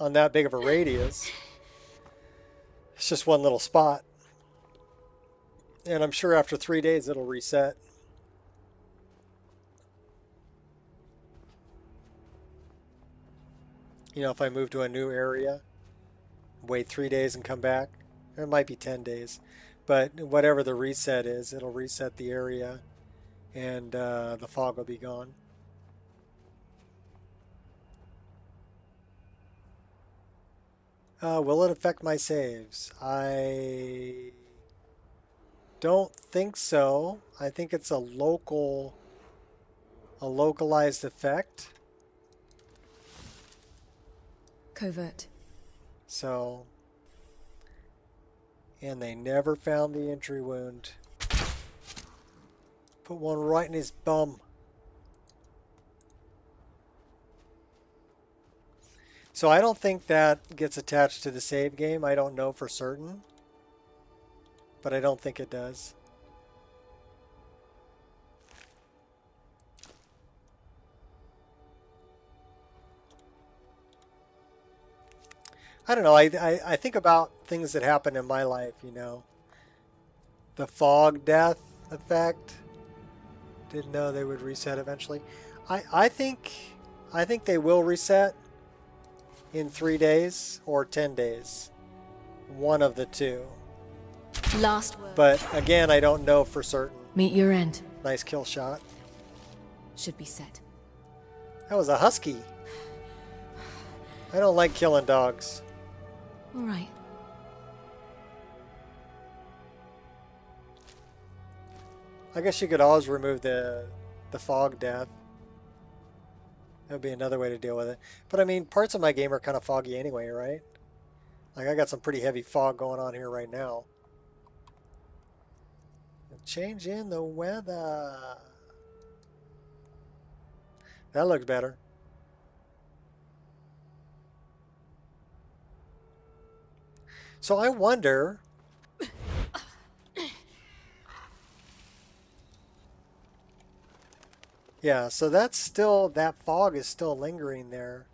on that big of a radius. It's just one little spot. And I'm sure after 3 days it'll reset. If I move to a new area, wait 3 days and come back. It might be 10 days. But whatever the reset is, it'll reset the area and the fog will be gone. Will it affect my saves? I don't think so. I think it's a localized effect. Covert. So, and they never found the entry wound. Put one right in his bum. So I don't think that gets attached to the save game. I don't know for certain, but I don't think it does. I don't know. I think about things that happen in my life, The fog death effect. Didn't know they would reset eventually. I think they will reset in 3 days or 10 days. One of the two. Last word. But again, I don't know for certain. Meet your end. Nice kill shot. Should be set. That was a husky. I don't like killing dogs. All right. I guess you could always remove the fog death. That would be another way to deal with it. But I mean, parts of my game are kind of foggy anyway, right? Like I got some pretty heavy fog going on here right now. Change in the weather. That looks better. So I wonder... Yeah, so that's still, that fog is still lingering there.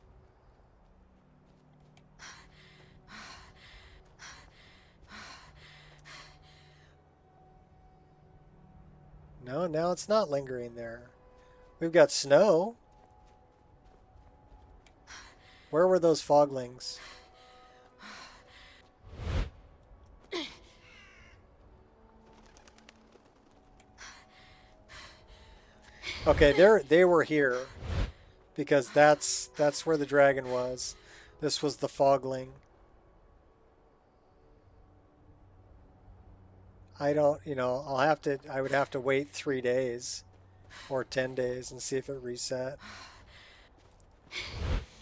No, now it's not lingering there. We've got snow. Where were those foglings? Okay, they were here because that's where the dragon was. This was the fogling. I don't, I would have to wait 3 days or 10 days and see if it reset.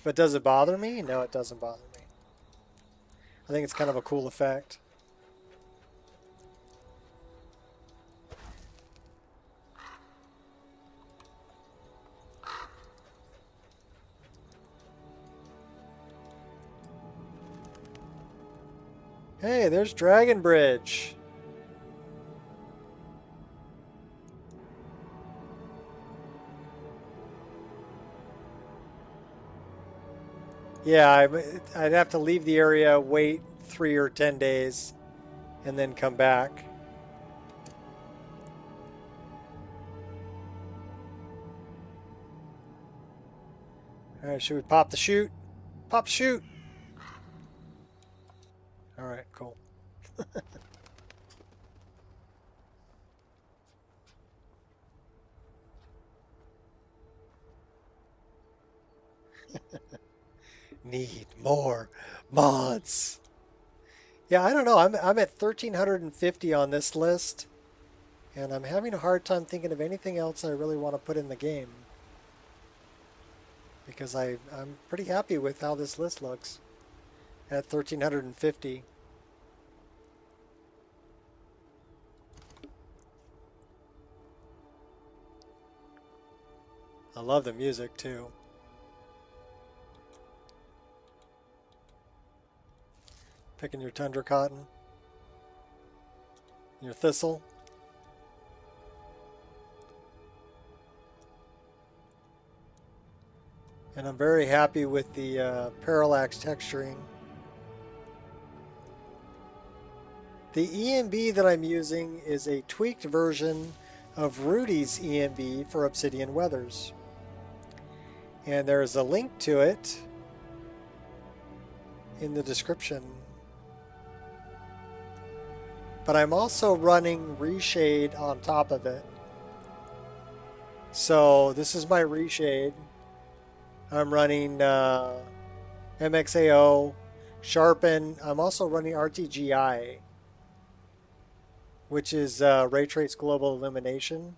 But does it bother me? No, it doesn't bother me. I think it's kind of a cool effect. Hey, there's Dragon Bridge. Yeah, I'd have to leave the area, wait 3 or 10 days, and then come back. All right, should we pop the chute? Pop chute! All right, cool. Need more mods. Yeah, I don't know. I'm at 1,350 on this list, and I'm having a hard time thinking of anything else I really want to put in the game. Because I'm pretty happy with how this list looks at 1,350. I love the music too. Picking your tundra cotton, your thistle. And I'm very happy with the parallax texturing. The EMB that I'm using is a tweaked version of Rudy's EMB for Obsidian Weathers. And there's a link to it in the description. But I'm also running Reshade on top of it. So this is my Reshade. I'm running MXAO, Sharpen. I'm also running RTGI, which is Ray Trace Global Illumination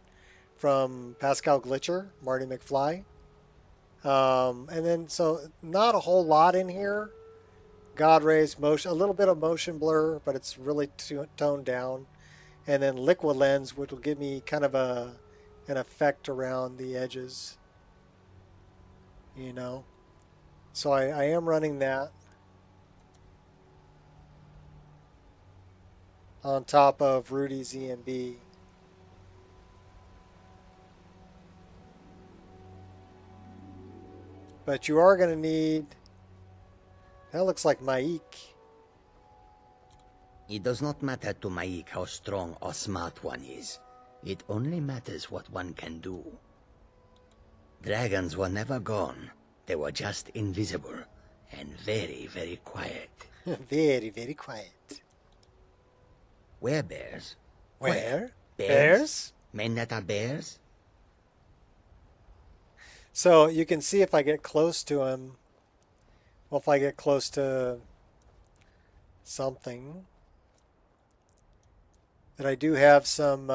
from Pascal Glitcher, Marty McFly. And then, so not a whole lot in here. God Rays, motion, a little bit of motion blur, but it's really toned down. And then Liquid Lens, which will give me kind of an effect around the edges. You know, so I am running that on top of Rudy's EMB. But you are going to need, that looks like Maik. It does not matter to Maik how strong or smart one is. It only matters what one can do. Dragons were never gone. They were just invisible and very, very quiet. Very, very quiet. Bears? Where? Bears? Men that are bears? So you can see if I get close to him, well, if I get close to something, that I do have some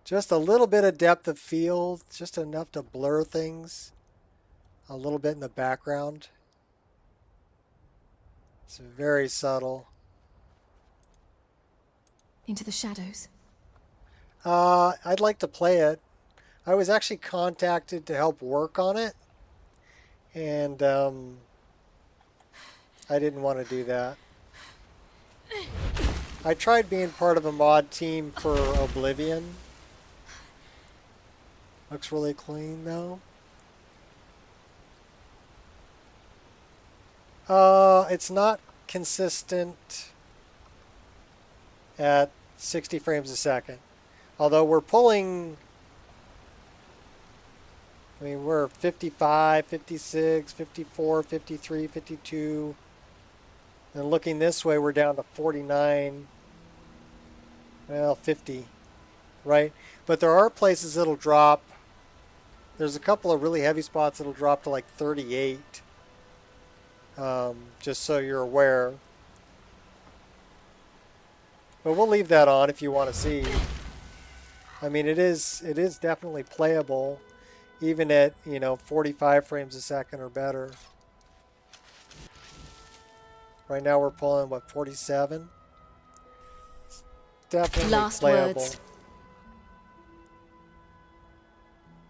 just a little bit of depth of field, just enough to blur things a little bit in the background. It's very subtle. Into the shadows. I'd like to play it. I was actually contacted to help work on it, and I didn't want to do that. I tried being part of a mod team for Oblivion. Looks really clean though. It's not consistent at 60 frames a second. Although we're pulling, I mean, we're 55, 56, 54, 53, 52. And looking this way, we're down to 49, well, 50, right? But there are places that'll drop. There's a couple of really heavy spots that'll drop to like 38, just so you're aware. But we'll leave that on if you want to see. I mean, it is definitely playable, even at, 45 frames a second or better. Right now we're pulling, what, 47? It's definitely Last playable. words.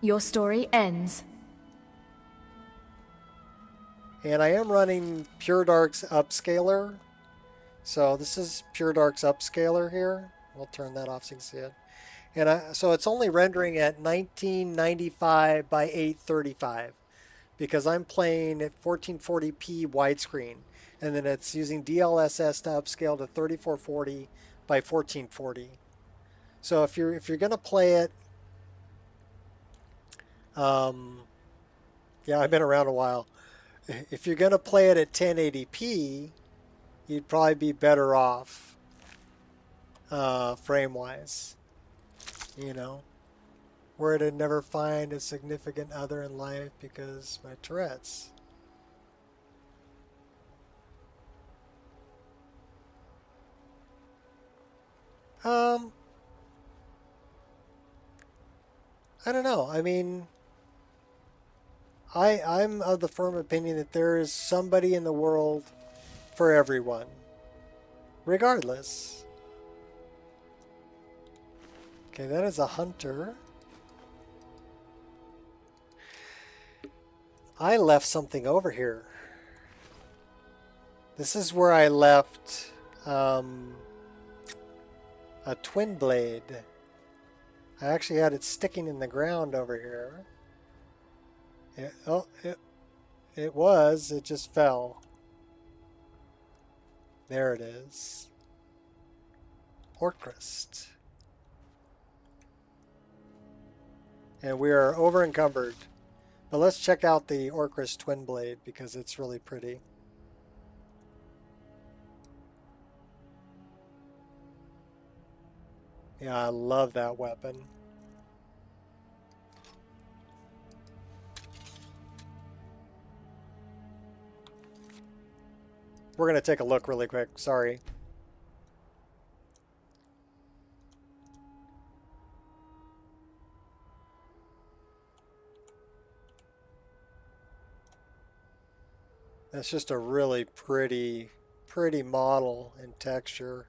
Your story ends. And I am running Pure Dark's Upscaler, So this is Pure Dark's upscaler here. We'll turn that off so you can see it. And so it's only rendering at 1995 by 835 because I'm playing at 1440p widescreen, and then it's using DLSS to upscale to 3440 by 1440. So if you're gonna play it, yeah, I've been around a while. If you're gonna play it at 1080p, you'd probably be better off frame-wise. You know, where to never find a significant other in life because my Tourette's. I don't know. I mean, I'm of the firm opinion that there is somebody in the world for everyone, regardless. Okay, that is a hunter. I left something over here. This is where I left a twin blade. I actually had it sticking in the ground over here. It just fell. There it is. Orcrist. And we are over encumbered. But let's check out the Orcrist twin blade because it's really pretty. Yeah, I love that weapon. We're going to take a look really quick. Sorry. That's just a really pretty model and texture.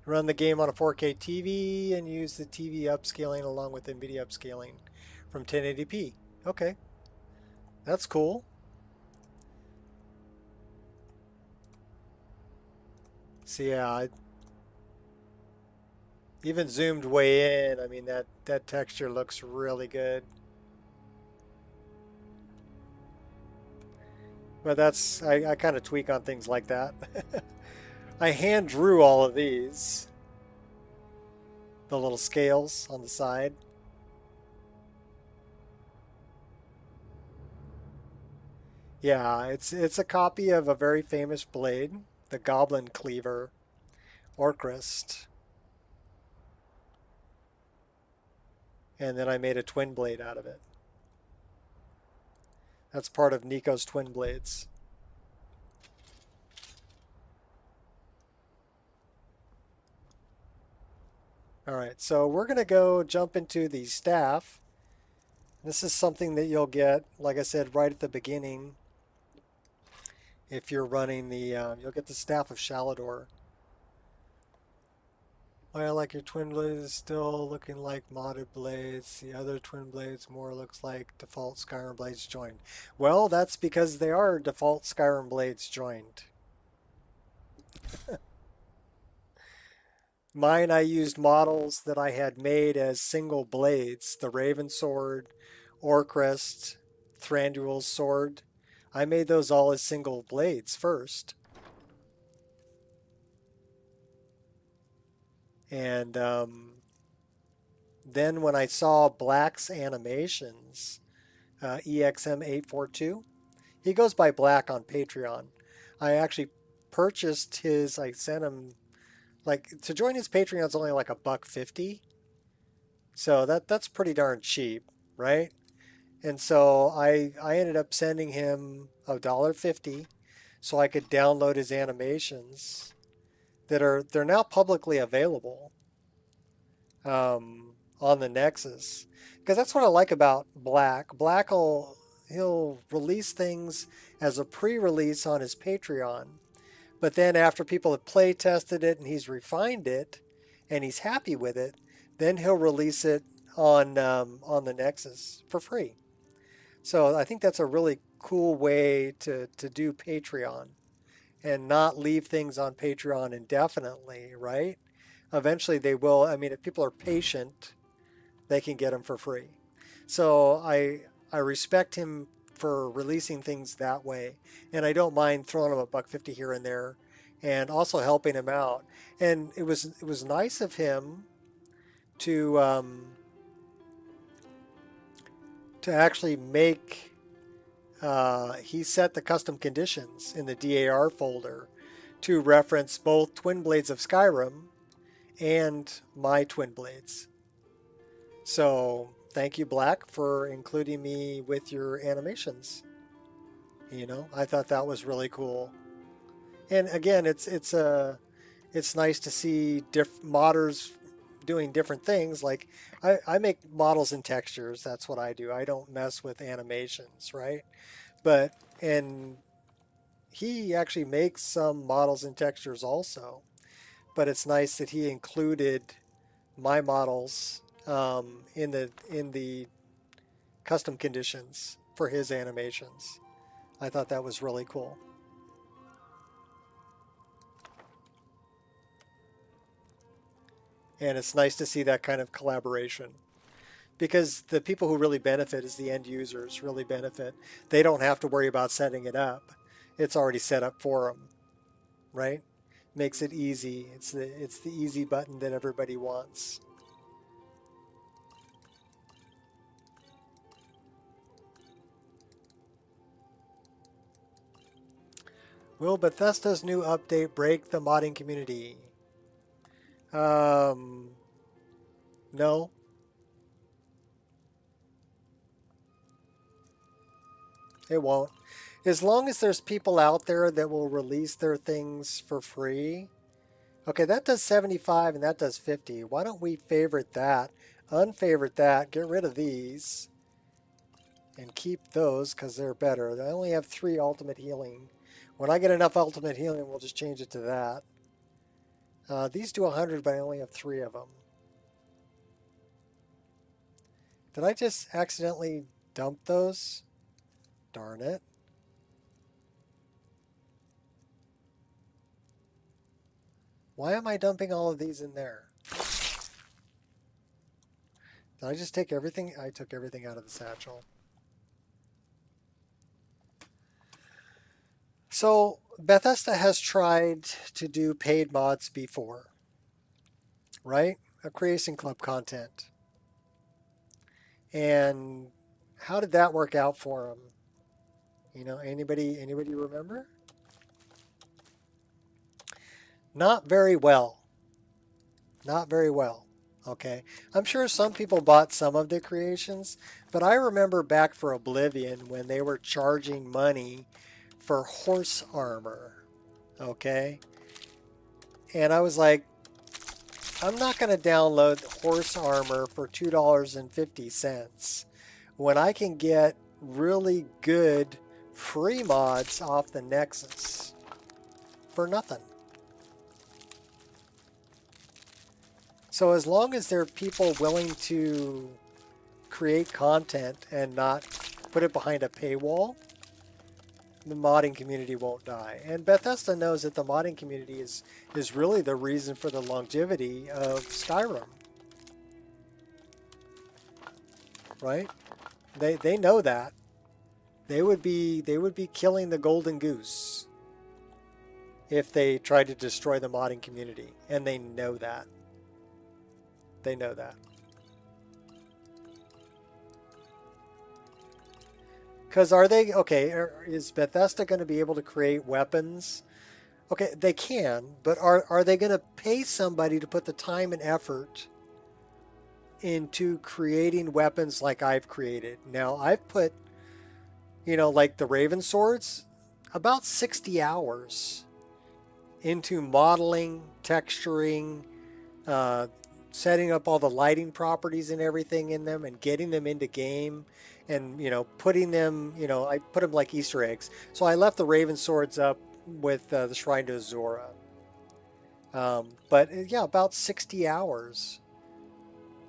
Run the game on a 4K TV and use the TV upscaling along with NVIDIA upscaling from 1080p. Okay, that's cool. So yeah, I even zoomed way in. I mean, that texture looks really good. But that's, I kind of tweak on things like that. I hand drew all of these. The little scales on the side. Yeah, it's a copy of a very famous blade, the Goblin Cleaver, Orcrist. And then I made a twin blade out of it. That's part of Nico's twin blades. Alright, so we're going to go jump into the staff. This is something that you'll get, like I said, right at the beginning. If you're running the, you'll get the Staff of Shalador. Well, like your twin blades is still looking like modded blades. The other twin blades more looks like default Skyrim blades joined. Well, that's because they are default Skyrim blades joined. Mine, I used models that I had made as single blades. The Raven Sword, Orcrist, Thranduil's Sword. I made those all as single blades first. And then when I saw Black's animations, EXM842, he goes by Black on Patreon. I actually purchased his, I sent him, like, to join his Patreon is only like $1.50. So that's pretty darn cheap, right? And so I ended up sending him $1.50 so I could download his animations they're now publicly available on the Nexus. Because that's what I like about Black. He'll release things as a pre-release on his Patreon. But then after people have play tested it and he's refined it and he's happy with it, then he'll release it on the Nexus for free. So I think that's a really cool way to do Patreon. and not leave things on Patreon indefinitely, right? Eventually they will. I mean, if people are patient, they can get them for free. So I respect him for releasing things that way, and I don't mind throwing him a $1.50 here and there, and also helping him out. And it was nice of him to actually make. He set the custom conditions in the DAR folder to reference both Twin Blades of Skyrim and my Twin Blades. So thank you, Black, for including me with your animations. You know, I thought that was really cool. And again, it's nice to see modders doing different things. Like I make models and textures. That's what I do. I don't mess with animations, right? And he actually makes some models and textures also. But it's nice that he included my models in the custom conditions for his animations. I thought that was really cool. And it's nice to see that kind of collaboration, because the people who really benefit is the end users really benefit. They don't have to worry about setting it up. It's already set up for them, right? Makes it easy. It's the easy button that everybody wants. Will Bethesda's new update break the modding community? No. It won't. As long as there's people out there that will release their things for free. Okay, that does 75 and that does 50. Why don't we favorite that, unfavorite that, get rid of these, and keep those because they're better. I only have 3 ultimate healing. When I get enough ultimate healing, we'll just change it to that. These do 100, but I only have 3 of them. Did I just accidentally dump those? Darn it. Why am I dumping all of these in there? Did I just take everything? I took everything out of the satchel. So Bethesda has tried to do paid mods before, right? A Creation Club content. And how did that work out for them? You know, anybody remember? Not very well. Not very well. Okay. I'm sure some people bought some of the creations, but I remember back for Oblivion when they were charging money for horse armor. Okay. And I was like, I'm not going to download horse armor for $2.50 when I can get really good free mods off the Nexus for nothing. So as long as there are people willing to create content and not put it behind a paywall, the modding community won't die. And Bethesda knows that the modding community is really the reason for the longevity of Skyrim. Right? They know that. They would be killing the golden goose if they tried to destroy the modding community, and they know that. They know that. Because are they, okay, is Bethesda going to be able to create weapons? Okay, they can, but are they going to pay somebody to put the time and effort into creating weapons like I've created? Now, I've put, you know, like the Raven Swords, about 60 hours into modeling, texturing, setting up all the lighting properties and everything in them and getting them into game and, you know, putting them, you know, I put them like Easter eggs. So I left the Raven Swords up with the Shrine to Azora. But yeah, about 60 hours.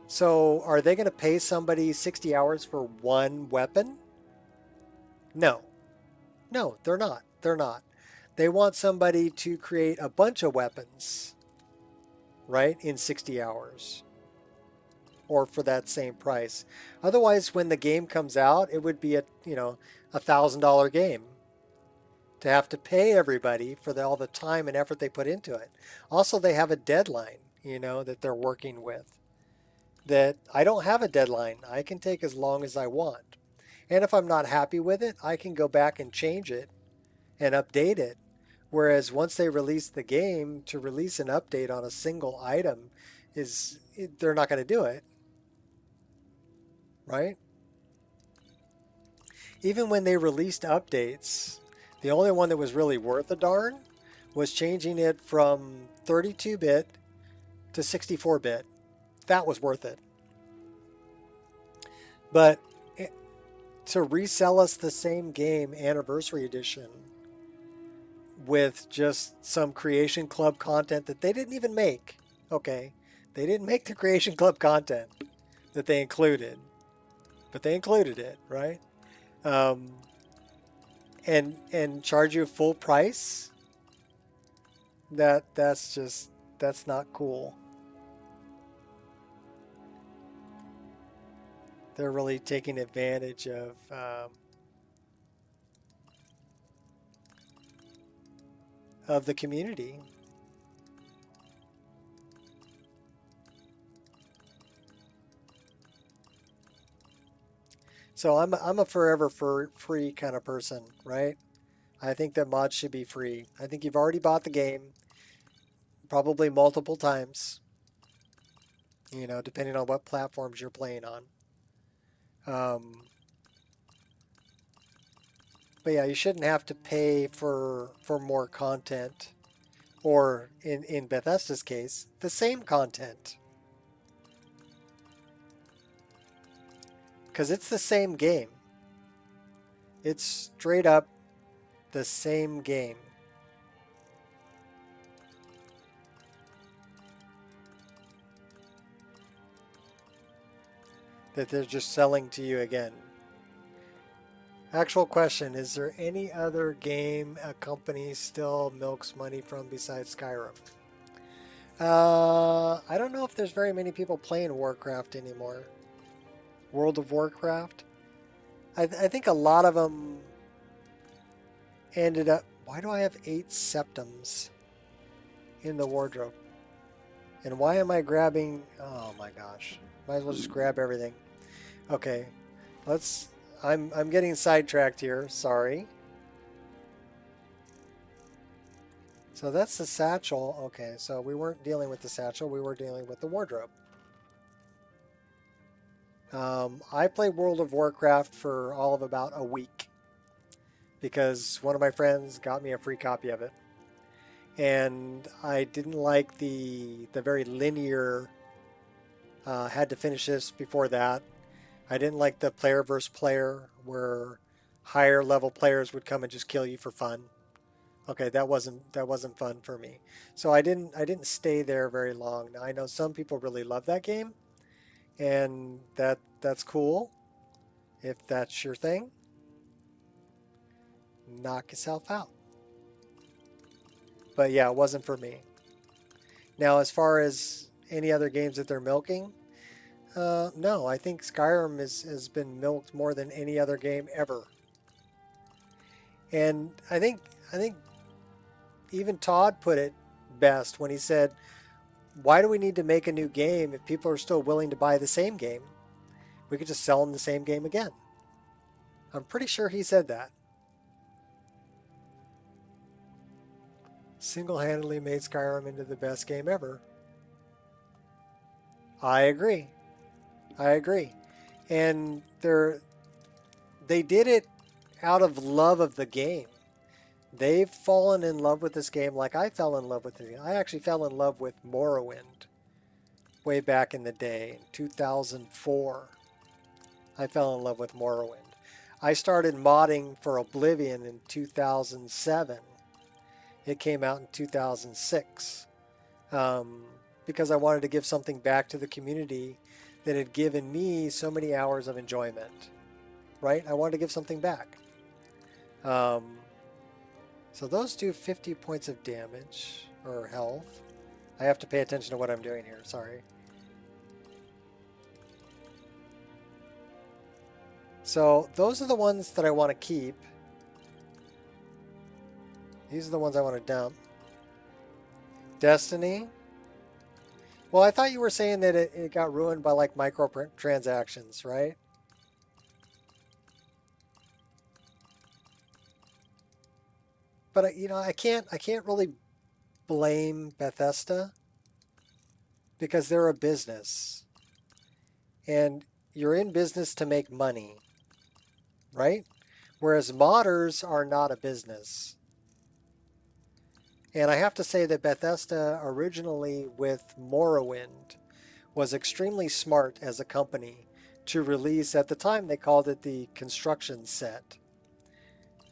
So are they going to pay somebody 60 hours for one weapon? No. No, they're not. They're not. They want somebody to create a bunch of weapons, right, in 60 hours or for that same price. Otherwise, when the game comes out, it would be a, you know, $1,000 game to have to pay everybody for all the time and effort they put into it. Also, they have a deadline, you know, that they're working with. That I don't have a deadline. I can take as long as I want. And if I'm not happy with it, I can go back and change it and update it. Whereas once they release the game, to release an update on a single item they're not going to do it. Right? Even when they released updates, the only one that was really worth a darn was changing it from 32-bit to 64-bit. That was worth it. But to resell us the same game, Anniversary Edition, with just some Creation Club content that they didn't even make. Okay, they didn't make the Creation Club content that they included, but they included it, right? And charge you full price. That's not cool. They're really taking advantage of the community. So I'm a forever free kind of person, right? I think that mods should be free. I think you've already bought the game, probably multiple times, you know, depending on what platforms you're playing on. But yeah, you shouldn't have to pay for more content, or in Bethesda's case, the same content. Because it's the same game. It's straight up the same game. That they're just selling to you again. Actual question, is there any other game a company still milks money from besides Skyrim? I don't know if there's very many people playing Warcraft anymore. World of Warcraft? I think a lot of them ended up... Why do I have 8 septums in the wardrobe? And why am I grabbing... Oh my gosh. Might as well just grab everything. Okay. Let's... I'm getting sidetracked here. Sorry. So that's the satchel. Okay, so we weren't dealing with the satchel. We were dealing with the wardrobe. I played World of Warcraft for all of about a week because one of my friends got me a free copy of it. And I didn't like the very linear, had to finish this before that. I didn't like the player versus player where higher level players would come and just kill you for fun. Okay, that wasn't fun for me. So I didn't stay there very long. Now I know some people really love that game, and that's cool. If that's your thing, knock yourself out. But yeah, it wasn't for me. Now, as far as any other games that they're milking, no, I think Skyrim has been milked more than any other game ever. And I think even Todd put it best when he said, why do we need to make a new game if people are still willing to buy the same game? We could just sell them the same game again. I'm pretty sure he said that. Single-handedly made Skyrim into the best game ever. I agree. And they did it out of love of the game. They've fallen in love with this game like I fell in love with it. I actually fell in love with Morrowind way back in the day, in 2004. I fell in love with Morrowind. I started modding for Oblivion in 2007. It came out in 2006 because I wanted to give something back to the community that had given me so many hours of enjoyment, right? I wanted to give something back. So those do 50 points of damage or health. I have to pay attention to what I'm doing here, sorry. So those are the ones that I want to keep. These are the ones I want to dump. Destiny. Well, I thought you were saying that it got ruined by like microtransactions, right? But you know, I can't really blame Bethesda because they're a business. And you're in business to make money, right? Whereas modders are not a business. And I have to say that Bethesda originally with Morrowind was extremely smart as a company to release, at the time they called it the construction set.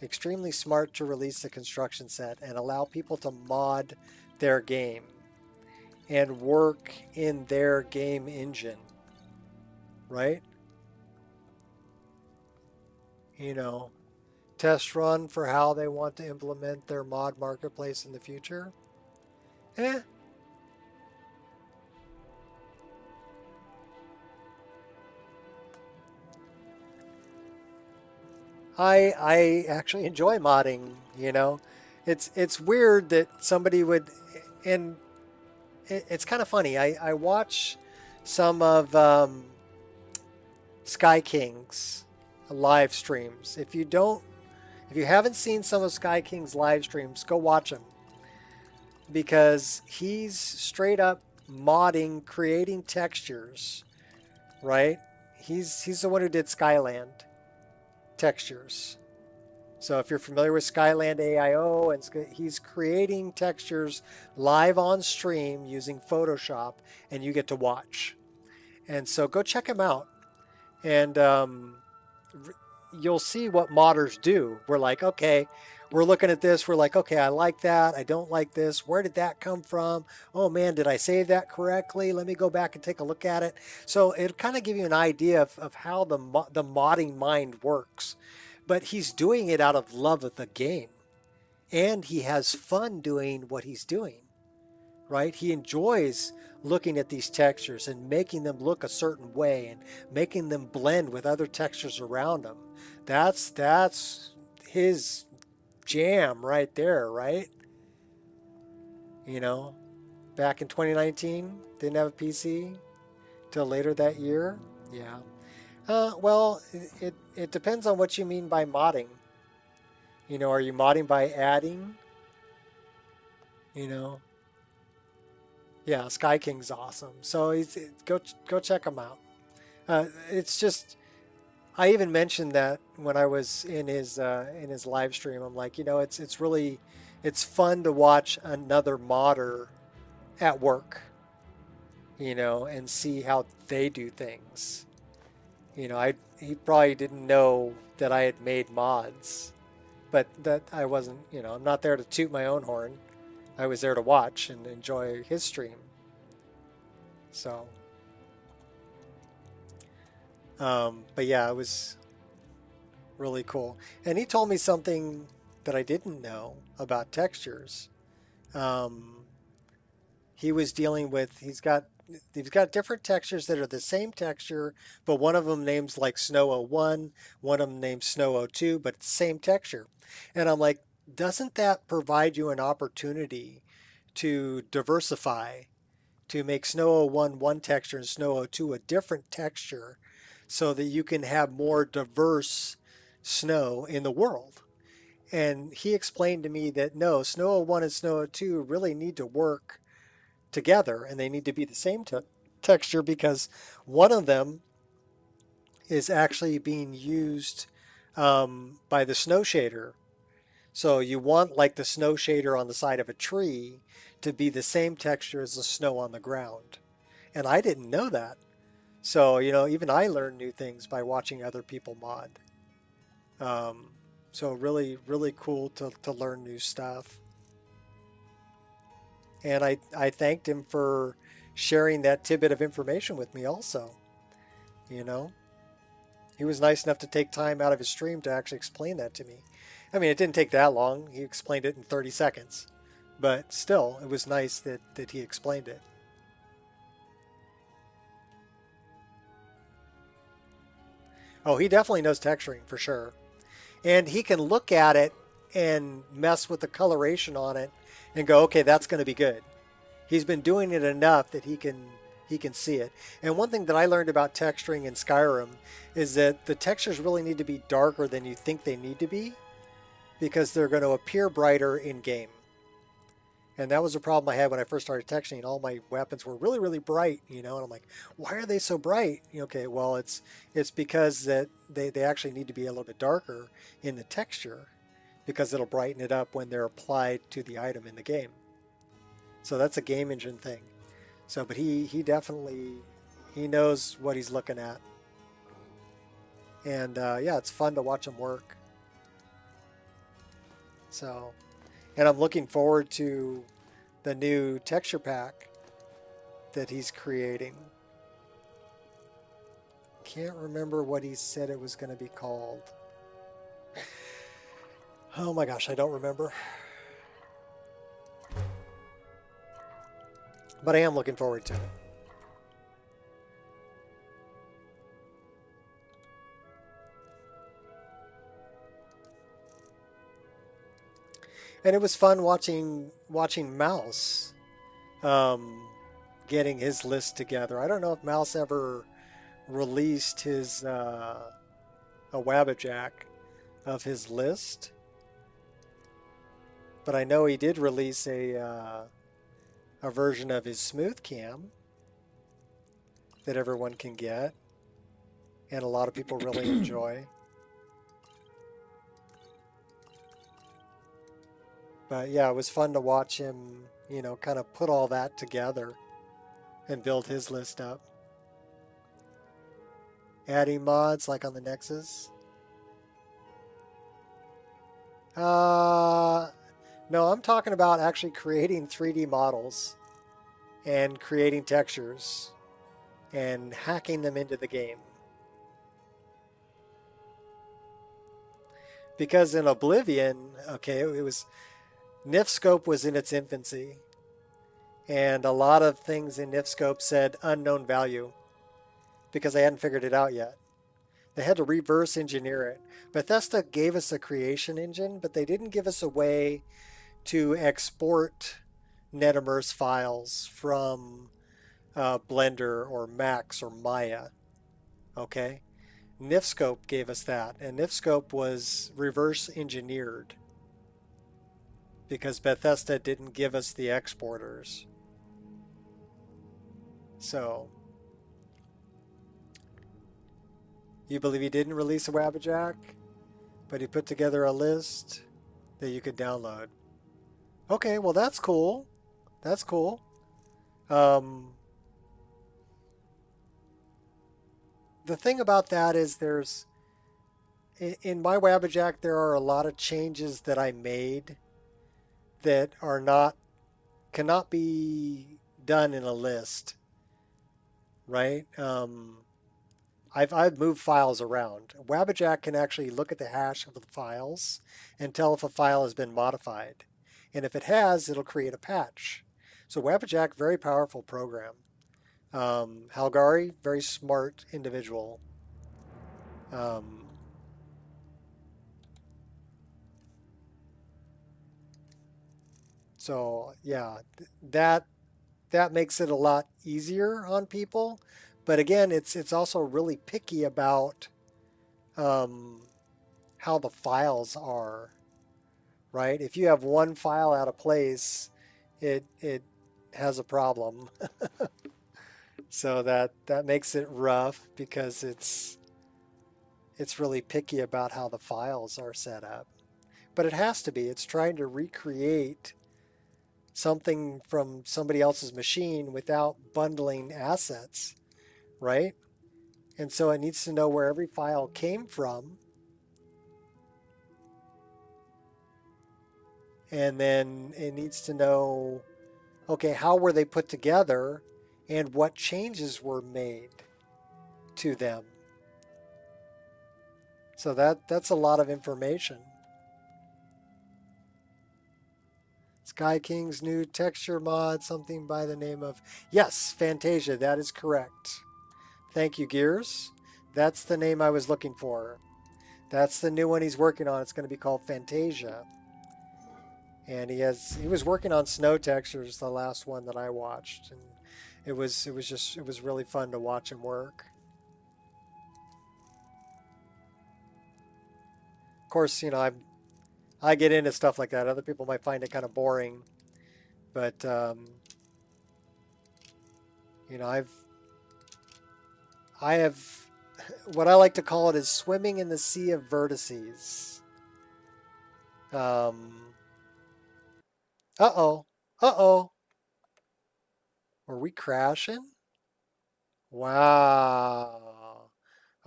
Extremely smart to release the construction set and allow people to mod their game and work in their game engine, right? You know, test run for how they want to implement their mod marketplace in the future. I actually enjoy modding, you know. It's weird that somebody would, and it's kind of funny. I watch some of Sky King's live streams. If you haven't seen some of Sky King's live streams, go watch them. Because he's straight up modding, creating textures, right? He's the one who did Skyland textures. So if you're familiar with Skyland AIO, and he's creating textures live on stream using Photoshop, and you get to watch. And so go check him out. And you'll see what modders do. We're like, okay, we're looking at this. We're like, okay, I like that. I don't like this. Where did that come from? Oh man, did I save that correctly? Let me go back and take a look at it. So it'll kind of give you an idea of how the modding mind works. But he's doing it out of love of the game. And he has fun doing what he's doing, right? He enjoys looking at these textures and making them look a certain way and making them blend with other textures around them. That's his jam right there, right? You know, back in 2019, didn't have a PC till later that year. Yeah. Well, it depends on what you mean by modding. You know, are you modding by adding? You know, yeah, Sky King's awesome. So go check him out. It's just, I even mentioned that when I was in his live stream. I'm like, you know, it's fun to watch another modder at work, you know, and see how they do things. You know, he probably didn't know that I had made mods, but that I wasn't, you know, I'm not there to toot my own horn. I was there to watch and enjoy his stream. So, but yeah, it was really cool. And he told me something that I didn't know about textures. He was dealing with, he's got different textures that are the same texture, but one of them names like Snow 01, one of them names Snow 02, but it's the same texture. And I'm like, doesn't that provide you an opportunity to diversify, to make Snow 01 one texture and Snow 02 a different texture, so that you can have more diverse snow in the world? And he explained to me that no, Snow 01 and Snow 02 really need to work together, and they need to be the same texture, because one of them is actually being used by the snow shader. So you want like the snow shader on the side of a tree to be the same texture as the snow on the ground. And I didn't know that. So, you know, even I learn new things by watching other people mod. So really, really cool to learn new stuff. And I thanked him for sharing that tidbit of information with me also. You know, he was nice enough to take time out of his stream to actually explain that to me. I mean, it didn't take that long. He explained it in 30 seconds. But still, it was nice that he explained it. Oh, he definitely knows texturing for sure. And he can look at it and mess with the coloration on it and go, okay, that's going to be good. He's been doing it enough that he can see it. And one thing that I learned about texturing in Skyrim is that the textures really need to be darker than you think they need to be, because they're going to appear brighter in game. And that was a problem I had when I first started texturing. All my weapons were really, really bright, you know, and I'm like, why are they so bright? Okay, well, it's because that they actually need to be a little bit darker in the texture, because it'll brighten it up when they're applied to the item in the game. So that's a game engine thing. So, but he definitely, he knows what he's looking at. And yeah, it's fun to watch him work. So, and I'm looking forward to the new texture pack that he's creating. Can't remember what he said it was going to be called. Oh my gosh, I don't remember. But I am looking forward to it. And it was fun watching Mouse getting his list together. I don't know if Mouse ever released his a Wabbajack of his list, but I know he did release a version of his smooth cam that everyone can get, and a lot of people really enjoy. But yeah, it was fun to watch him, you know, kind of put all that together and build his list up. Adding mods like on the Nexus. No, I'm talking about actually creating 3D models and creating textures and hacking them into the game. Because in Oblivion, okay, it was... NifScope was in its infancy, and a lot of things in NifScope said unknown value because they hadn't figured it out yet. They had to reverse engineer it. Bethesda gave us a creation engine, but they didn't give us a way to export NetImmerse files from Blender or Max or Maya. Okay? NifScope gave us that, and NifScope was reverse engineered because Bethesda didn't give us the exporters. So, you believe he didn't release a Wabbajack, but he put together a list that you could download. Okay, well that's cool. That's cool. The thing about that is there's, in my Wabbajack, there are a lot of changes that I made that are cannot be done in a list, right? I've moved files around. Wabbajack can actually look at the hash of the files and tell if a file has been modified. And if it has, it'll create a patch. So Wabbajack, very powerful program. Halgari, very smart individual. So yeah, that makes it a lot easier on people. But again, it's also really picky about how the files are, right? If you have one file out of place, it has a problem. So that makes it rough because it's really picky about how the files are set up. But it has to be. It's trying to recreate something from somebody else's machine without bundling assets, right? And so it needs to know where every file came from. And then it needs to know, okay, how were they put together and what changes were made to them. So that's a lot of information. Sky King's new texture mod, something by the name of... Yes, Fantasia, that is correct. Thank you, Gears. That's the name I was looking for. That's the new one he's working on. It's going to be called Fantasia. And he was working on snow textures, the last one that I watched, and it was really fun to watch him work. Of course, you know, I get into stuff like that. Other people might find it kind of boring, but you know, I have what I like to call it is swimming in the sea of vertices. Uh-oh. Uh-oh. Were we crashing? Wow.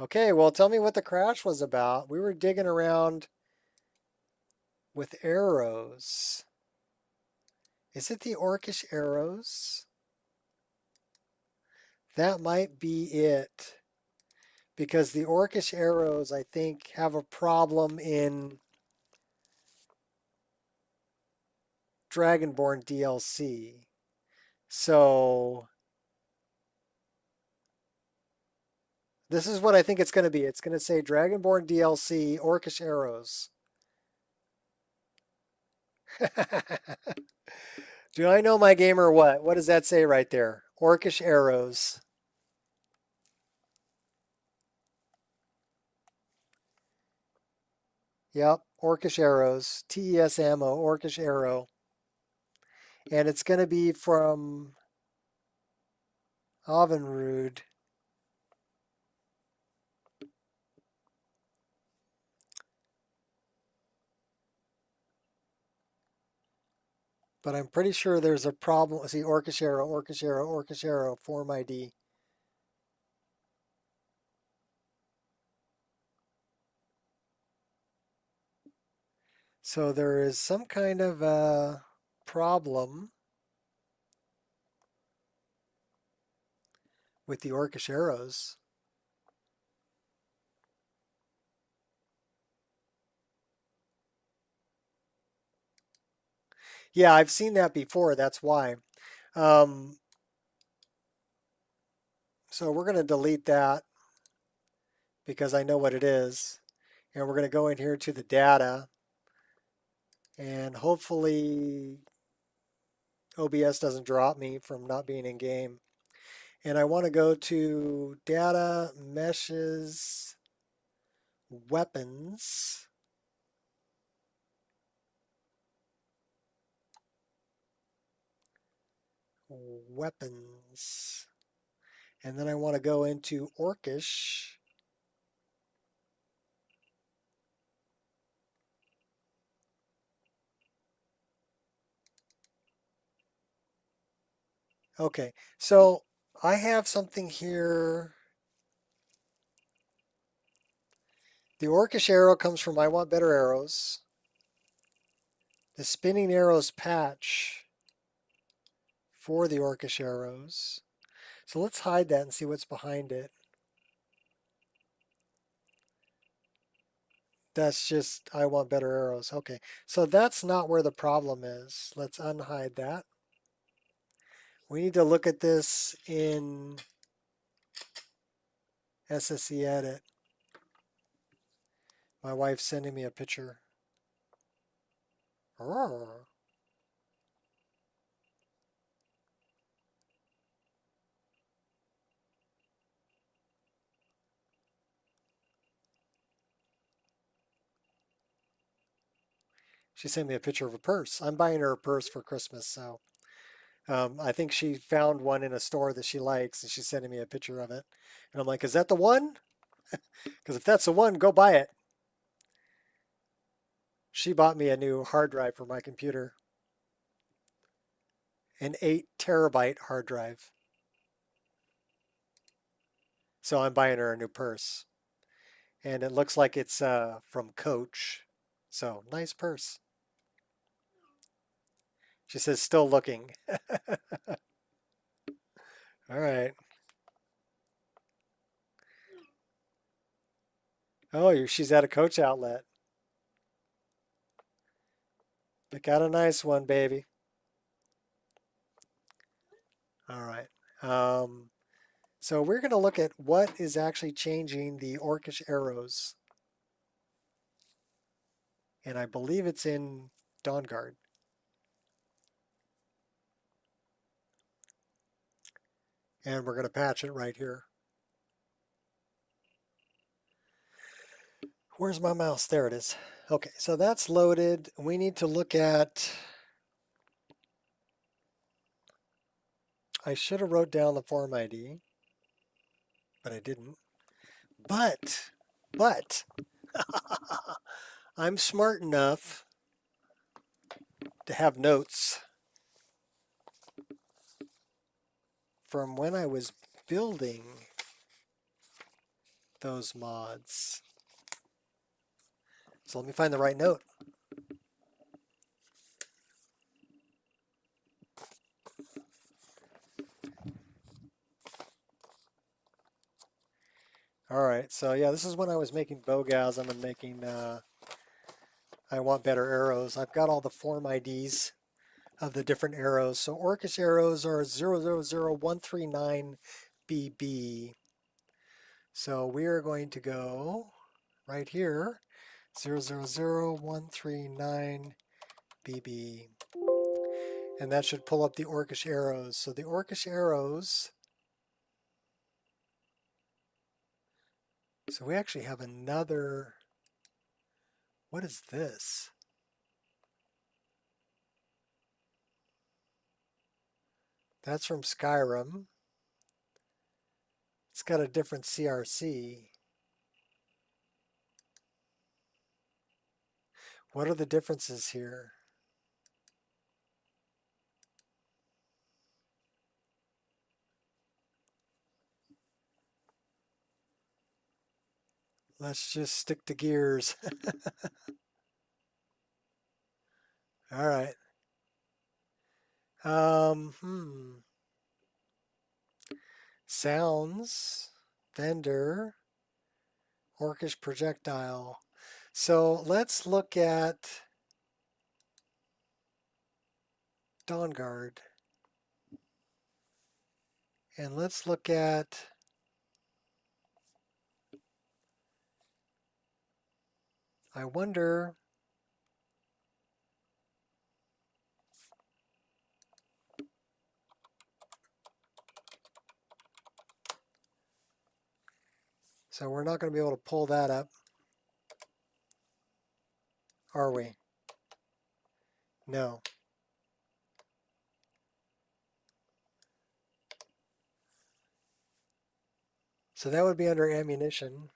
Okay, well, tell me what the crash was about. We were digging around with arrows. Is it the orcish arrows? That might be it. Because the orcish arrows, I think, have a problem in Dragonborn DLC. So this is what I think it's going to be. It's going to say Dragonborn DLC, orcish arrows. Do I know my game or what? What does that say right there? Orcish arrows. Yep, orcish arrows. TES ammo, orcish arrow. And it's going to be from Avenrud. But I'm pretty sure there's a problem. See, orcish arrow, orcish arrow, orcish arrow, form ID. So there is some kind of a problem with the orcish arrows. Yeah, I've seen that before. That's why. So we're going to delete that because I know what it is. And we're going to go in here to the data. And hopefully OBS doesn't drop me from not being in game. And I want to go to data, meshes, weapons. Weapons. And then I want to go into orcish. Okay, so I have something here. The orcish arrow comes from I Want Better Arrows. The spinning arrows patch for the orcish arrows. So let's hide that and see what's behind it. That's just I Want Better Arrows. Okay, so that's not where the problem is. Let's unhide that. We need to look at this in SSE Edit. My wife's sending me a picture. Oh. She sent me a picture of a purse. I'm buying her a purse for Christmas, so I think she found one in a store that she likes, and she's sending me a picture of it. And I'm like, is that the one? Because if that's the one, go buy it. She bought me a new hard drive for my computer. An 8 terabyte hard drive. So I'm buying her a new purse. And it looks like it's from Coach. So nice purse. She says, still looking. All right. Oh, she's at a Coach outlet. Pick out a nice one, baby. All right. So we're going to look at what is actually changing the orcish arrows. And I believe it's in Dawnguard. And we're going to patch it right here. Where's my mouse? There it is. Okay, so that's loaded. We need to look at... I should have wrote down the form ID, but I didn't. But, I'm smart enough to have notes from when I was building those mods. So let me find the right note. All right, so yeah, this is when I was making Bowgasm and making I Want Better Arrows. I've got all the form IDs of the different arrows. So orcish arrows are 000139BB. So we are going to go right here, 000139BB. And that should pull up the orcish arrows. So the orcish arrows, so we actually have another, what is this? That's from Skyrim. It's got a different CRC. What are the differences here? Let's just stick to gears. All right. Sounds, vendor, orcish projectile. So let's look at Dawnguard. And let's look at I wonder so we're not going to be able to pull that up, are we? No. So that would be under ammunition,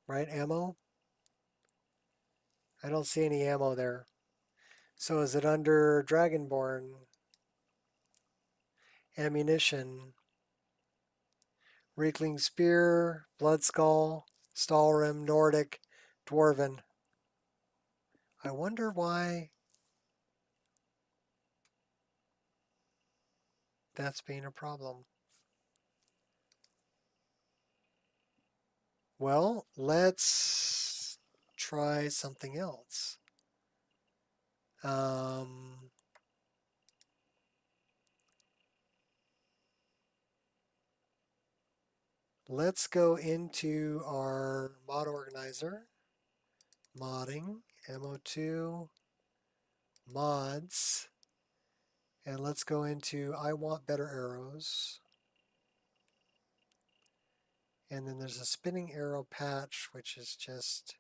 right? Ammo? I don't see any ammo there. So is it under Dragonborn? Ammunition. Reekling Spear, Blood Skull, Stalrim, Nordic, Dwarven. I wonder why that's being a problem. Well, let's try something else. Let's go into our mod organizer, modding, MO2, mods, and let's go into I Want Better Arrows. And then there's a spinning arrow patch, which is just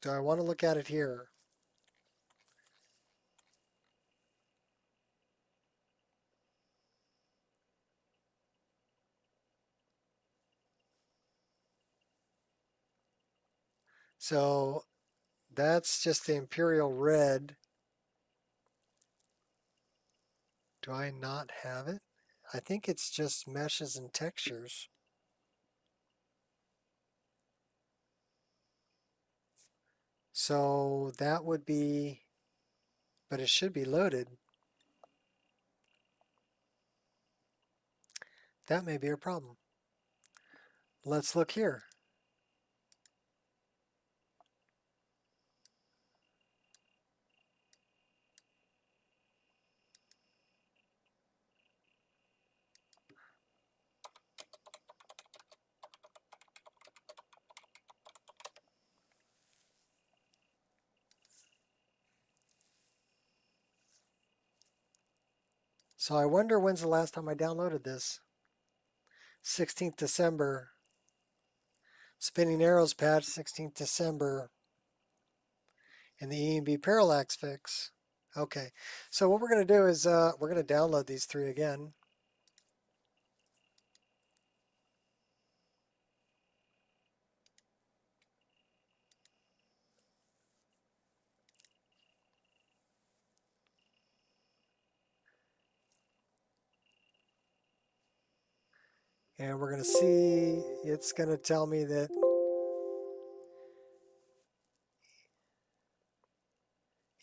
do I want to look at it here? So that's just the Imperial Red. Do I not have it? I think it's just meshes and textures. So that would be, but it should be loaded. That may be a problem. Let's look here. So I wonder when's the last time I downloaded this. 16th December. Spinning Arrows patch, 16th December. And the EMB parallax fix. Okay, so what we're going to do is we're going to download these three again. And we're going to see, it's going to tell me that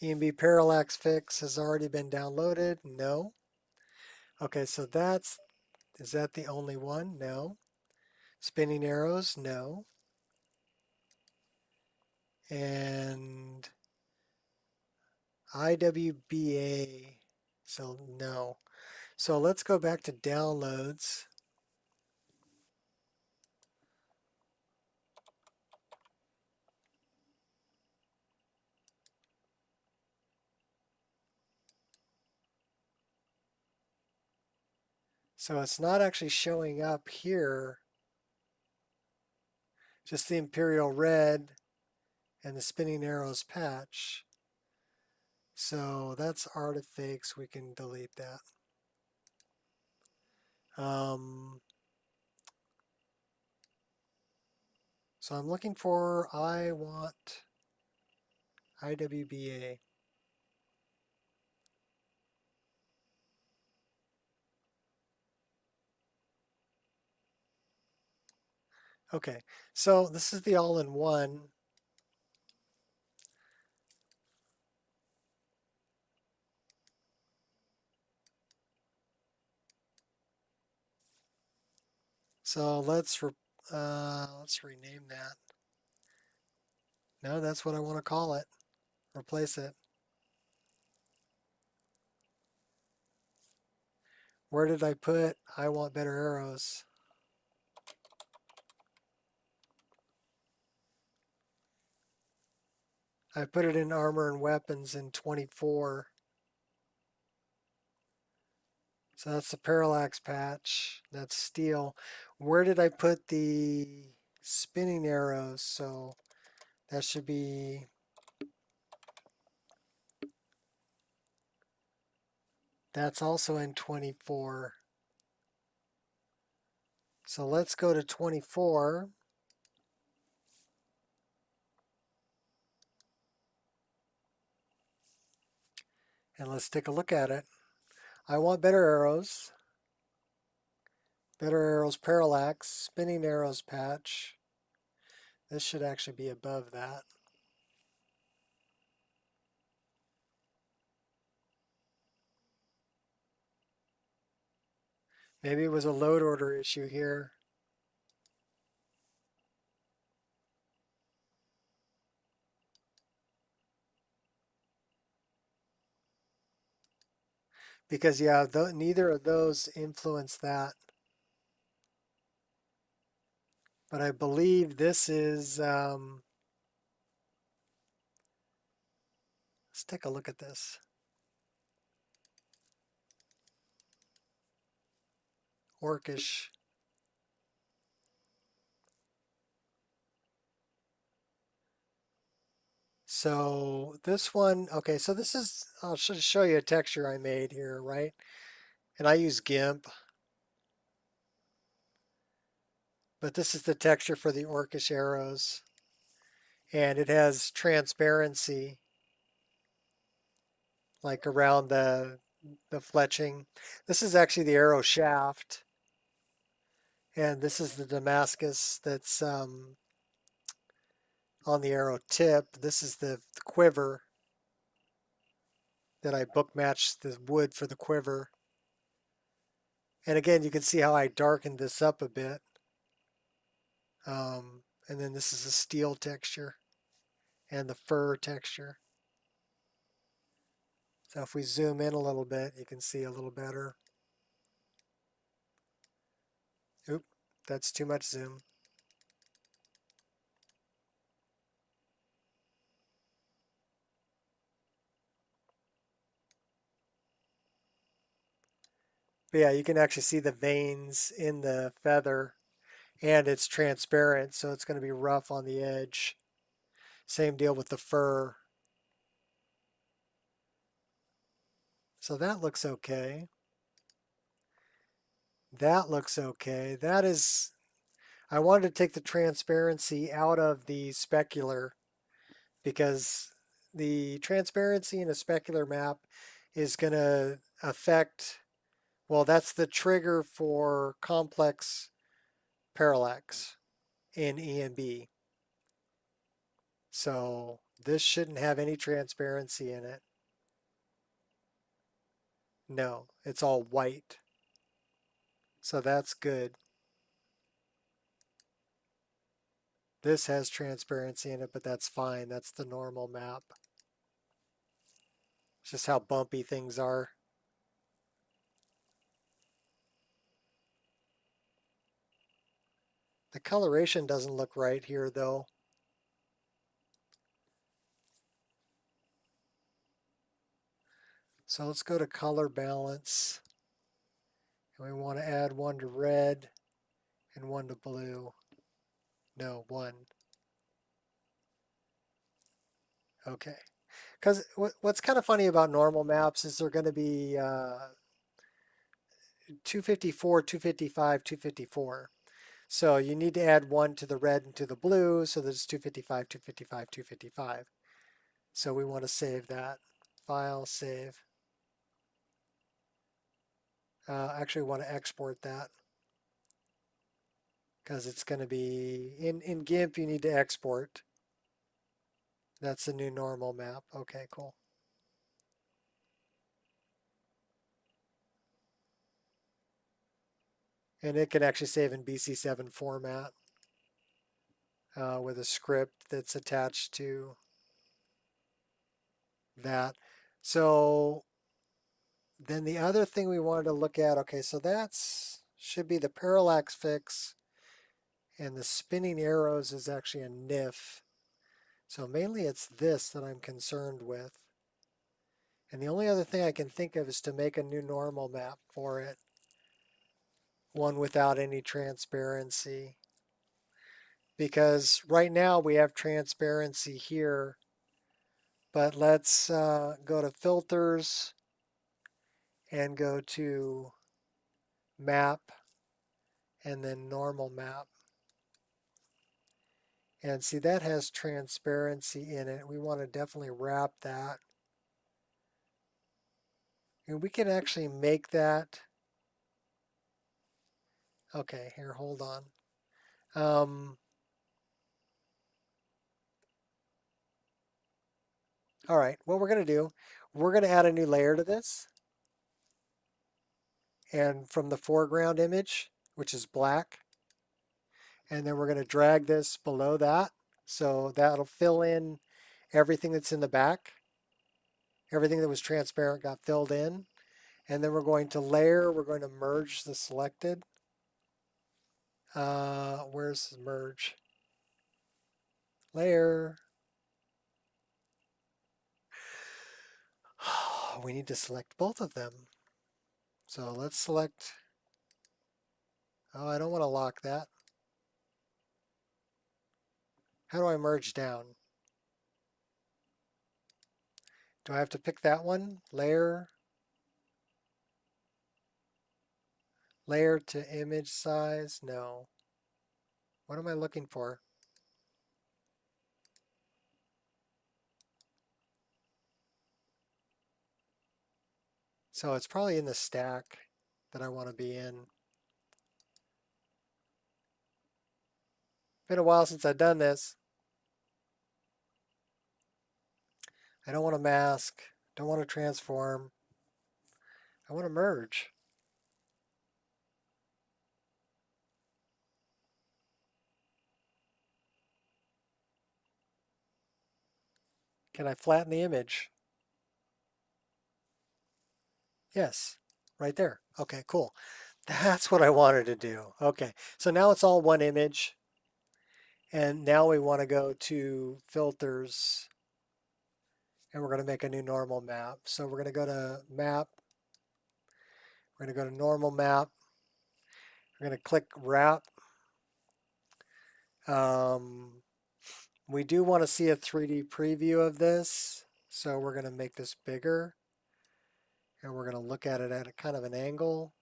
EMB parallax fix has already been downloaded. No. Okay, so is that the only one? No. Spinning arrows? No. And IWBA, so no. So let's go back to downloads. So it's not actually showing up here, just the Imperial Red and the Spinning Arrows patch. So that's artifacts, we can delete that. So I'm looking for, I want IWBA. Okay, so this is the all-in-one. So let's rename that. No, that's what I want to call it. Replace it. Where did I put I want better arrows? I put it in armor and weapons in 24. So that's the parallax patch. That's steel. Where did I put the spinning arrows? So that should be, that's also in 24. So let's go to 24. And let's take a look at it. I want better arrows. Better arrows parallax, spinning arrows patch. This should actually be above that. Maybe it was a load order issue here. Because yeah, neither of those influence that. But I believe this is, let's take a look at this. Orcish. So this one, okay, so this is, I'll show you a texture I made here, right? And I use GIMP. But this is the texture for the Orcish arrows. And it has transparency, like around the fletching. This is actually the arrow shaft. And this is the Damascus that's on the arrow tip. This is the quiver that I book matched the wood for the quiver. And again, you can see how I darkened this up a bit. And then this is the steel texture and the fur texture. So if we zoom in a little bit, you can see a little better. Oop, that's too much zoom. But yeah, you can actually see the veins in the feather, and it's transparent, so it's going to be rough on the edge. Same deal with the fur. So that looks okay. That looks okay. That is, I wanted to take the transparency out of the specular because the transparency in a specular map is going to affect, well, that's the trigger for complex parallax in EMB. So this shouldn't have any transparency in it. No, it's all white. So that's good. This has transparency in it, but that's fine. That's the normal map. It's just how bumpy things are. The coloration doesn't look right here though. So let's go to color balance. And we want to add one to red and one to blue. No, one. Okay. Because what's kind of funny about normal maps is they're going to be 254, 255, 254. So you need to add one to the red and to the blue, so there's 255, 255, 255. So we want to save that. File, save. Actually want to export that because it's going to be, in GIMP you need to export. That's the new normal map. Okay, cool. And it can actually save in BC7 format with a script that's attached to that. So then the other thing we wanted to look at, okay, so that's should be the parallax fix, and the spinning arrows is actually a NIF. So mainly it's this that I'm concerned with. And the only other thing I can think of is to make a new normal map for it. One without any transparency. Because right now we have transparency here. But let's go to filters and go to map and then normal map. And see, that has transparency in it. We want to definitely wrap that. And we can actually make that. Okay, here, hold on. All right, what we're going to do, we're going to add a new layer to this. And from the foreground image, which is black, and then we're going to drag this below that. So that'll fill in everything that's in the back. Everything that was transparent got filled in. And then we're going to layer, we're going to merge the selected. Where's the merge? Layer. We need to select both of them. So let's select, oh, I don't want to lock that. How do I merge down? Do I have to pick that one? Layer. Layer to image size? No. What am I looking for? So it's probably in the stack that I want to be in. Been a while since I've done this. I don't want to mask. Don't want to transform. I want to merge. Can I flatten the image? Yes, right there. Okay, cool. That's what I wanted to do. Okay, so now it's all one image. And now we want to go to filters. And we're going to make a new normal map. So we're going to go to map. We're going to go to normal map. We're going to click wrap. We do want to see a 3D preview of this, so we're going to make this bigger, and we're going to look at it at a kind of an angle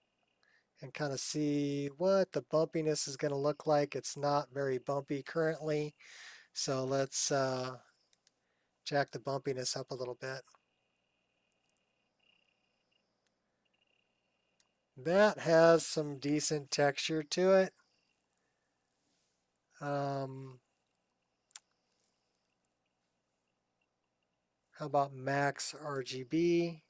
and kind of see what the bumpiness is going to look like. It's not very bumpy currently, so let's jack the bumpiness up a little bit. That has some decent texture to it. How about max RGB?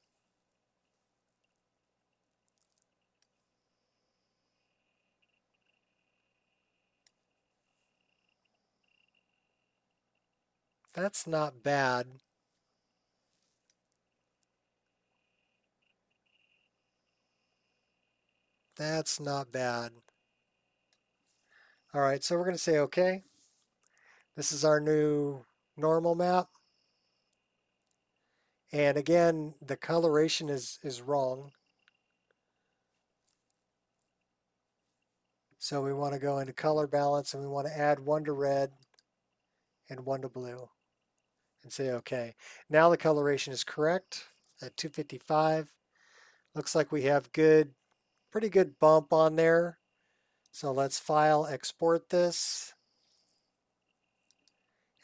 That's not bad. That's not bad. All right, so we're going to say OK. This is our new normal map. And again, the coloration is wrong. So we want to go into color balance and we want to add 1 to red and 1 to blue and say OK. Now the coloration is correct at 255. Looks like we have pretty good bump on there. So let's file, export this.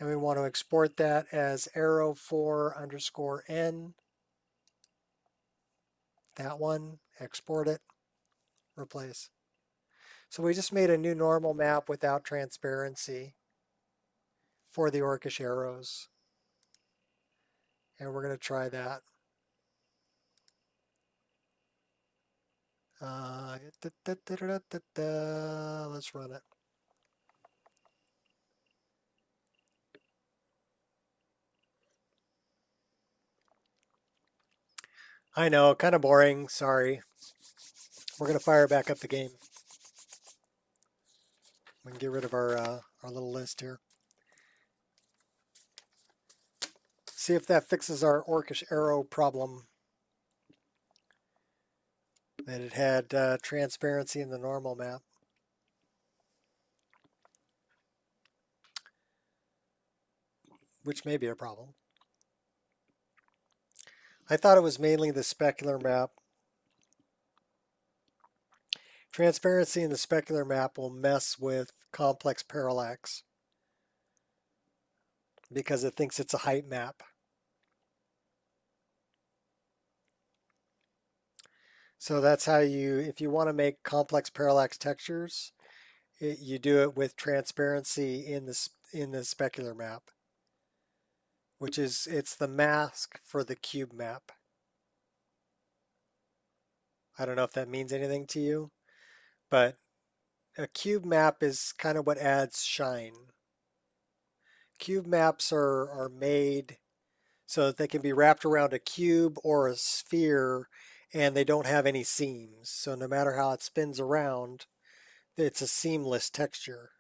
And we want to export that as arrow4_n. That one, export it, replace. So we just made a new normal map without transparency for the orcish arrows. And we're going to try that. Let's run it. I know, kind of boring, sorry. We're going to fire back up the game. We can get rid of our little list here. See if that fixes our orcish arrow problem. That it had transparency in the normal map. Which may be a problem. I thought it was mainly the specular map. Transparency in the specular map will mess with complex parallax because it thinks it's a height map. So that's how if you want to make complex parallax textures, you do it with transparency in the specular map, which is, it's the mask for the cube map. I don't know if that means anything to you, but a cube map is kind of what adds shine. Cube maps are made so that they can be wrapped around a cube or a sphere and they don't have any seams. So no matter how it spins around, it's a seamless texture.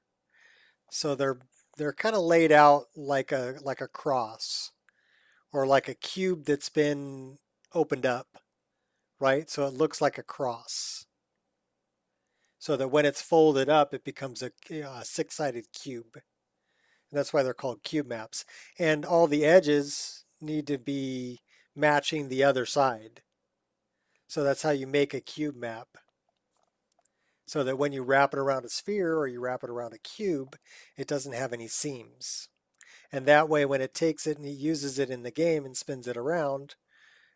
So they're kind of laid out like a cross or like a cube that's been opened up, right? So it looks like a cross. So that when it's folded up, it becomes a six-sided cube. And that's why they're called cube maps. And all the edges need to be matching the other side. So that's how you make a cube map. So that when you wrap it around a sphere or you wrap it around a cube, it doesn't have any seams. And that way when it takes it and it uses it in the game and spins it around,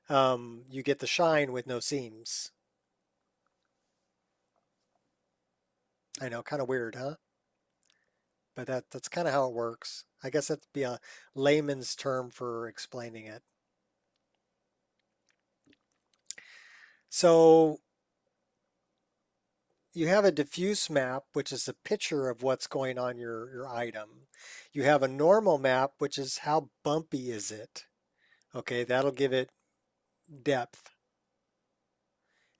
you get the shine with no seams. I know, kind of weird, huh? But that's kind of how it works. I guess that'd be a layman's term for explaining it. So you have a diffuse map, which is a picture of what's going on your item. You have a normal map, which is how bumpy is it. Okay, that'll give it depth.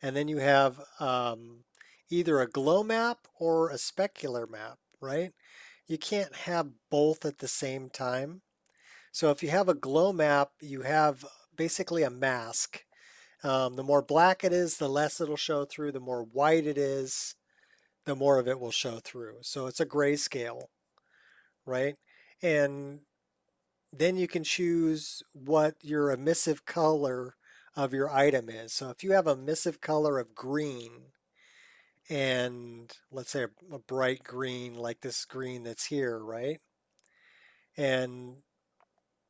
And then you have either a glow map or a specular map, right? You can't have both at the same time. So if you have a glow map, you have basically a mask. The more black it is, the less it'll show through. The more white it is, the more of it will show through. So it's a grayscale, right? And then you can choose what your emissive color of your item is. So if you have a emissive color of green, and let's say a bright green like this green that's here, right? And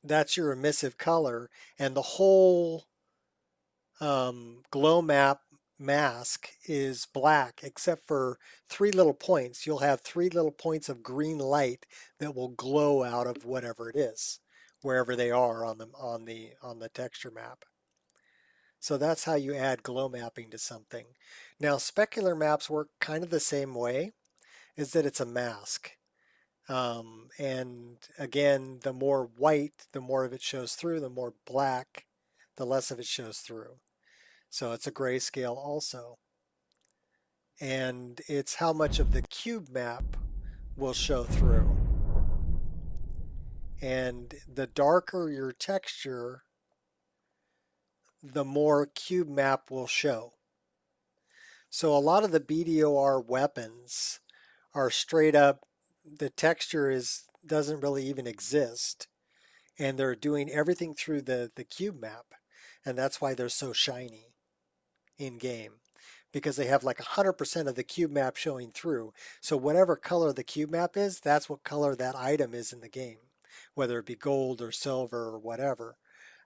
that's your emissive color, and the whole glow map mask is black except for three little points. You'll have three little points of green light that will glow out of whatever it is, wherever they are on the texture map. So that's how you add glow mapping to something. Now specular maps work kind of the same way, is that it's a mask. And again, the more white, the more of it shows through, the more black, the less of it shows through. So it's a grayscale also. And it's how much of the cube map will show through. And the darker your texture, the more cube map will show. So a lot of the BDOR weapons are straight up, the texture doesn't really even exist. And they're doing everything through the cube map. And that's why they're so shiny in game, because they have like 100% of the cube map showing through. So whatever color the cube map is, that's what color that item is in the game, whether it be gold or silver or whatever.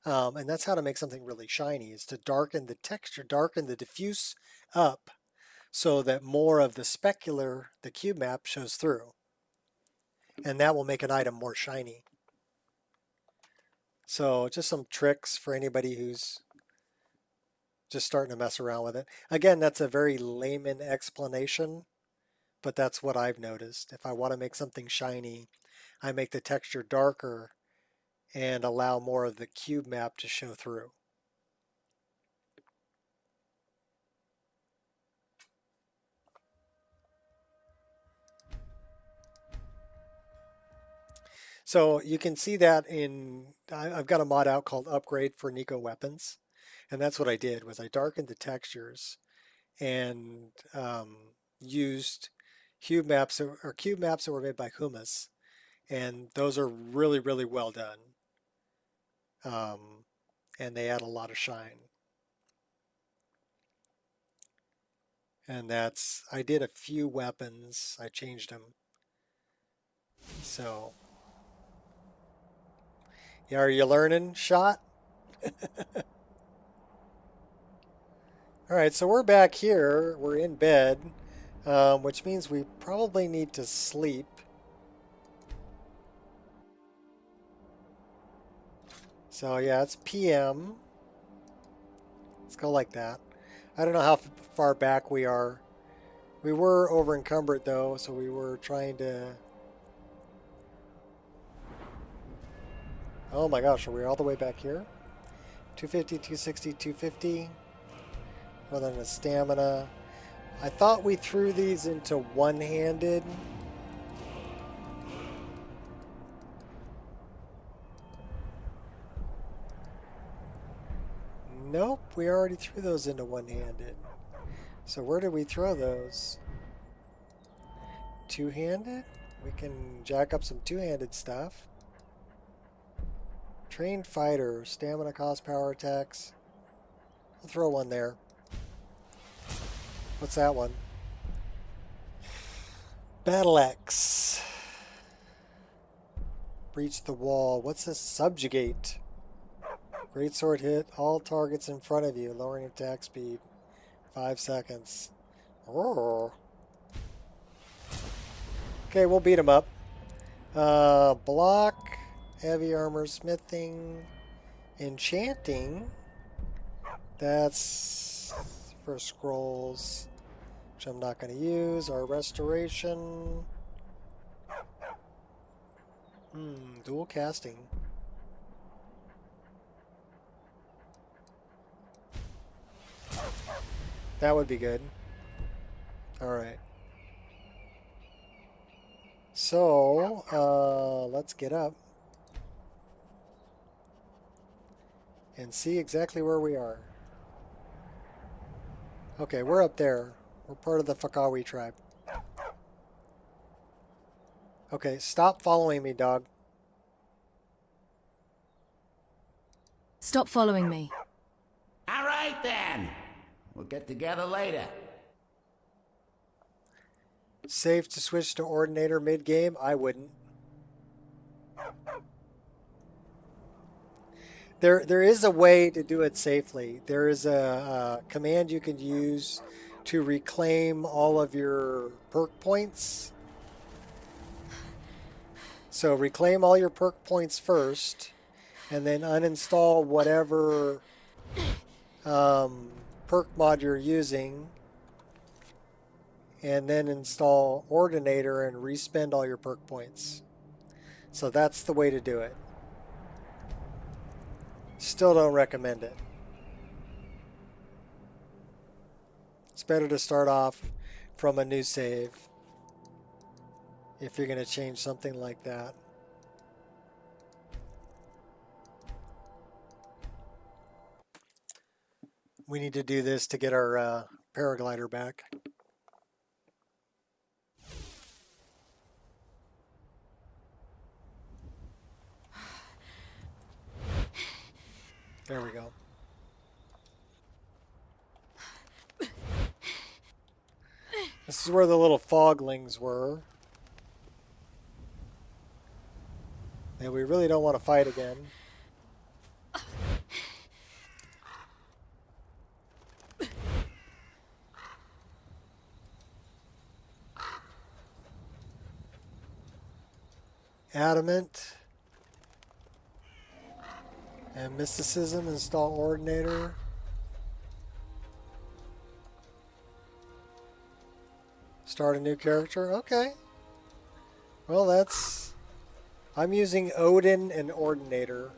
And that's how to make something really shiny, is to darken the texture, darken the diffuse up so that more of the specular, the cube map, shows through. And that will make an item more shiny. So just some tricks for anybody who's just starting to mess around with it. Again, that's a very layman explanation, but that's what I've noticed. If I want to make something shiny, I make the texture darker and allow more of the cube map to show through. So you can see that I've got a mod out called Upgrade for Nico Weapons. And that's what I did, was I darkened the textures and used cube maps that were made by Humus. And those are really, really well done. And they add a lot of shine. And I did a few weapons. I changed them. So, yeah, are you learning, Shot? All right, so we're back here. We're in bed, which means we probably need to sleep. So yeah, it's PM. Let's go like that. I don't know how far back we are. We were over encumbered though, so we were trying to... Oh my gosh, are we all the way back here? 250, 260, 250. Well, then the stamina. I thought we threw these into one-handed. Nope, we already threw those into one-handed. So where did we throw those? Two-handed? We can jack up some two-handed stuff. Trained fighter, stamina cost, power attacks. I'll throw one there. What's that one? Battle Axe. Breach the wall. What's this? Subjugate. Great sword hit all targets in front of you, lowering attack speed. 5 seconds. Oh. Okay, we'll beat him up. Block, heavy armor, smithing, enchanting. That's for scrolls, which I'm not going to use. Our restoration. Dual casting. That would be good. Alright. So, let's get up and see exactly where we are. Okay, we're up there. We're part of the Fakawi tribe. Okay, stop following me, dog. Stop following me. All right, then. We'll get together later. Safe to switch to Ordinator mid-game? I wouldn't. There is a way to do it safely. There is a command you can use to reclaim all of your perk points. So reclaim all your perk points first, and then uninstall whatever perk mod you're using, and then install Ordinator and respend all your perk points. So that's the way to do it. Still don't recommend it. It's better to start off from a new save if you're going to change something like that. We need to do this to get our paraglider back. There we go. This is where the little foglings were. And we really don't want to fight again. Adamant. And mysticism, install Ordinator. Start a new character. Okay. Well, that's... I'm using Odin and Ordinator.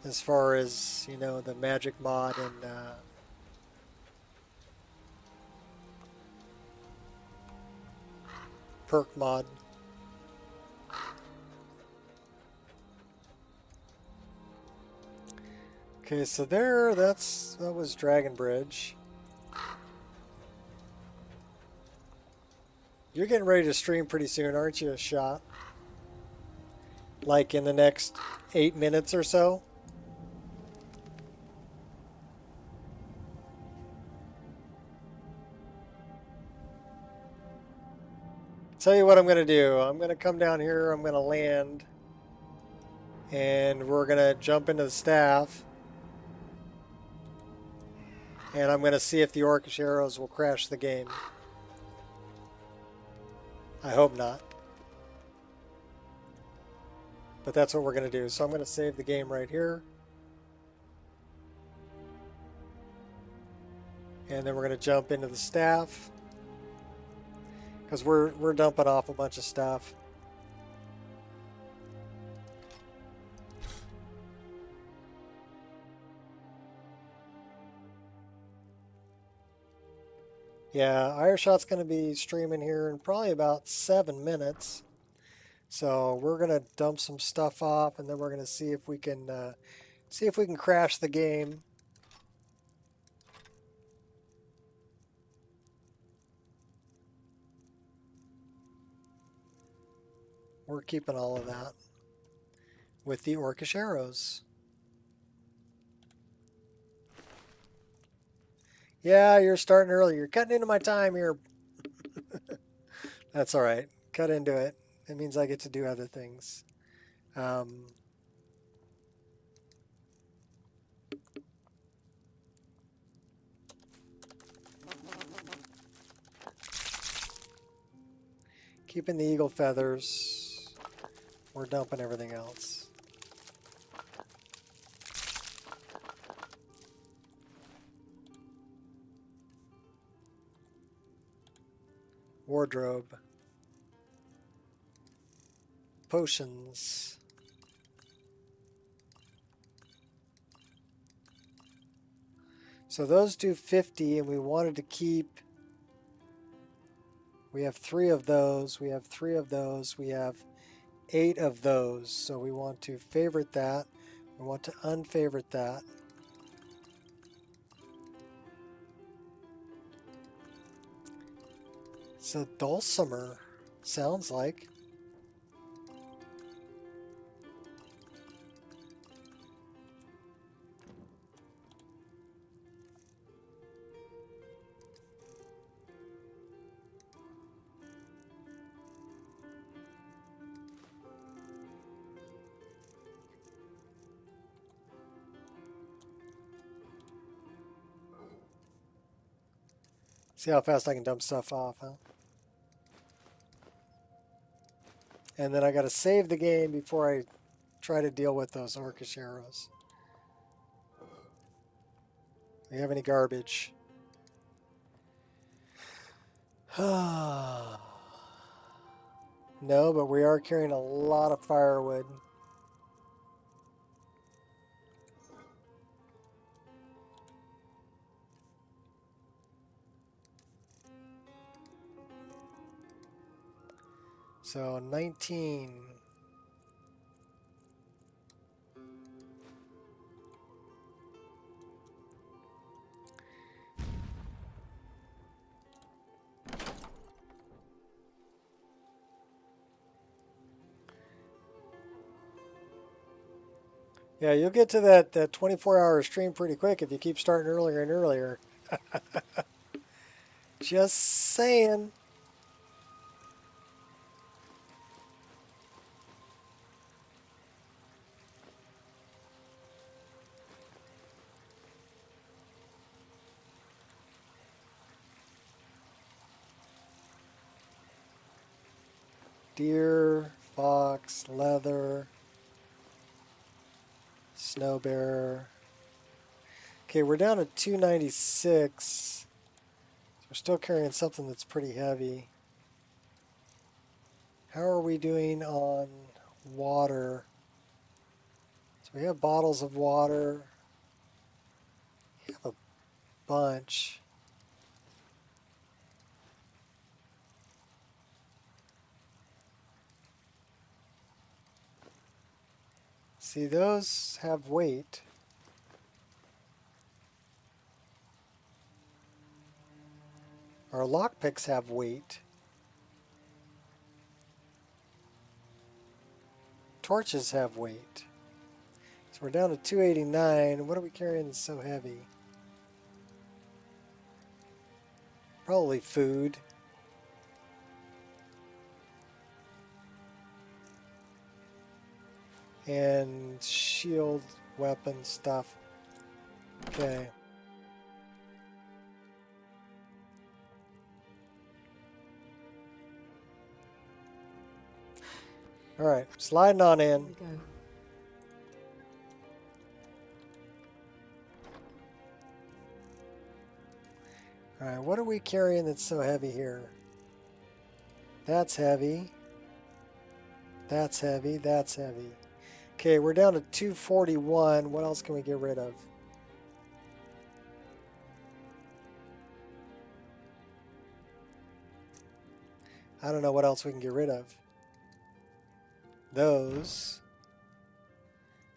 As far as, you know, the magic mod and... perk mod. Okay, so there, that was Dragon Bridge. You're getting ready to stream pretty soon, aren't you, Shot? Like in the next 8 minutes or so? Tell you what I'm going to do. I'm going to come down here, I'm going to land, and we're going to jump into the staff. And I'm going to see if the Orcish arrows will crash the game. I hope not. But that's what we're going to do. So I'm going to save the game right here. And then we're going to jump into the staff. Because we're dumping off a bunch of stuff. Yeah, Ireshot's going to be streaming here in probably about 7 minutes. So we're going to dump some stuff off, and then we're going to see if we can crash the game. We're keeping all of that with the Orcish arrows. Yeah, you're starting early. You're cutting into my time here. That's all right. Cut into it. It means I get to do other things. Keeping the eagle feathers. We're dumping everything else. Wardrobe. Potions. So those do 50, and we wanted to keep... We have 3 of those. We have 3 of those. We have 8 of those. So we want to favorite that. We want to unfavorite that. It's a dulcimer, sounds like. See how fast I can dump stuff off, huh? And then I gotta save the game before I try to deal with those orcish arrows. Do we have any garbage? No, but we are carrying a lot of firewood. So 19. Yeah, you'll get to that 24-hour stream pretty quick if you keep starting earlier and earlier. Just saying. Deer, fox, leather, snow bear. Okay, we're down to 296. We're still carrying something that's pretty heavy. How are we doing on water? So we have bottles of water. We have a bunch. See, those have weight. Our lockpicks have weight. Torches have weight. So we're down to 289. What are we carrying that's so heavy? Probably food. And shield weapon stuff. Okay. All right, sliding on in. Here we go. All right, what are we carrying that's so heavy here? That's heavy. That's heavy. That's heavy. Okay, we're down to 241. What else can we get rid of? I don't know what else we can get rid of. Those.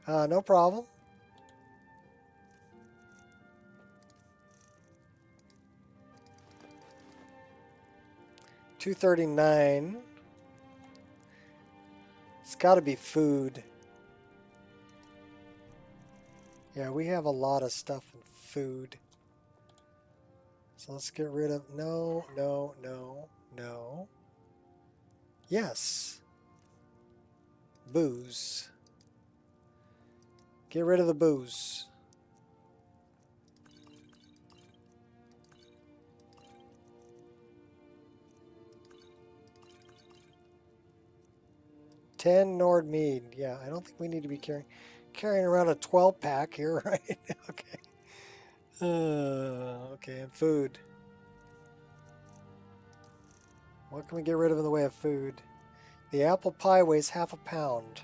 No problem. $239. It's got to be food. Yeah, we have a lot of stuff in food. So let's get rid of... No, no, no, no. Yes. Booze. Get rid of the booze. $10 Nord mead. Yeah, I don't think we need to be carrying around a 12-pack here, right? Okay. Okay, and food. What can we get rid of in the way of food? The apple pie weighs half a pound.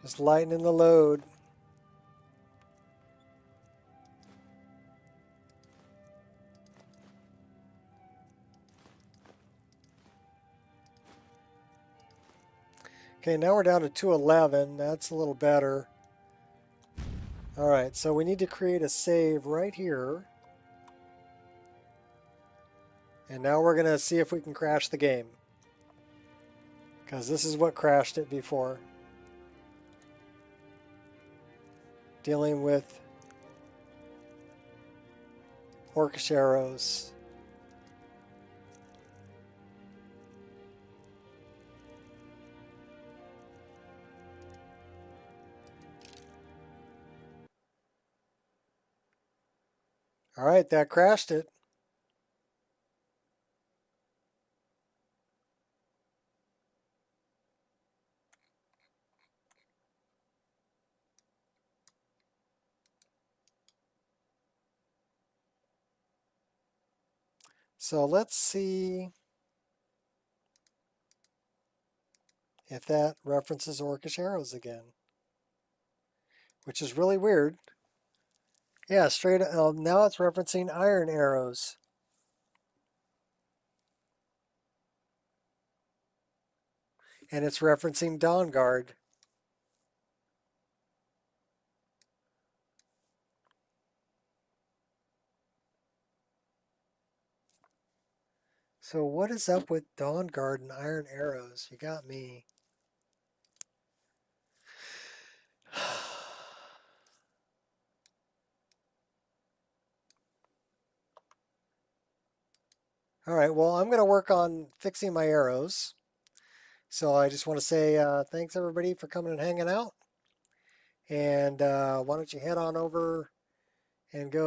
Just lightening the load. Okay, now we're down to 211. That's a little better. All right, so we need to create a save right here. And now we're going to see if we can crash the game. Because this is what crashed it before. Dealing with orcish arrows. All right, that crashed it. So let's see if that references orcish arrows again, which is really weird. Yeah, straight now it's referencing iron arrows. And it's referencing Dawn Guard. So what is up with Dawn Guard and iron arrows? You got me. All right, well, I'm going to work on fixing my arrows. So I just want to say thanks, everybody, for coming and hanging out. And why don't you head on over and go